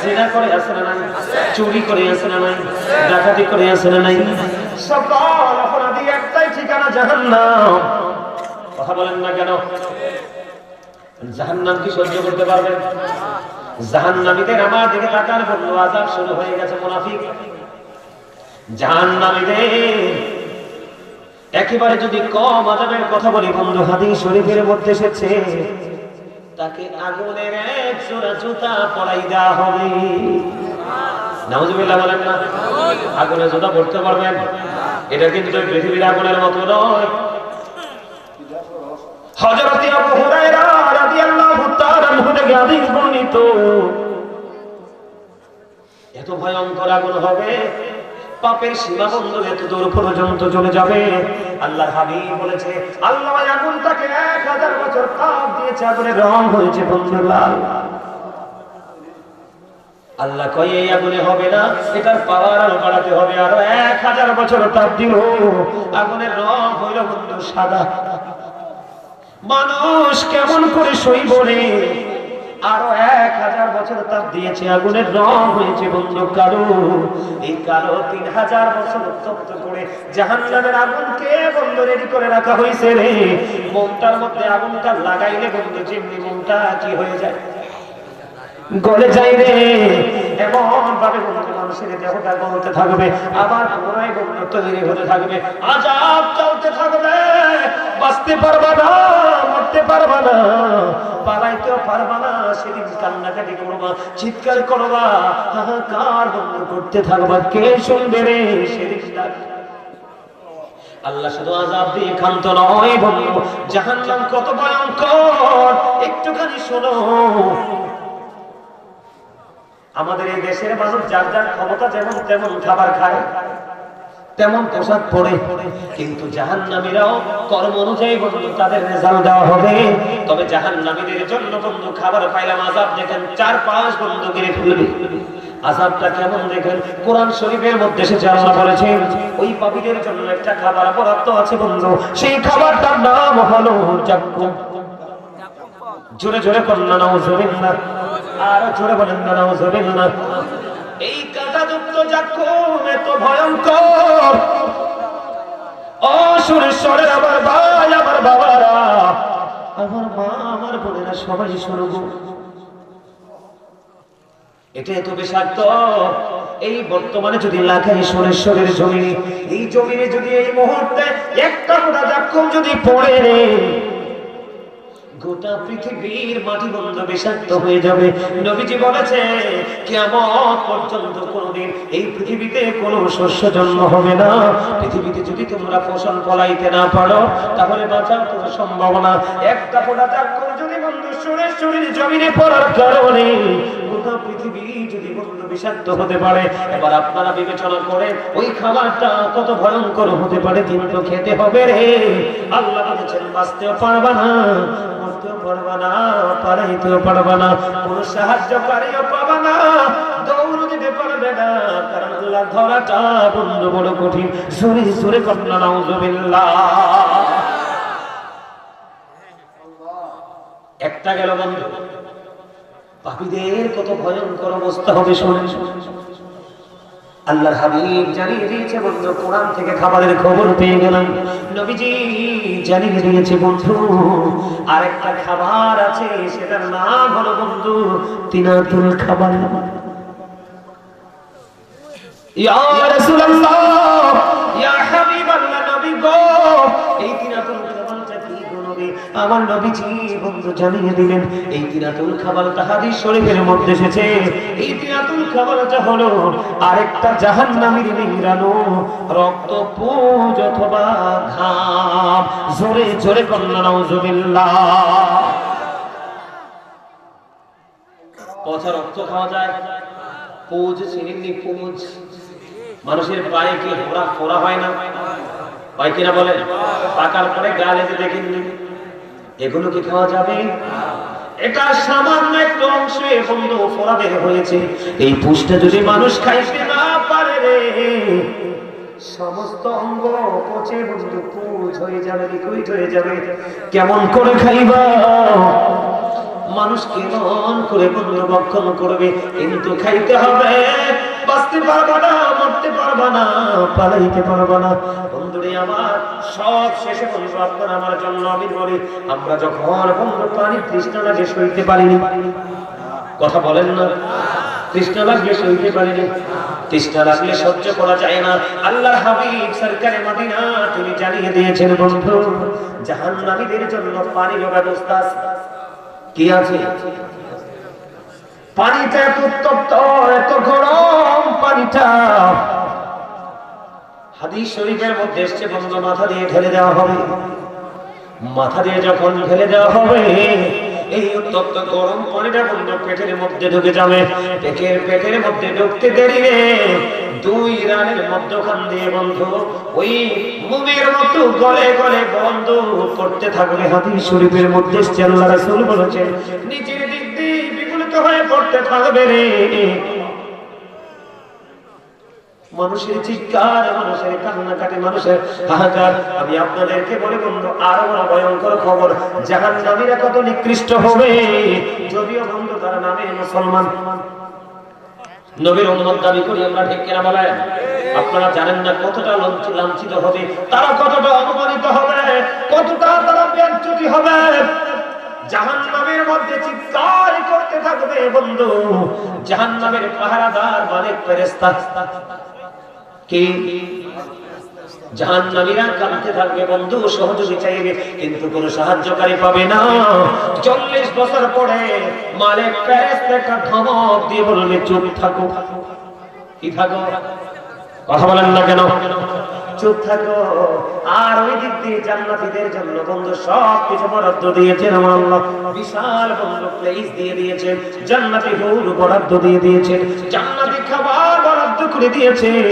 জিনা করে আছে না নাই? চুরি করে আছে না নাই? ডাকাতি করে আছে না নাই? সকল অপরাধী একটাই ঠিকানা, জাহান্নাম। কথা বলেন না কেন? জাহান্নাম কি সহ্য করতে পারবেন? জাহান্নামীদের আমার দিকে তাকান, বলল আযাব শুরু হয়ে গেছে। মুনাফিক জাহান্নামীদের একেবারে যদি কম আযাবের কথা বলি বন্ধু, হাদিস শরীফের মধ্যে এসেছে তাকে আগুনের এক জোড়া জুতা পরাই দেওয়া হবে। নাউজুবিল্লাহ বলেন না? আগুনে জুতা পরতে পারবেন? এটা কিন্তু পৃথিবীর আগুনের মতো নয়। হযরত আবু হুরায়রা রাদিয়াল্লাহু তাআলা আনহু থেকে হাদিস বর্ণিত, এত ভয়ঙ্কর আগুন হবে, পাপের সীমা বন্ধ এত দূর পর্যন্ত চলে যাবে। আল্লাহর হাবিব বলেছে আল্লাহ আগুনটাকে 1000 বছর তাপ দিয়েছে, আগুনের রং হয়েছে বন্ধু লাল। আল্লাহ কয় এই আগুনে হবে না, এটার পাওয়ার আরো বাড়াতে হবে, আরো 1000 বছর তাপ দিল, আগুনের রং হইল বন্ধু সাদা। মানুষ কেমন করে সইব রে? আরো 1000 বছর তাপ দিয়েছে, আগুনের রং হয়েছে বন্ধু কালো। এই কালো 3000 বছর তপ্ত করে জাহান্নামের আগুনকে বন্ধু রেডি করে রাখা হয়েছে রে। মনটার মধ্যে আগুনটা লাগাইলে বন্ধু যেমনি মনটা কি হয়ে যায়, গলে যায় রে। এমন ভাবে বন্ধু মানুষের দেহটা গলতে থাকবে, আবার পুনরায় বন্ধু তৈরি হতে থাকবে, আযাব চলতে থাকবে। বাঁচতে পারবা না, মরতে পারবা না, পালাইতেও পারবা না। সেদিন কান্নাকাটি করবা, চিৎকার করবা, হাহাকার বন্ধু করতে থাকবা। কে শুনবে রে সেদিন? আল্লাহ শুধু আযাব দিয়ে ক্ষান্ত নয় বন্ধু, জাহান্নাম কত ভয়ঙ্কর একটুখানি শোনো। আমাদের এই দেশের মানুষ যার যার ক্ষমতা যেমন তেমন খাবার খায়, তেমন পোশাক পরে, কিন্তু জাহান্নামীরাও কর্ম অনুযায়ী বন্ধু তাদের রেজাল্ট দেওয়া হবে। তবে জাহান্নামীদের জন্য বন্ধু খাবার পাইলাম, আযাব দেখেন 4-5 বন্ধু গিরে ফেলবে। আযাবটা কেমন দেখেন, কোরআন শরীফের মধ্যে এসেছে, আল্লাহ বলেছেন ওই পাপীদের জন্য একটা খাবার বরাদ্দ আছে বন্ধু, সেই খাবারটার নাম হলো জাক্কুম। জোরে জোরে কন্যা নাউজুবিল্লাহ, আর জোরে বলেন না নাউজুবিল্লাহ। এই কাঁটাযুক্ত জাক্কুম এত ভয়ঙ্কর, অসুরেশ্বরের আমার ভাই, আমার বাবারা, আমার মা, আমার বোনেরা সবাই শুনব, এটা এত বিষাক্ত। এই বর্তমানে যদি লাগাই সুরেশ্বরের জমিনে, এই জমিনে যদি এই মুহূর্তে একটা গোটা জাক্কুম যদি পড়ে রে, গোটা পৃথিবীর মাটি বন্ধ বিষাক্ত হয়ে যাবে। নবীজি বলেছে কিয়ামত পর্যন্ত কোনদিন এই পৃথিবীতে কোনো শস্য জন্ম হবে না। পৃথিবীতে যদি তোমরা ফসল ফলাইতে না পারো তাহলে বাঁচার কোনো সম্ভাবনা। একটা ফোঁটা জাক্কুম যদি বন্ধু সুরেশ্বরের জমিনে পড়ার কারণে গোটা পৃথিবী যদি বন্ধু বিষাক্ত হতে পারে, এবার আপনারা বিবেচনা করে ওই খাবারটা কত ভয়ঙ্কর হতে পারে। কিন্তু খেতে হবে রে। আল্লাহ বলেছেন বাঁচতেও পারবা না, মরতেও পারবা না, পালাইতেও পারবা না, কোনো সাহায্যকারীও পাবা না, দৌড় দিতে পারবে না, কারণ আল্লাহ ধরাটা বন্ধু বড় কঠিন। সুরে সুরে কন্যা নাউজুবিল্লাহ। একটা গেল বন্ধু, পাপীদের কত ভয়ঙ্কর অবস্থা হবে শুনেন। আল্লাহর হাবিব জানিয়ে দিয়েছে বন্ধু, কোরআন থেকে খাবারের খবর পেয়ে গেলাম, নবীজি জানিয়ে দিয়েছে বন্ধু আরেকটা খাবার আছে, সেটার নাম হলো বন্ধু তিনাতুল খাবার। ইয়া রাসূলুল্লাহ, ইয়া হাবিবাল্লাহ, নবী গো, এই তিনাতুল খাবারটা কি গো নবী? আমার নবীজি বন্ধু জানিয়ে দিলেন, এই তিনাতুল খাবারটা হাদিস শরীফের মধ্যে এসেছে। এই তিনাতুল খাবারটা হলো আরেকটা জাহান্নামীর নিংড়ানো রক্ত, পুজ অথবা ঘাম। জোরে জোরে কন্যা নাউজুবিল্লাহ। পচা রক্ত খাওয়া যায়, পুজ চিনি, পুজ মানুষের পায়ে কি ফোড়া হয় না? হয় কিনা বলেন? পাকার পরে গালে যে দেখেননি, এগুলো কি খাওয়া যাবে? এটা সামান্য একটা অংশে বন্ধু ফোড়া বের হয়েছে। এই পুষ্টা যদি মানুষ খাইতে না পারে রে, সমস্ত অঙ্গ পচে বন্ধু পুজ হয়ে যাবে, লিকুইড হয়ে যাবে। কেমন করে খাইবা? মানুষ কেমন করে বন্ধু ভক্ষণ করবে? কিন্তু খাইতে হবে। বাঁচতে পারবা না, মরতে পারবা না, পালাইতে পারবা না। বন্ধুরে আমার, সব শেষে বন্ধু আপনার আমার জন্য আমি বলি, আমরা যখন বন্ধু পানি তৃষ্ণা লাগে সইতে পারিনি, কথা বলেন না, তৃষ্ণা লাগলে সইতে পারিনি, তৃষ্ণা লাগলে সহ্য করা যায় না। আল্লাহর হাবিব সরকারে মদিনা তিনি জানিয়ে দিয়েছেন বন্ধু, জাহান্নামীদের জন্য পানির ব্যবস্থা আছে। কি আছে? পানিটা এত উত্তপ্ত, এত গরম পানিটা, হাদিস শরীফের মধ্যে এসেছে বন্ধু মাথা দিয়ে ঢেলে দেওয়া হবে। মাথা দিয়ে যখন ঢেলে দেওয়া হবে, এই উত্তপ্ত গরম পানিটা বন্ধু পেটের মধ্যে ঢুকে যাবে। পেটের মধ্যে ঢুকতে দেরি রে, 2 রানের মধ্যখান দিয়ে বন্ধু ওই মুমের মতো গলে গলে বন্ধ করতে থাকবে। হাদিস শরীফের মধ্যে আল্লাহ রাসূল বলেছেন, নিচের দিক দিয়ে বিগলিত হয়ে পড়তে থাকবে রে। মানুষের চিৎকার, মানুষের কান্নাকাটি, মানুষের হাহাকার। আমি আপনাদেরকে বলে বন্ধু আরো বড় ভয়ঙ্কর খবর, জাহান্নামীরা কত নিকৃষ্ট হবে। যদিও বন্ধু তার নামে মুসলমান, নবীর উম্মত দাবি করি আমরা, ঠিক কিনা বলেন? আপনারা জানেন না কতটা লাঞ্ছিত হবে তারা, কতটা অপমানিত হবে, কতটা তারা বেইজ্জতি হবে। জাহান্নামের মধ্যে চিৎকার করতে থাকবে বন্ধু জাহান্নামের পাহারাদার মালিক ফেরেশতা। কি জাহান্নামীরা কাঁদতে থাকবে বন্ধু, সহযোগী চাইবে কিন্তু কোনো সাহায্যকারী পাবে না। 40 বছর পরে মালিক ফেরেশতা একটা ধমক দিয়ে বলবে, চুপ থাকো। কি থাকো? কথা বলেন না কেন? চুপ থাকো। আর ওই দিক দিয়ে জান্নাতীদের জন্য বন্ধু সব কিছু বরাদ্দ দিয়েছেন আমার আল্লাহ। বিশাল বন্ধু প্লেস দিয়ে দিয়েছেন, জান্নাতি হুর বরাদ্দ দিয়ে দিয়েছেন, জান্নাতি খাবার বরাদ্দ করে দিয়েছেন।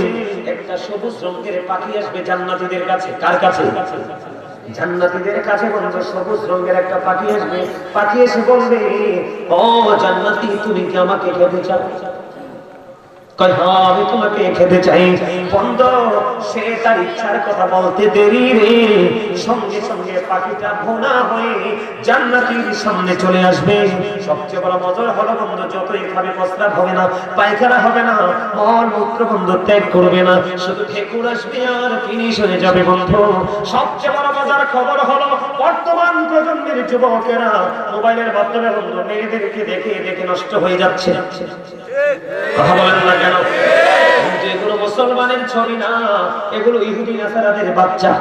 একটা সবুজ রঙের পাখি আসবে জান্নাতীদের কাছে। কার কাছে? জান্নাতীদের কাছে বন্ধু সবুজ রঙের একটা পাখি আসবে। পাখি এসে বলবে, ও জান্নাতি, তুমি কি আমাকে খেতে চাও? আমি তোমাকে খেতে চাই। বন্ধ সে তার ইচ্ছার কথা বলতে দেরি রে, সঙ্গে সঙ্গে পাখিটা ভোনা হয়ে জান্নাতীর সামনে চলে আসবে। সবচেয়ে বড় মজার হলো বন্ধু, যতই খাবে প্রস্রাব হবে না, পায়খানা হবে না, মল মূত্র বন্ধু ত্যাগ করবে না, শুধু ঠেকুর আসবে আর ফিনিশ হয়ে যাবে বন্ধু। সবচেয়ে বড় মজার খবর হলো, বর্তমান প্রজন্মের যুবকেরা মোবাইলের মাধ্যমে বন্ধু মেয়েদেরকে দেখে দেখে নষ্ট হয়ে যাচ্ছে। কথা বলেন না কেন? এগুলো মুসলমানের ছবি না, এগুলো ইহুদি নাসারাদের বাচ্চা।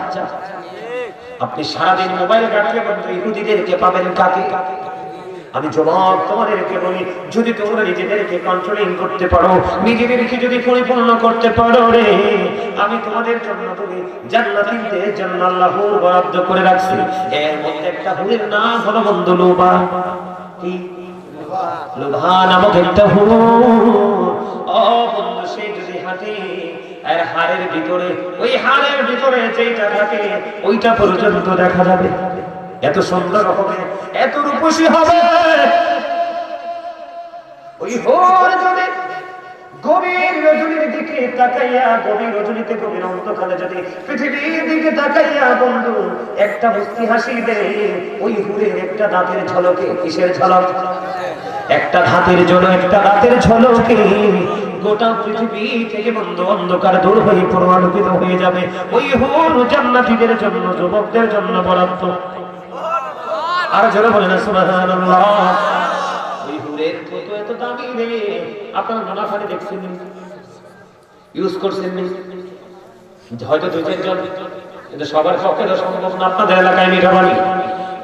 আপনি সারাদিন মোবাইল ঘাটলে বন্ধু ইহুদিদেরকে পাবেন কাকে? আমি যুবক তোমাদেরকে বলি, যদি তোমরা নিজেদেরকে কন্ট্রোলিং করতে পারো, নিজেদেরকে যদি পরিপূর্ণ করতে পারো রে, আমি তোমাদের জন্য বলি জান্নাতীদের জন্য আল্লাহ হুর বরাদ্দ করে রাখছি। এর মধ্যে একটা হুরের নাম হলো বন্ধু লুবা। কি? লুভা নামক একটা হুর। ও বন্ধু, সে যদি হাঁটে আর হাড়ের ভিতরে, ওই হাড়ের ভিতরে যেটা থাকে ওইটা পর্যন্ত দেখা যাবে। এত সুন্দর হবে, এত রূপসী হবে। ওই হুর যদি গভীর রজনীর দিকে তাকাইয়া, গভীর রজনীতে গভীর অন্ধকারে যদি পৃথিবীর দিকে তাকাইয়া বন্ধু একটা মুস্কি হাসি দেয়, ওই হুরের একটা দাঁতের ঝলকে, কিসের ঝলক? একটা ধাতের জন্য একটা রাতের ঝলকে গোটা পৃথিবী থেকে বন্ধু অন্ধকার দূর হয়ে পরমালোকিত হয়ে যাবে। ওই হুর জান্নাতীদের জন্য, যুবকদের জন্য বরাদ্দ। আর যারা বলে না সুবহানাল্লাহ, ওই হুরের কত এত দামি রে। আপনারা মুনাফানি দেখছেন, ইউজ করছেন, হয়তো দুই চারজন, কিন্তু সবার পক্ষে তো সম্ভব না। আপনাদের এলাকায় মিঠাপানি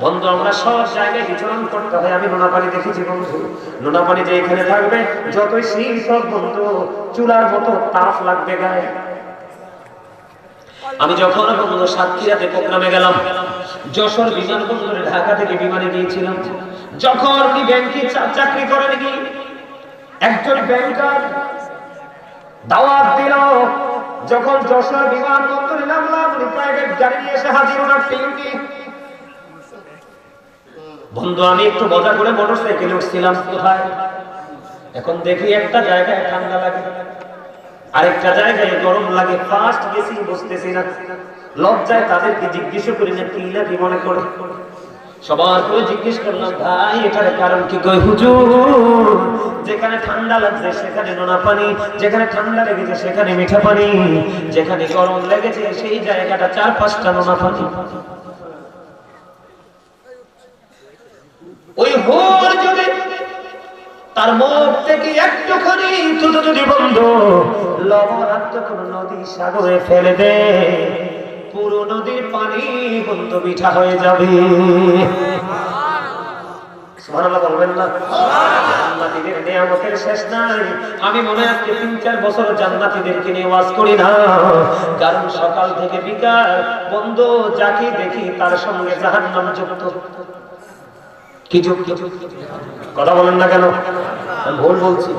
বন্ধু, আমরা সব জায়গায় বিচরণ করতে হয়। আমি নোনাপানি দেখেছি বন্ধু, নোনাপানি যে এখানে থাকবে যতই শীত হোক বন্ধু, চুলার মতো তাপ লাগবে গায়ে। আমি যখন বন্ধু সাতক্ষীরাতে প্রোগ্রামে গেলাম, যশোর বিমানবন্দরে ঢাকা থেকে বিমানে গিয়েছিলাম, যখন উনি ব্যাংকে চাকরি করেন কি একজন ব্যাংকার দাওয়াত দিল, যখন যশোর বিমানবন্দরে নামলাম, উনি প্রাইভেট গাড়ি নিয়ে এসে হাজির ওনার টিমটি। বন্ধু আমি একটু মজা করে মোটরসাইকেলে উঠছিলাম, কোথায় এখন দেখি একটা জায়গায় ঠান্ডা লাগে, আরেকটা জায়গায় গরম লাগে। ফার্স্ট গেছি বুঝতেছি না, লজ্জায় তাদেরকে জিজ্ঞেস করি না কি লাগে মনে করে। সবার করে জিজ্ঞেস করলাম, ভাই এটার কারণ কি? কই হুজুর, যেখানে ঠান্ডা লাগছে সেখানে নোনা পানি, যেখানে ঠান্ডা লেগেছে সেখানে মিঠা পানি, যেখানে গরম লেগেছে সেই জায়গাটা 4-5টা নোনা পানি। ওই হুর যদি তার মুখ থেকে একটুখানি তুতো যদি বন্ধু লবণাক্ত কোন নদী সাগরে ফেলে দে, পুরো নদীর পানি বন্ধু মিঠা হয়ে যাবে। সুবহানাল্লাহ বলবেন না? জান্নাতীদের নিয়ামতের শেষ নাই। আমি মনে আজকে 3-4 বছর জান্নাতীদেরকে নিয়ে ওয়াজ করি না, কারণ সকাল থেকে বিকাল বন্ধু যাকে দেখি তার সঙ্গে জাহান্নাম যুক্ত। কি যুক্ত? কথা বলেন না কেন? ভুল বলছি।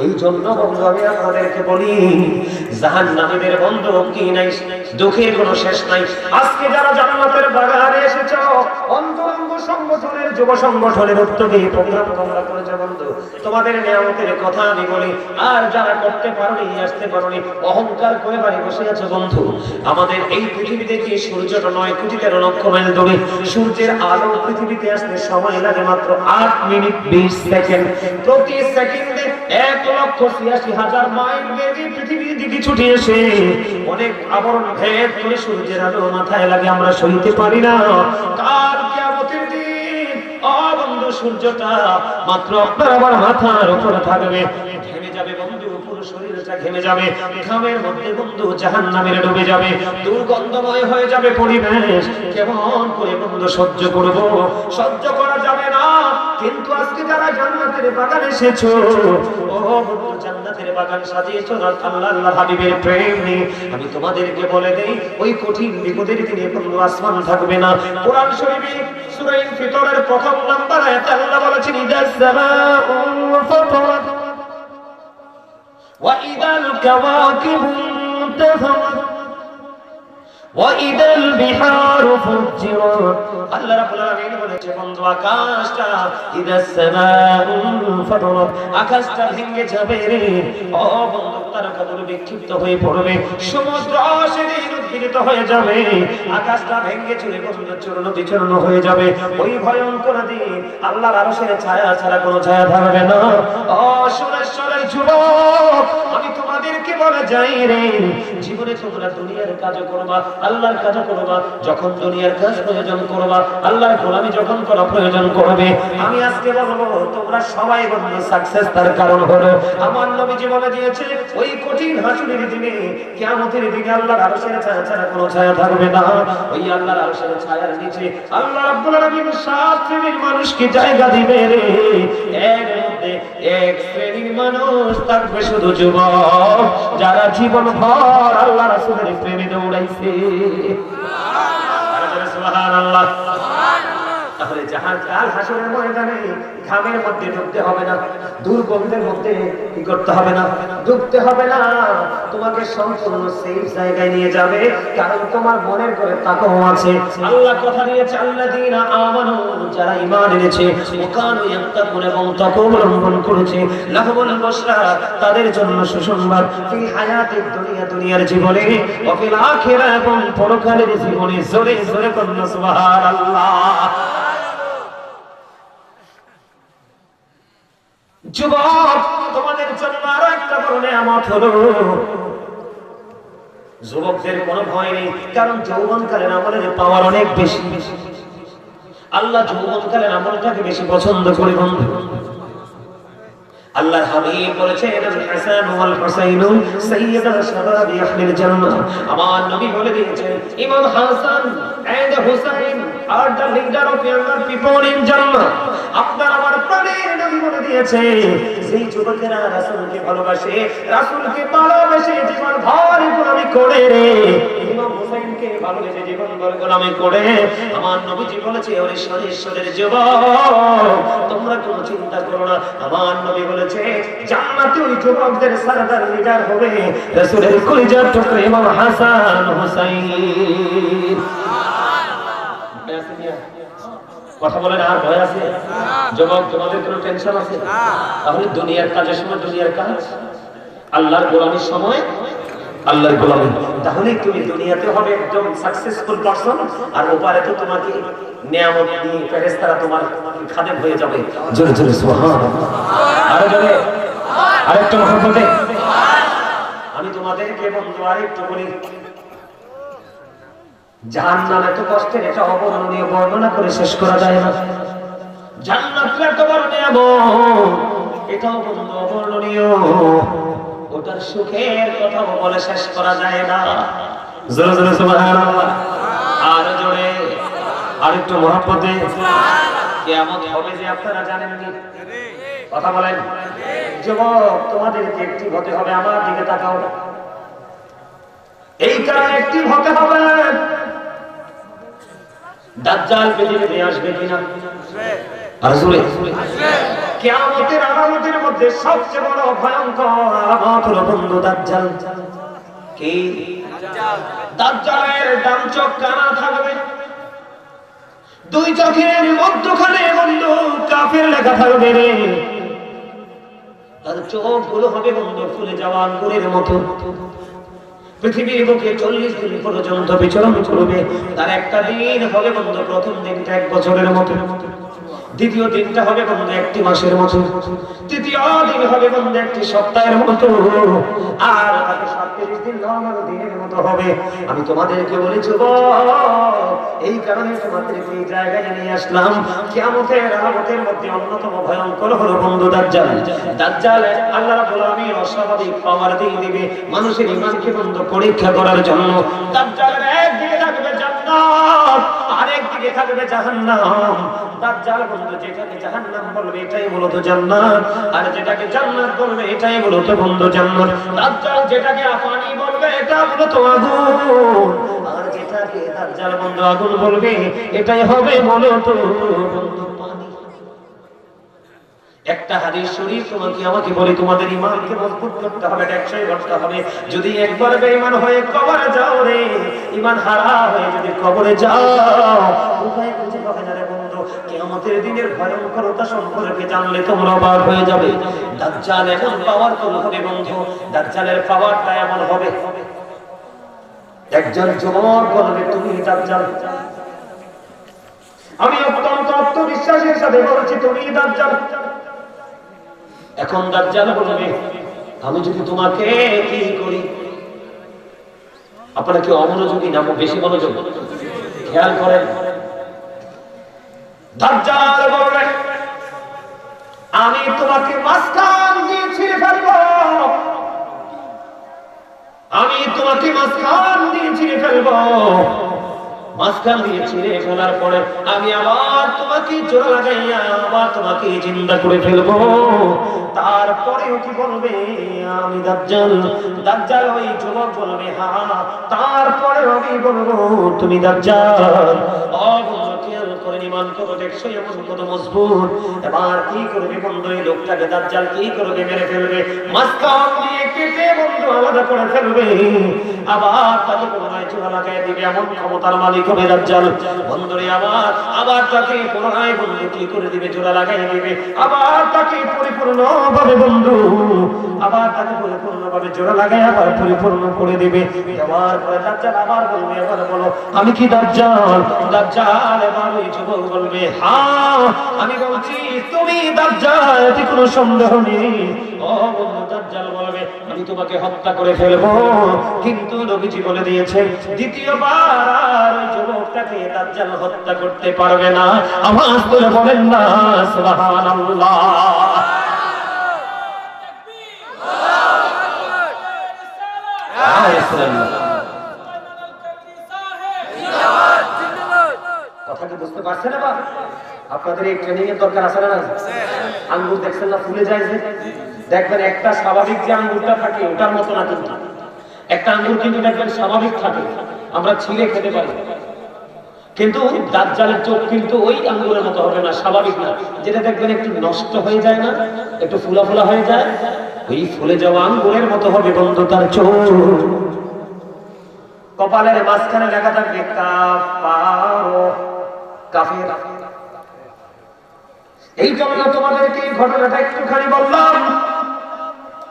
এই জন্য বন্ধু আমি আপনাদেরকে বলি, জাহান্নামীদের বন্ধু কি নাই, দুঃখের কোনো শেষ নাই। আজকে যারা জান্নাতের বাগানে এসেছো, অন্তরঙ্গ সংগঠনের, যুব সংগঠনের উদ্যোগে প্রোগ্রাম তোমরা করেছো বন্ধু, তোমাদের নিয়ামতের কথা আমি বলি। আর যারা করতে পারোনি, আসতে পারোনি, অহংকার করে বাড়ি বসে আছো বন্ধু, আমাদের এই পৃথিবীতে কি সূর্যটা 9,13,00,000 মাইল দূরে। সূর্যের আলো পৃথিবীতে আসতে সময় লাগে মাত্র 8 মিনিট 20 সেকেন্ড। প্রতি সেকেন্ডে 1,86,000 মাইল বেগে পৃথিবীর দিকে ছুটে এসে অনেক আবরণ ভেদ করে সূর্যের আলো মাথায় লাগে, আমরা সইতে পারি না। কাল কিয়ামতের দিন বন্ধু সূর্যটা মাত্র আপনার আমার মাথার উপরে থাকবে, ঘেমে যাবে বন্ধু, পুরো শরীরটা ঘেমে যাবে, ঘামের মধ্যে বন্ধু জাহান্নামের ডুবে যাবে, দুর্গন্ধময় হয়ে যাবে পরিবেশ। কেমন করে বন্ধু সহ্য করব? সহ্য করা যাবে না। কিন্তু আজকে যারা জান্নাতের বাগানে এসেছো, ও বন্ধু জান্নাতের বাগান সাজিয়েছো আল্লাহ হাবিবের প্রেম নিয়ে, আমি তোমাদেরকে বলে দেই, ওই কঠিন বিপদের দিনে বন্ধু আসমান থাকবে না। কোরআন শরীফে সূরা ইনফিতরের প্রথম নাম্বার আয়াতে আল্লাহ বলেছেন, ইদাস সামাউ ফাতারাত ওয়া ইদাল কাওয়াকিবু ইনতাসারাত ওয়া ইদাল বিহারু ফুজ্জিরাত। আল্লাহ রাব্বুল আলামিন বলেছে বন্ধু আকাশটা, ইদাস সামাউ ফাতারাত, আকাশটা ভেঙে যাবে রে। ও বন্ধু তারকাগুলো বিক্ষিপ্ত হয়ে পড়বে, সমুদ্র সেদিন উদ্গীরিত হয়ে যাবে, আকাশটা ভেঙে চুরে বন্ধু চূর্ণ বিচূর্ণ হয়ে যাবে। ওই ভয়ঙ্কর দিন আল্লাহর আরশের ছায়া ছাড়া কোনো ছায়া থাকবে না। ও সুরেশ্বরের যুবক, আমি তোমাদেরকে বলে যাই রে, জীবনে তোমরা দুনিয়ার কাজ করবা, আল্লাহর কাজ করবা। যখন দুনিয়ার কাজ প্রয়োজন করবা, আল্লাহর গোলামি যখন করা প্রয়োজন করবে, আমি আজকে বলবো তোমরা সবাই বন্ধু সাকসেস। তার কারণ হলো আমার নবীজি বলে দিয়েছে, ওই কঠিন হাসরের দিনে, কিয়ামতের দিনে আল্লাহর আরশের ছায়া ছাড়া কোনো ছায়া থাকবে না। ওই আল্লাহর আরশের ছায়ার নিচে আল্লাহ রাব্বুল আলামিন 7 শ্রেণীর মানুষকে জায়গা দিবে রে। এর মধ্যে এক শ্রেণীর মানুষ থাকবে শুধু যুবক, যারা জীবন ভর আল্লাহ রাসূলের প্রেমে দৌড়াইছে। সুবহানাল্লাহ। তাহলে জাহাজ কাল হাসরের ময়দানে ঘামের মধ্যে ডুবতে হবে না, দুর্গন্ধের মধ্যে কি করতে হবে না, ডুবতে হবে না। তোমাকে সম্পূর্ণ সেফ জায়গায় নিয়ে যাবে, কারণ তোমার মনের করে তাকওয়া আছে। আল্লাহ কথা দিয়েছে, আল্লাযীনা আমানু, যারা ঈমান এনেছে, ওয়াকানু ইয়াত্তাকুন, এবং তাকওয়া অবলম্বন করেছে, লাহুমুল বুশরা, তাদের জন্য সুসংবাদ, ফি হায়াতিদ দুনিয়া, দুনিয়ার জীবনে, ওয়া ফিল আখিরা, এবং পরকালের জীবনে। জোরে জোরে বলুন সুবহানাল্লাহ। যুবক, তোমাদের জন্য আরো একটা বড় নিয়ামত হলো, যুবকদের কোনো ভয় নেই, কারণ যৌবনকালের আমলের পাওয়ার অনেক বেশি। আল্লাহ যৌবনকালের আমলটাকে বেশি পছন্দ করে বন্ধু। আল্লাহর হাবিব বলেছেন, হাসান ওয়াল হুসাইন সাইয়্যিদুল শাবাব আহলিল জান্নাহ। আমার নবী বলে দিয়েছেন, ইমাম Hasan and Hussain are the leader of younger people in জান্নাহ। আপনার আমার প্রাণের নবী বলে দিয়েছে, সেই যুবকেরা রাসূলকে ভালোবাসে, রাসূলকে ভালোবেসে জীবন ভর গোলামি করে, ইমাম হুসাইনকে ভালোবেসে জীবন ভর গোলামি করে। আমার নবীজি বলেছে, ওরে ঈশ্বরের যুবক, তোমরা কোনো চিন্তা করো না। আমার নবী বলেছে, জান্নাতে ওই যুবকদের সরদার লিডার হবে রাসূলের কলিজার টুকরা ইমাম হাসান হুসাইন। কথা বলেন, আর ভয় আছে? যুবক, তোমাদের কোনো টেনশন আছে? তাহলে দুনিয়ার কাজের সময় দুনিয়ার কাজ, আল্লাহর গোলামির সময় আল্লাহর গোলামি। তাহলে তুমি দুনিয়াতে হবে একদম সাকসেসফুল পারসন, আর ওপারে তো তোমাকে নিয়ামত দিয়ে ফেরেশতারা তোমার খাদেম হয়ে যাবে। জোরে জোরে সুবহানাল্লাহ। আরো জোরে, আরেকটু মহব্বতে। আমি তোমাদেরকে বন্ধু আরেকটু বলি, জাহান্নাম এত কষ্টের, এটা অবর্ণনীয়, বর্ণনা করে শেষ করা যায় না। জান্নাত এত বড় নিয়ামত, এটাও বন্ধু অবর্ণনীয়, ওটার সুখের কথা বলে শেষ করা যায় না। জোরে জোরে সুবহানাল্লাহ। আর জোরে, আরেকটু মহব্বতে। কিয়ামত হবে যে আপনারা জানেন কি? কথা বলেন। যুবক, তোমাদেরকে একটি হতে হবে। আমার দিকে তাকাও। এই কারণে একটি হতে হবে, দাজ্জাল পৃথিবীতে আসবে কিনা? আর জোরে, কিয়ামতের আলামতের মধ্যে সবচেয়ে বড় ভয়ঙ্কর আলামত হলো বন্ধু দাজ্জাল। কি? দাজ্জালের ডান চোখ কানা থাকবে, দুই চোখের মধ্যখানে বন্ধু কাফের লেখা থাকবে রে। তার চোখগুলো হবে বন্ধু ফুলে যাওয়া আঙ্গুরের মতো, পৃথিবীর বুকে 40 দিন পর্যন্ত বিচরণ করবে। তার একটা দিন হবে বন্ধু, প্রথম দিনটা 1 বছরের মতো, দ্বিতীয় দিনটা হবে বন্ধু 1 মাসের মতো, তৃতীয় দিন হবে বন্ধু 1 সপ্তাহের মতো, আর বাকি 37 দিন নরমাল দিনের মতো হবে। আমি তোমাদেরকে বলি যুবক, এই কারণে তোমাদেরকে এই জায়গায় নিয়ে আসলাম। কিয়ামতের আলামতের মধ্যে অন্যতম ভয়ঙ্কর হলো বন্ধু দাজ্জাল। দাজ্জাল আল্লাহ রাব্বুল আলামিন অস্বাভাবিক পাওয়ার দিয়ে দিবে মানুষের ঈমানকে বন্ধু পরীক্ষা করার জন্য। দাজ্জালের একদিকে থাকবে জান্নাত, আরেকদিকে থাকবে জাহান্নাম। দাজ্জাল বন্ধু যেটাকে জাহান্নাম বলবে এটাই মূলত জান্নাত, আর যেটাকে জান্নাত বলবে এটাই মূলত বন্ধু জান্নাত। দাজ্জাল যেটাকে পানি বলবে এটা মূলত আগুন, আর যেটাকে দাজ্জাল বন্ধু আগুন বলবে এটাই হবে মূলত বন্ধু পানি। একটা হাদিস শরীফ তোমাকে আমাকে বলি, তোমাদের ঈমানকে মজবুত করতে হবে, টেকসই করতে হবে। যদি একবার বেঈমান হয়ে কবরে যাও রে, ঈমান হারা হয়ে যদি কবরে যাও, উপায় খুঁজে পাবে না রে বন্ধু। কিয়ামতের দিনের ভয়ঙ্করতা সম্পর্কে জানলে তোমরা অবাক হয়ে যাবে। দাজ্জাল এমন পাওয়ারফুল হবে বন্ধু, দাজ্জালের পাওয়ারটা এমন হবে, একজন যুবক বলবে তুমি দাজ্জাল, আমি অত্যন্ত আত্মবিশ্বাসের সাথে বলছি তুমি দাজ্জাল। এখন দাজ্জাল বলবে আমি যদি তোমাকে কি করি? আপনারা কি অমনোযোগী না বেশি মনোযোগ? খেয়াল করেন। দাজ্জাল বলবে আমি তোমাকে মাঝখান দিয়ে ছিঁড়ে ফেলবো, আমি তোমাকে মাঝখান দিয়ে ছিঁড়ে ফেলবো। মাঝখান দিয়ে ছিঁড়ে ফেলার পরে আমি আবার তোমাকে জোড়া লাগাইয়া আবার তোমাকে জিন্দা করে ফেলবো। তারপরেও কি বলবে আমি দাজ্জাল? দাজ্জাল ওই যুবক বলবে হ্যাঁ, তারপরেও আমি বলবো তুমি দাজ্জাল। খেয়াল করে ঈমান কত টেকসই এবং কত মজবুত। এবার কি করবে বন্ধু? এই লোকটাকে দাজ্জাল কি করবে? মেরে ফেলবে, মাঝখান দিয়ে কেটে বন্ধু আলাদা করে ফেলবে, আবার তাকে পুনরায় চূড়া লাগাই দিবে, এমন ক্ষমতার মালিক হবে দাজ্জাল। বন্ধুরে আবার তাকে পুনরায় বন্দী করে দিবে, জোড়া লাগাই দিবে, আবার তাকে পরিপূর্ণভাবে বন্ধু, আবার তাকে পরিপূর্ণভাবে জোড়া লাগাই আবার পরিপূর্ণ করে দিবে। দেওয়ার পরে দাজ্জাল আবার বলবে, এবার বলো আমি কি দাজ্জাল? দাজ্জাল এবার ওই যুবক বলবে, হ্যাঁ আমি বলছি তুমি দাজ্জাল, এতে কোনো সন্দেহ নেই। ও বন্ধু, দাজ্জাল বলবে আমি তোমাকে হত্যা করে ফেলবো, কিন্তু নবীজি বলে দিয়েছেন দ্বিতীয়বার আর ওই যুবকটাকে দাজ্জাল হত্যা করতে পারবে না। আওয়াজ করে বলেন না সুবহানাল্লাহ। কথা কি বুঝতে পারছেন? এবার আপনাদের এই ট্রেনিং এর দরকার আছে না? আঙ্গুর দেখছেন না ফুলে যায় যে, দেখবেন একটা স্বাভাবিক যে আঙ্গুরটা থাকে ওটার মতো না, কিন্তু একটা আঙ্গুর কিন্তু দেখবেন স্বাভাবিক থাকে, আমরা ছিঁড়ে খেতে পারি, কিন্তু দাজ্জালের চোখ কিন্তু ওই আঙ্গুরের মতো হবে না, স্বাভাবিক না। যেটা দেখবেন একটু নষ্ট হয়ে যায় না, একটু ফুলা ফুলা হয়ে যায়, ওই ফুলে যাওয়া আঙ্গুরের মতো হবে বন্ধু তার চোখ। কপালের মাঝখানে লেখা থাকবে কাফারো, কাফির। এই জন্য তোমাদেরকে এই ঘটনাটা একটুখানি বললাম,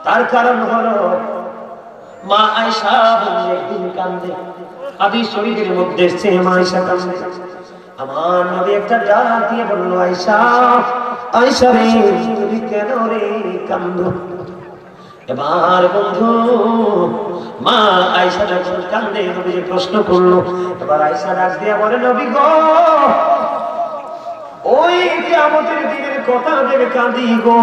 তার কারণ হলো মা আয়েশা একদিন কান্দে, হাদিস শরীফের মধ্যে এসেছে মা আয়েশা কান্দে। আমার নবী একটা ডাক দিয়ে বলল, আয়েশা, আয়েশা রে তুমি কেন রে কান্দো? এবার বন্ধু মা আয়েশা যখন কান্দে, নবী যে প্রশ্ন করলো, এবার আয়েশা ডাক দিয়ে বলে, নবী গো, ওই কিয়ামতের দিনের কথা ভেবে কাঁদি গো।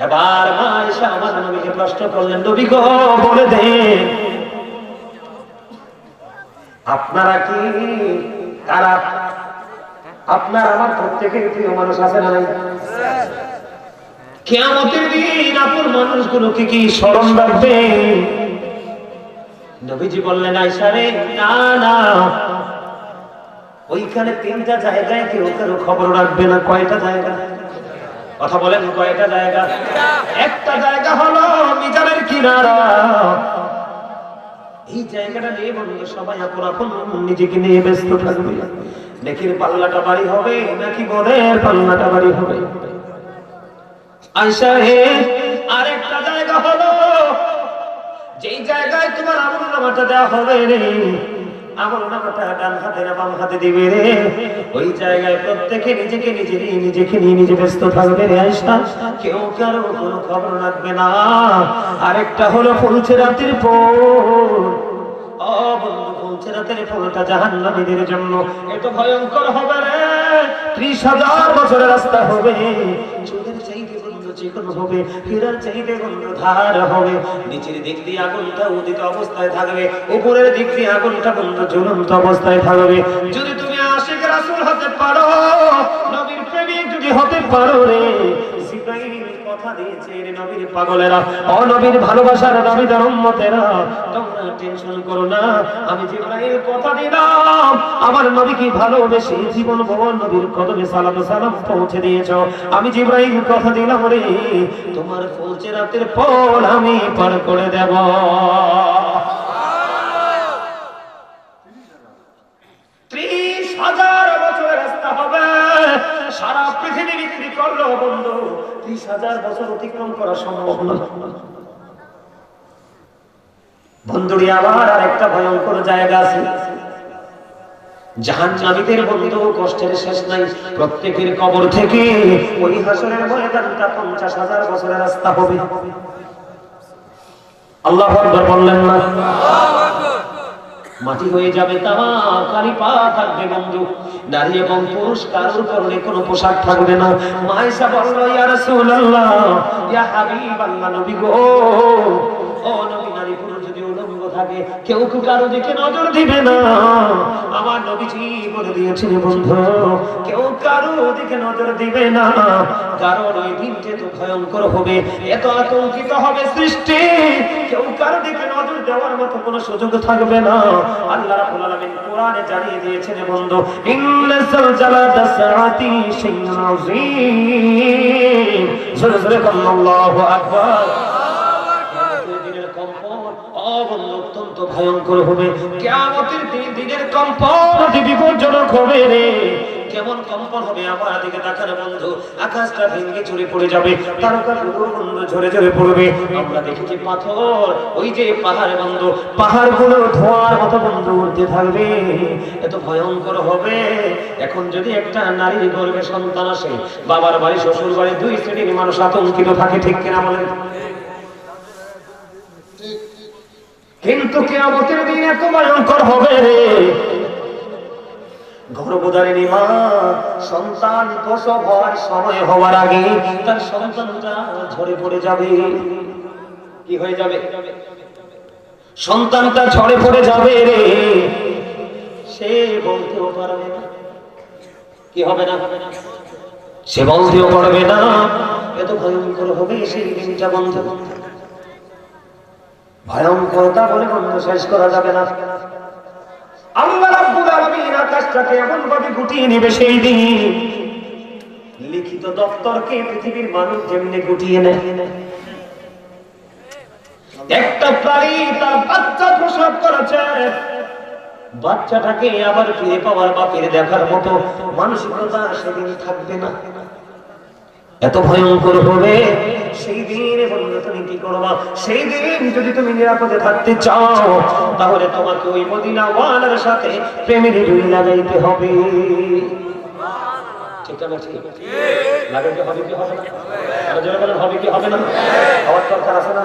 এবার মা আয়েশা আমার নবীকে প্রশ্ন করলেন, নবী গো বলে দেন আপনারা কি কারা? আপনার আমার প্রত্যেকের প্রিয় মানুষ আছে না নাই? কিয়ামতের দিন আপন মানুষগুলোকে কি স্মরণ রাখবে? নবীজি বললেন, আয়েশা রে না না, ওইখানে তিনটা জায়গায় কেউ কারো খবর রাখবে না। কয়টা জায়গা? কথা বলেন, কয়টা জায়গা? একটা জায়গা হলো মিজানের কিনারা, এই জায়গাটা নিয়ে বললে সবাই আপন আপন নিজেকে নিয়ে ব্যস্ত থাকবে। নেকির পাল্লাটা বাড়ি হবে নাকি বনের পাল্লাটা বাড়ি হবে? আয়েশা হে, আরেকটা জায়গা হলো যেই জায়গায় তোমার আমলনামাটা দেওয়া হবে রে, আমলনামাটা ডান হাতে না বাম হাতে দিবে রে, ওই জায়গায় প্রত্যেকে নিজেকে নিয়ে নিজে ব্যস্ত থাকবে রে আয়েশা, কেউ কারো কোনো খবর রাখবে না। আরেকটা হলো ফুলছেরাতের পর, ও বন্ধু, ফুলছেরাতের পরটা জাহান্নামীদের জন্য এত ভয়ঙ্কর হবে রে, 30,000 বছরের রাস্তা হবে, চোখের চাইতে বন্ধু চিকন হবে, হীরার চাইতে বন্ধু ধার হবে, নিচের দিক দিয়ে আগুনটা উদিত অবস্থায় থাকবে, উপরের দিক দিয়ে আগুনটা বন্ধু জ্বলন্ত অবস্থায় থাকবে। যদি তুমি আশিক রাসূল হতে পারো, নবীর প্রেমিক যদি হতে পারো রে, জিবরাইল কথা দিয়েছে রে নবীর পাগলেরা, ও নবীর ভালোবাসার দাবিদার উম্মতেরা, তোমরা টেনশন করো না, আমি জিবরাইল কথা দিলাম, আমার নবীকে ভালোবেসে জীবন ভর নবীর কদমে সালাম পৌঁছে দিয়েছো, আমি জিবরাইল কথা দিলাম রে, তোমার ফুলছেরাতের পর আমি পার করে দেব। 30,000 বছরের রাস্তা হবে, সারা পৃথিবী বিক্রি করলো বন্ধু, 30,000 বছর অতিক্রম করা সম্ভব না বন্ধুরি। আবার আরেকটা ভয়ঙ্কর জায়গা আছে, জাহান্নামীদের বন্ধু কষ্টের শেষ নাই, প্রত্যেকের কবর থেকে ওই হাসরের ময়দানটা 50,000 বছরের রাস্তা হবে। আল্লাহু আকবার বললেন না? মাটি হয়ে যাবে তামা, খালি পা থাকবে বন্ধু, নারী এবং পুরুষ কারোর পরনে কোনো পোশাক থাকবে না। মা আয়েশা বলল, ইয়া রাসূলুল্লাহ, ইয়া হাবিবাল্লাহ, নবী গো, ও নবী, নারী পুরুষ যদি উলঙ্গ থাকে কেউ কারো দিকে নজর দিবে না। আমার নবীজি বলে দিয়েছেন বন্ধু, কেউ কারো দিকে নজর দিবে না, কারণ ওই দিনটা তো ভয়ঙ্কর হবে, এত আতঙ্কিত হবে সৃষ্টি, কেউ কারো দিকে নজর দেওয়ার মতো কোনো সুযোগ থাকবে না। আল্লাহ রাব্বুল আলামিন কোরআনে জানিয়ে দিয়েছেন বন্ধু, ইন্না যালজালাতা সাআতি শাইউন আযীম। আল্লাহু আকবার। অত্যন্ত ভয়ঙ্কর হবে। কিয়ামতের দিনের কম্পন অতি বিপজ্জনক হবে রে। কেমন কম্পন হবে আমার দিকে তাকানো বন্ধু, আকাশটা ভেঙে চুরে পড়ে যাবে, তারকাগুলো বন্ধু ঝরে ঝরে পড়বে। আমরা দেখেছি পাথর, ওই যে পাহাড় বন্ধু, পাহাড়গুলো ধোঁয়ার মতো বন্ধু উঠতে থাকবে, এত ভয়ঙ্কর হবে। এখন যদি একটা নারীর গর্ভে সন্তান আসে, বাবার বাড়ি শ্বশুর বাড়ি দুই শ্রেণীর মানুষ আতঙ্কিত থাকে, ঠিক কিনা বলেন? কিন্তু কিয়ামতের দিন এত ভয়ঙ্কর হবে রে, গর্ভধারিণী মা সন্তান প্রসব হওয়ার সময় হওয়ার আগে তার সন্তানটা ঝরে পড়ে যাবে। কি হয়ে যাবে? সন্তানটা ঝরে পড়ে যাবে রে, সে বলতেও পারবে না। কি হবে না? সে বলতেও পারবে না। এত ভয়ঙ্কর হবে সেই দিনটা বন্ধু, ভয়ঙ্করতা বলে বন্ধু শেষ করা যাবে না। আল্লাহ রাব্বুল আলামিন আকাশটাকে এমন ভাবে গুটিয়ে নেবে সেই দিন, লিখিত দপ্তরকে পৃথিবীর মানুষ যেমনি গুটিয়ে নেয়। একটা প্রাণী তার বাচ্চা প্রসব করেছে, বাচ্চাটাকে আবার ফিরে পাওয়ার বা ফিরে দেখার মতো মানসিকতা সেদিন থাকবে না। এত ভয়ঙ্কর হবে সেই দিন। বন্ধু তুমি কি করবা সেই দিন? যদি তুমি নিরাপদে থাকতে চাও তাহলে তোমাকে ওই মদিনাওয়ালার সাথে প্রেমের ডুরি লাগাইতে হবে। ঠিক আছে, ঠিক লাগাইতে হবে কি হবে না? আর যারা বলেন হবে কি হবে না, হওয়ার দরকার আছে না?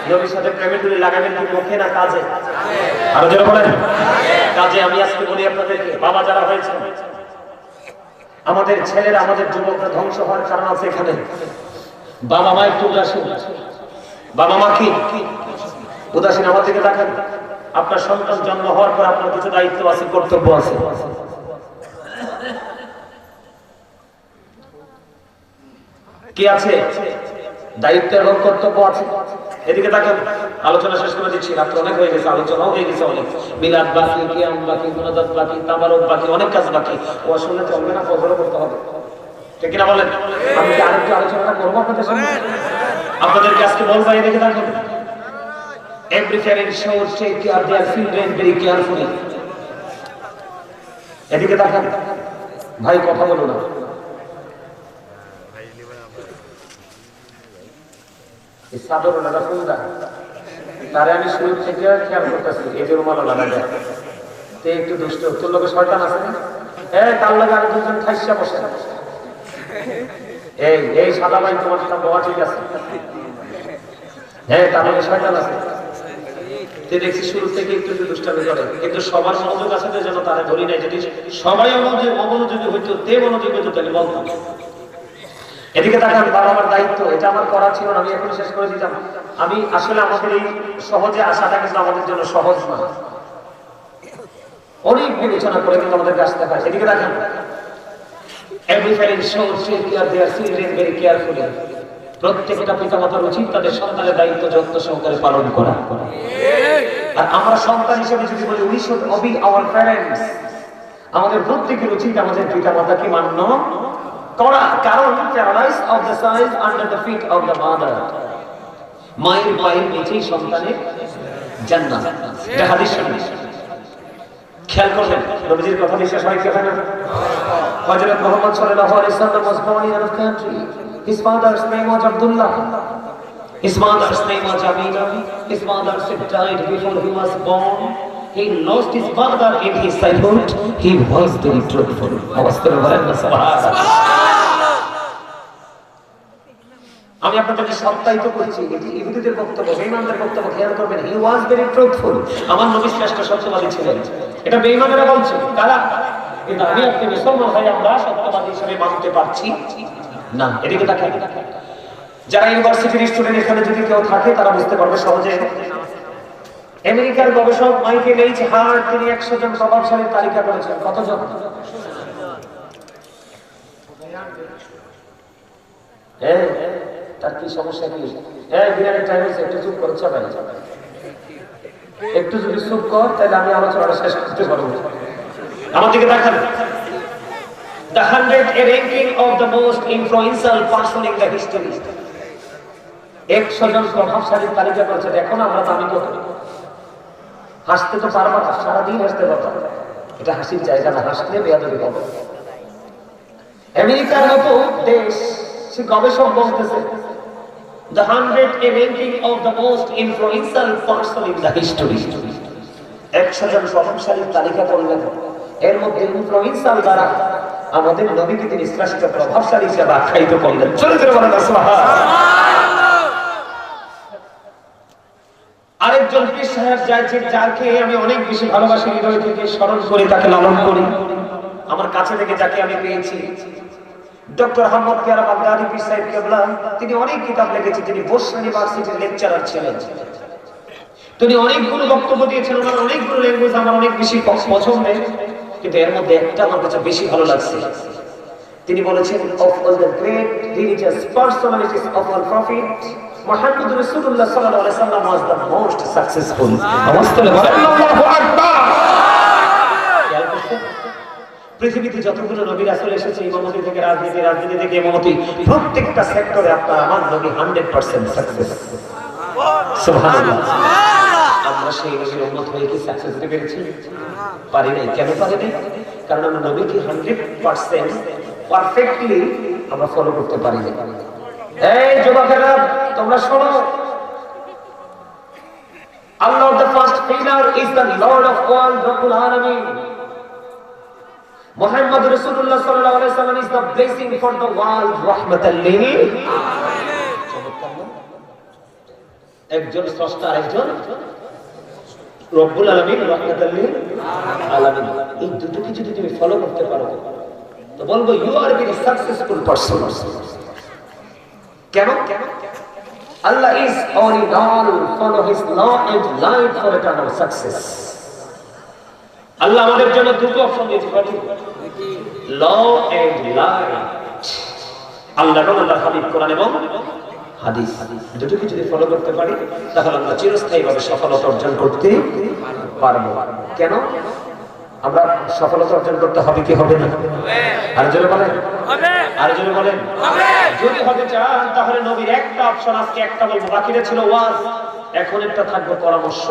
নবীর সাথে প্রেমের ডুরি লাগাবেন কি মুখে না কাজে? আর যারা বলেন কাজে। আমি আজকে বলি আপনাদেরকে, বাবা যারা হয়েছে, আমাদের ছেলেরা আমাদের যুবকরা ধ্বংস হওয়ার কারণ আছে এখানে। বাবা মা একটু উদাসীন, বাবা মা কি উদাসীন? আমার দিকে দেখেন, আপনার সন্তান জন্ম হওয়ার পর আপনার কিছু দায়িত্ব আছে, কর্তব্য আছে। কি আছে? দায়িত্ব এবং কর্তব্য আছে। এদিকে দেখেন, আলোচনা শেষ করে দিচ্ছি, রাত্র অনেক হয়ে গেছে, আলোচনাও হয়ে গেছে অনেক। মিলাদ বাকি, কিয়াম বাকি, মুনাজাত বাকি, তাবারক বাকি, অনেক কাজ বাকি। ও শুনলে চলবে না, ফজর করতে হবে, ঠিক কিনা বলেন? আমি কি আরেকটু আলোচনা করবো আপনাদের সামনে? আপনাদেরকে আজকে বলবো, এদিকে দেখেন, every parent should take care of their children very carefully. এদিকে দেখেন ভাই, কথা বলো না। এই সাদর লাগা ফুলদা তারে আমি শুরু থেকে খেয়াল করতেছি, এই যে রুমাল লাগা যায় তে একটু দুষ্ট। তোর লোকে শয়তান আছে না? তার লাগে আর দুজন খাইসা বসে। এই সাদা ভাই তোমার সাথে বলা ঠিক আছে, তার লাগে শয়তান আছে। দেখছি শুরু থেকে একটু দুষ্টামি করে, কিন্তু সবার মনোযোগ আছে যেন তারা ধরি নাই। যদি সবাই অমনোযোগী হইতো, তে মনোযোগী হইতো, তাহলে বলতাম। এদিকে তাকান, বাবা মার দায়িত্ব, এটা আমার করা ছিল না, আমি এখন শেষ করে দিতাম। আমি আসলে আমাদের এই সহজে আসাটা কিন্তু আমাদের জন্য সহজ না, অনেক বিবেচনা করে কিন্তু আমাদেরকে আসতে হয়। এদিকে দেখেন, every parent should take care of their children very carefully. প্রত্যেকটা পিতামাতার উচিত তাদের সন্তানের দায়িত্ব যত্ন সহকারে পালন করা। আর আমরা সন্তান হিসেবে যদি বলি we should obey our parents, আমাদের প্রত্যেকের উচিত আমাদের পিতামাতাকে মান্য করা। কারণ paradise of the child under the feet of the mother, মায়ের পায়ের নিচেই সন্তানের জান্নাত। এটা হাদিস শরীফ। খেয়াল করবেন, নবীজির কথা বিশ্বাস হয় কি হয় না? হযরত মুহাম্মদ সাল্লাল্লাহু আলাইহি ওয়াসাল্লাম was born in a country. His father's name was Abdullah. His mother's name was Amina. His mother died before he was born. He lost his father in his childhood. He was very truthful. আমি আপনাদেরকে সত্যায়িত করছি, এটি ইহুদিদের বক্তব্য, বেঈমানদের বক্তব্য। খেয়াল করবেন, he was very truthful. আমার নবী শ্রেষ্ঠ সত্যবাদী ছিলেন, এটা বেঈমানেরা বলছে। কারা? কিন্তু আমি আপনি মুসলমান হয়ে আমরা সত্যবাদী হিসেবে মানতে পারছি না। এদিকে দেখেন, যারা ইউনিভার্সিটির স্টুডেন্ট এখানে যদি কেউ থাকে তারা বুঝতে পারবে সহজে। আমেরিকার গবেষক মাইকেল এইচ হার্ট, তিনি 100 জন প্রভাবশালী তালিকা করেছেন। কতজন? তার কি সমস্যা কি? বিরিয়ানি টাইম হয়েছে, একটু চুপ করছে ভাই, একটু যদি চুপ কর তাহলে আমি আলোচনাটা শেষ করতে পারবো। আমার দিকে দেখেন, the 100 ranking of the most influential person in the history. 100 জন প্রভাবশালীর তালিকা করেছে, দেখো না আমরা দামি কত। হাসতে তো পারবো না, সারাদিন হাসতে পারবো, এটা হাসির জায়গা না, হাসলে বেয়াদবি হবে। আমেরিকার মতো দেশ, সে গবেষক বলতেছে the 100 ranking of the most influential person in the history, 100 জন প্রভাবশালীর তালিকা করলেন, এর মধ্যে ইনফ্লুয়েন্সাল দ্বারা আমাদের নবীকে তিনি শ্রেষ্ঠ প্রভাবশালী হিসেবে আখ্যায়িত করলেন। চলে চলে বলেন সুবহানাল্লাহ। আরেকজন পীর সাহেব যাকে আমি অনেক বেশি ভালোবাসি, হৃদয় থেকে স্মরণ করে তাকে লালন করি, আমার কাছে থেকে যাকে আমি পেয়েছি, ডক্টর আহমদ কিয়ারা বাগদাদি পীর সাহেব কেবলা। তিনি অনেক কিতাব লিখেছেন, তিনি বোস ইউনিভার্সিটির লেকচারার ছিলেন, তিনি অনেকগুলো বক্তব্য দিয়েছেন, ওনার অনেকগুলো ল্যাঙ্গুয়েজ আমার অনেক বেশি পছন্দের, কিন্তু এর মধ্যে একটা আমার কাছে বেশি ভালো লাগছে। তিনি বলেছেন, of all the great religious personalities of our prophet, Muhammad Rasulullah sallallahu alaihi wasallam was the most successful. আল্লাহু আকবার। পৃথিবীতে যতগুলো নবী রাসূল এসেছে, ইমামতি থেকে রাজনীতি থেকে ইমামতি, প্রত্যেকটা সেক্টরে আপনার আমার নবী 100% সাকসেস। সুবহানাল্লাহ। আমরা সেই নবীর উম্মত হয়ে কি সাকসেস হতে পেরেছি? পারি নাই। কেন পারি নাই? কারণ আমরা নবীকে 100% পারফেক্টলি আমরা ফলো করতে পারি না। এই যুবকেরা তোমরা শোনো, Allah the first pillar is the Lord of all Rabbul Alamin. Muhammad Rasulullah sallallahu alaihi wasallam is the blessing for the world, rahmatan lil alamin. একজন স্রষ্টা, আরেকজন রব্বুল আলামিন, রাহমাতাল লিল আলামিন। এই দুটোকে যদি তুমি ফলো করতে পারো তো বলবো you are very successful person. কেন? আল্লাহ is all in all, follow his law and light for eternal success. আল্লাহ আমাদের জন্য দুটো অপশন দিয়েছে, ল এন্ড লাইট। আল্লাহ এবং আল্লাহর হাবিব কোরআন এবং হাদিস, দুটোকে যদি ফলো করতে পারি তাহলে আমরা চিরস্থায়ীভাবে সফলতা অর্জন করতে পারবো। কেন? আমরা সফলতা অর্জন করতে হবে কি হবে না? আর জোরে বলেন হবে, আর জোরে বলেন হবে। যদি হতে চান তাহলে নবীর একটা অপশন, আজকে একটা বলবো, বাকিটা ছিল ওয়াজ, এখন একটা থাকবে পরামর্শ।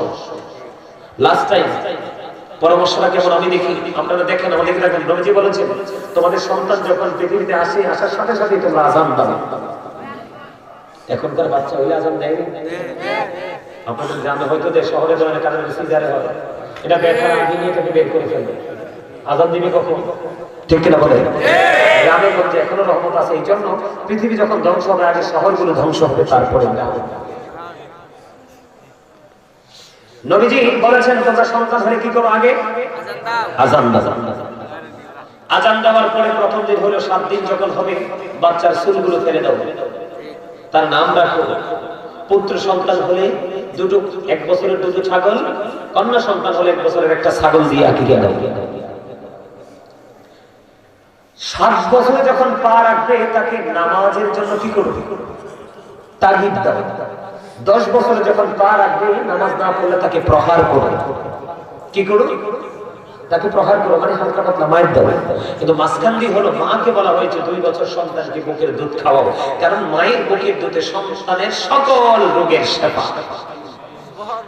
লাস্ট টাইম পরামর্শটা কেমন আমি দেখি, আপনারা দেখেন, আমাদের দেখেন, নবীজি বলেছেন তোমাদের সন্তান যখন পৃথিবীতে আসে, আসার সাথে সাথে তোমরা আযান দাও। এখনকার বাচ্চা হইলে আযান দেয় না? আপনাদের গ্রামে হয়তো যে শহরে ধরনের কারণে সিজারে হয়, এটা বেকার আগে নিয়ে থেকে বের করে ফেলবে। আযান দিবে কখন? ঠিক কিনা বলে? গ্রামে গঞ্জে এখনো রহমত আছে। এই জন্য পৃথিবী যখন ধ্বংস হবে আগে শহরগুলো ধ্বংস হবে, তারপরে গ্রাম। নবীজি বলেছেন তোমরা সন্তান হলে কি করো? আগে আযান দাও। আযান দেওয়ার পরে প্রথম দিন হলো 7 দিন যখন হবে, বাচ্চার চুলগুলো ফেলে দাও, তার নাম রাখো। পুত্র সন্তান হলে দুটো, 1 বছরের দুটো ছাগল, কন্যা সন্তান হলে 1 বছরের একটা ছাগল দিয়ে আকিকা দাও। 7 বছরে যখন পা রাখবে তাকে নামাজের জন্য কি করবে? তাগিদ দাও। 10 বছরে যখন পা রাখবে, নামাজ না পড়লে তাকে প্রহার করো। কি করো? তাকে প্রহার করো, মানে হালকা পাতলা মায়ের দাও। কিন্তু মাঝখান দিয়ে হলো মাকে বলা হয়েছে 2 বছর সন্তানকে বুকের দুধ খাওয়াও, কারণ মায়ের বুকের দুধে সন্তানের সকল রোগের সেবা।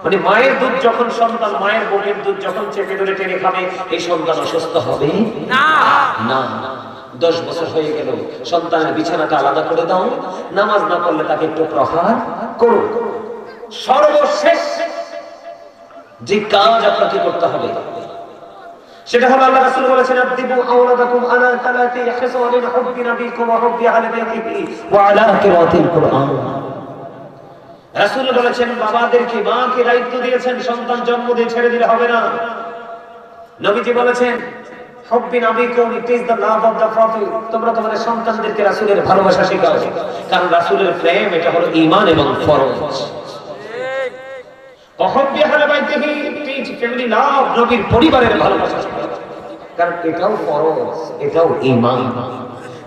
মানে মায়ের দুধ যখন সন্তান, মায়ের বুকের দুধ যখন চেপে ধরে টেনে খাবে, এই সন্তান অসুস্থ হবে না। না, 10 বছর হয়ে গেল, সন্তানের বিছানাটা আলাদা করে দাও, নামাজ না পড়লে তাকে একটু প্রহার করো। সর্বশেষ যে কাজ আপনাকে করতে হবে সেটা হলো, আল্লাহ রাসূল বলেছেন আদিবু আওলাদাকুম আলা সালাতি খিসালিন হুব্বি নবিকুম ওয়া হুব্বি আহলি বাইতিহি ওয়া আলা কিরাতিল কুরআন। রাসূল বলেছেন বাবাদেরকে, মাকে দায়িত্ব দিয়েছেন, সন্তান জন্ম দিয়ে ছেড়ে দিলে হবে না। নবীজি বলেছেন হুব্বি নবিকুম, it is the love of the prophet. তোমরা তোমাদের সন্তানদেরকে রাসূলের ভালোবাসা শেখাও, কারণ রাসূলের প্রেম এটা হলো ঈমান এবং ফরজ। নবীর পরিবারের ভালোবাসা, কারণ এটাও ফরজ, এটাও ঈমান।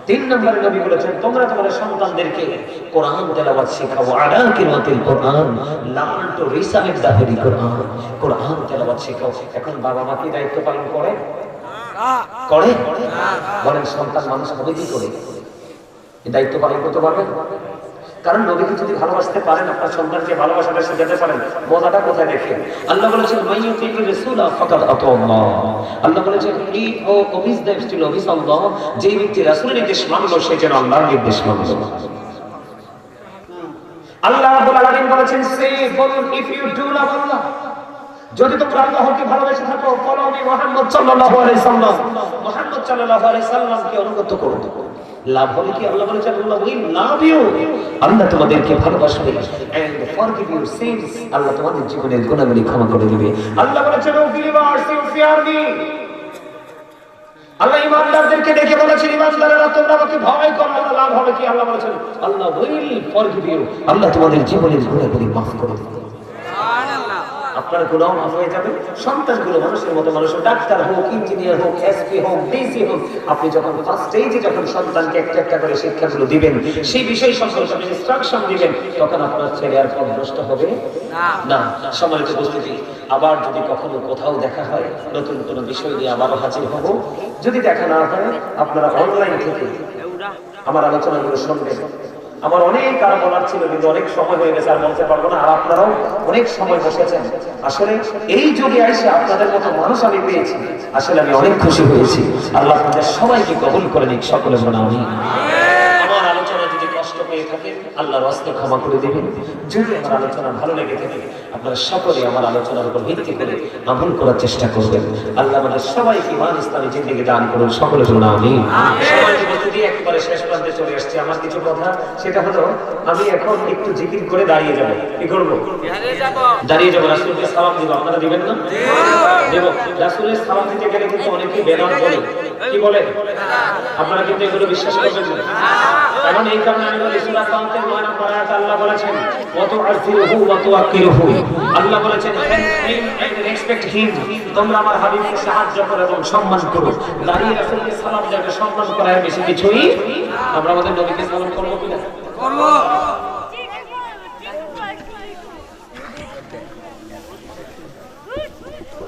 3 নম্বরে নবী বলেছেন তোমরা তোমাদের সন্তানদেরকে কোরআন তেলাওয়াত শেখাও, আলা কিরাতিল কোরআন, learn to recite the holy Quran. কোরআন তেলাওয়াত শেখাও। এখন বাবা মা কি দায়িত্ব পালন করে? করে? বলেন সন্তান মানুষ হবে কি করে? এই দায়িত্ব পালন করতে পারবে? কারণ নবীকে যদি ভালোবাসতে পারেন, আপনার সন্তানকে ভালোবাসাটা শেখাতে পারেন, মজাটা কোথায় দেখেন? আল্লাহ বলেছেন মাইয়ুতির রাসূলা ফাকাদ আতাল্লাহ। আল্লাহ বলেছেন হি ও ওবিস টু ওবিস আল্লাহ, যে ব্যক্তি রাসূলের নির্দেশ মানলো সে যেন আল্লাহর নির্দেশ মানলো। আল্লাহ রাব্বুল আলামিন বলেছেন সে বলুন ইফ ইউ ডু লাভ আল্লাহ, যদি তোমরা আল্লাহকে ভালোবেসে থাকো, ফলো মি মুহাম্মদ সাল্লাল্লাহু আলাইহি সাল্লাম, মুহাম্মদ সাল্লাল্লাহু আলাইহি সাল্লামকে অনুগত করো। লাভ হবে কি? আল্লাহ বলেছেন আল্লাহ উইল লাভ ইউ, আল্লাহ তোমাদেরকে ভালোবাসবে, এন্ড ফরগিভ ইউর সিনস, আল্লাহ তোমাদের জীবনের গুনাহগুলি ক্ষমা করে দিবে। আল্লাহ বলেছেন O believers you fear me, আল্লাহ ইমানদারদেরকে ডেকে বলেছেন ইমানদারেরা তোমরা আমাকে ভয় করো। আল্লাহ লাভ হবে কি? আল্লাহ বলেছেন আল্লাহ উইল ফরগিভ ইউ, আল্লাহ তোমাদের জীবনের গুনাহগুলি maaf করে দিবে। সুবহানাল্লাহ। আপনার গুনাহ মাফ হয়ে যাবে। সন্তানগুলো মানুষের মতো মানুষ, ডাক্তার হোক, ইঞ্জিনিয়ার হোক, এসপি হোক, ডিসি হোক, আপনি যখন ফার্স্ট স্টেজে যখন সন্তানকে একটা একটা করে শিক্ষাগুলো দিবেন, সেই বিষয় সম্পর্কে ইনস্ট্রাকশন দিবেন, তখন আপনার ছেলে আর পথ ভ্রষ্ট হবে না। সম্মানিত উপস্থিতি, আবার যদি কখনো কোথাও দেখা হয়, নতুন কোনো বিষয় নিয়ে আবারও হাজির হব। যদি দেখা না হয়, আপনারা অনলাইন থেকে আমার আলোচনাগুলো শুনবেন। আমার অনেক আরো বলার ছিল, কিন্তু অনেক সময় হয়ে গেছে, আর বলতে পারবো না। আর আপনারাও অনেক সময় বসেছেন। আসলে এই যুগে এসে আপনাদের মতো মানুষ আমি পেয়েছি, আসলে আমি অনেক খুশি হয়েছি। আল্লাহ আপনাদের সবাইকে কবুল করে নিক, সকলে বলে আমিন। আমার আলোচনা যদি কষ্ট পেয়ে থাকে, আল্লাহর রাস্তে ক্ষমা করে দিবেন। যদি আমার আলোচনা ভালো লেগে থাকে, আপনারা সকলে আমার আলোচনার উপর ভিত্তি করে আমল করার চেষ্টা করবেন। আল্লাহ আমাদের সবাইকে ঈমান ইসলামী জিন্দেগি দান করুন, সকলে বলুন আমিন। একবারে শেষ প্রান্তে চলে আসছে। আমার কিছু কথা, সেটা হলো আমি এখন একটু জিকির করে দাঁড়িয়ে যাব। কি করব? দাঁড়িয়ে যাব, রাসূলকে সালাম দিব। আপনারা দিবেন না? দেব। রাসূলের সালাম দিতে গেলে কিন্তু অনেকেই বেনাম বলে। কি বলে? আপনারা কিন্তু এগুলো বিশ্বাস করবেন না। কারণ এই কারণে আমি বলি, সূরা কাউন্টের 9 নম্বর আয়াতে আল্লাহ বলেছেন ওয়া তুআযিরুহু ওয়া তুওয়াক্কিরুহু। আল্লাহ বলেছেন রেসপেক্ট হিম, তোমরা আমার হাবিবকে সাহায্য করো এবং সম্মান করো। দাঁড়িয়ে রাসূলকে সালাম দেওয়া সম্মান করার বেশি কিছুই। আমরা আমাদের নবীকে সালাম করব কিনা? করব।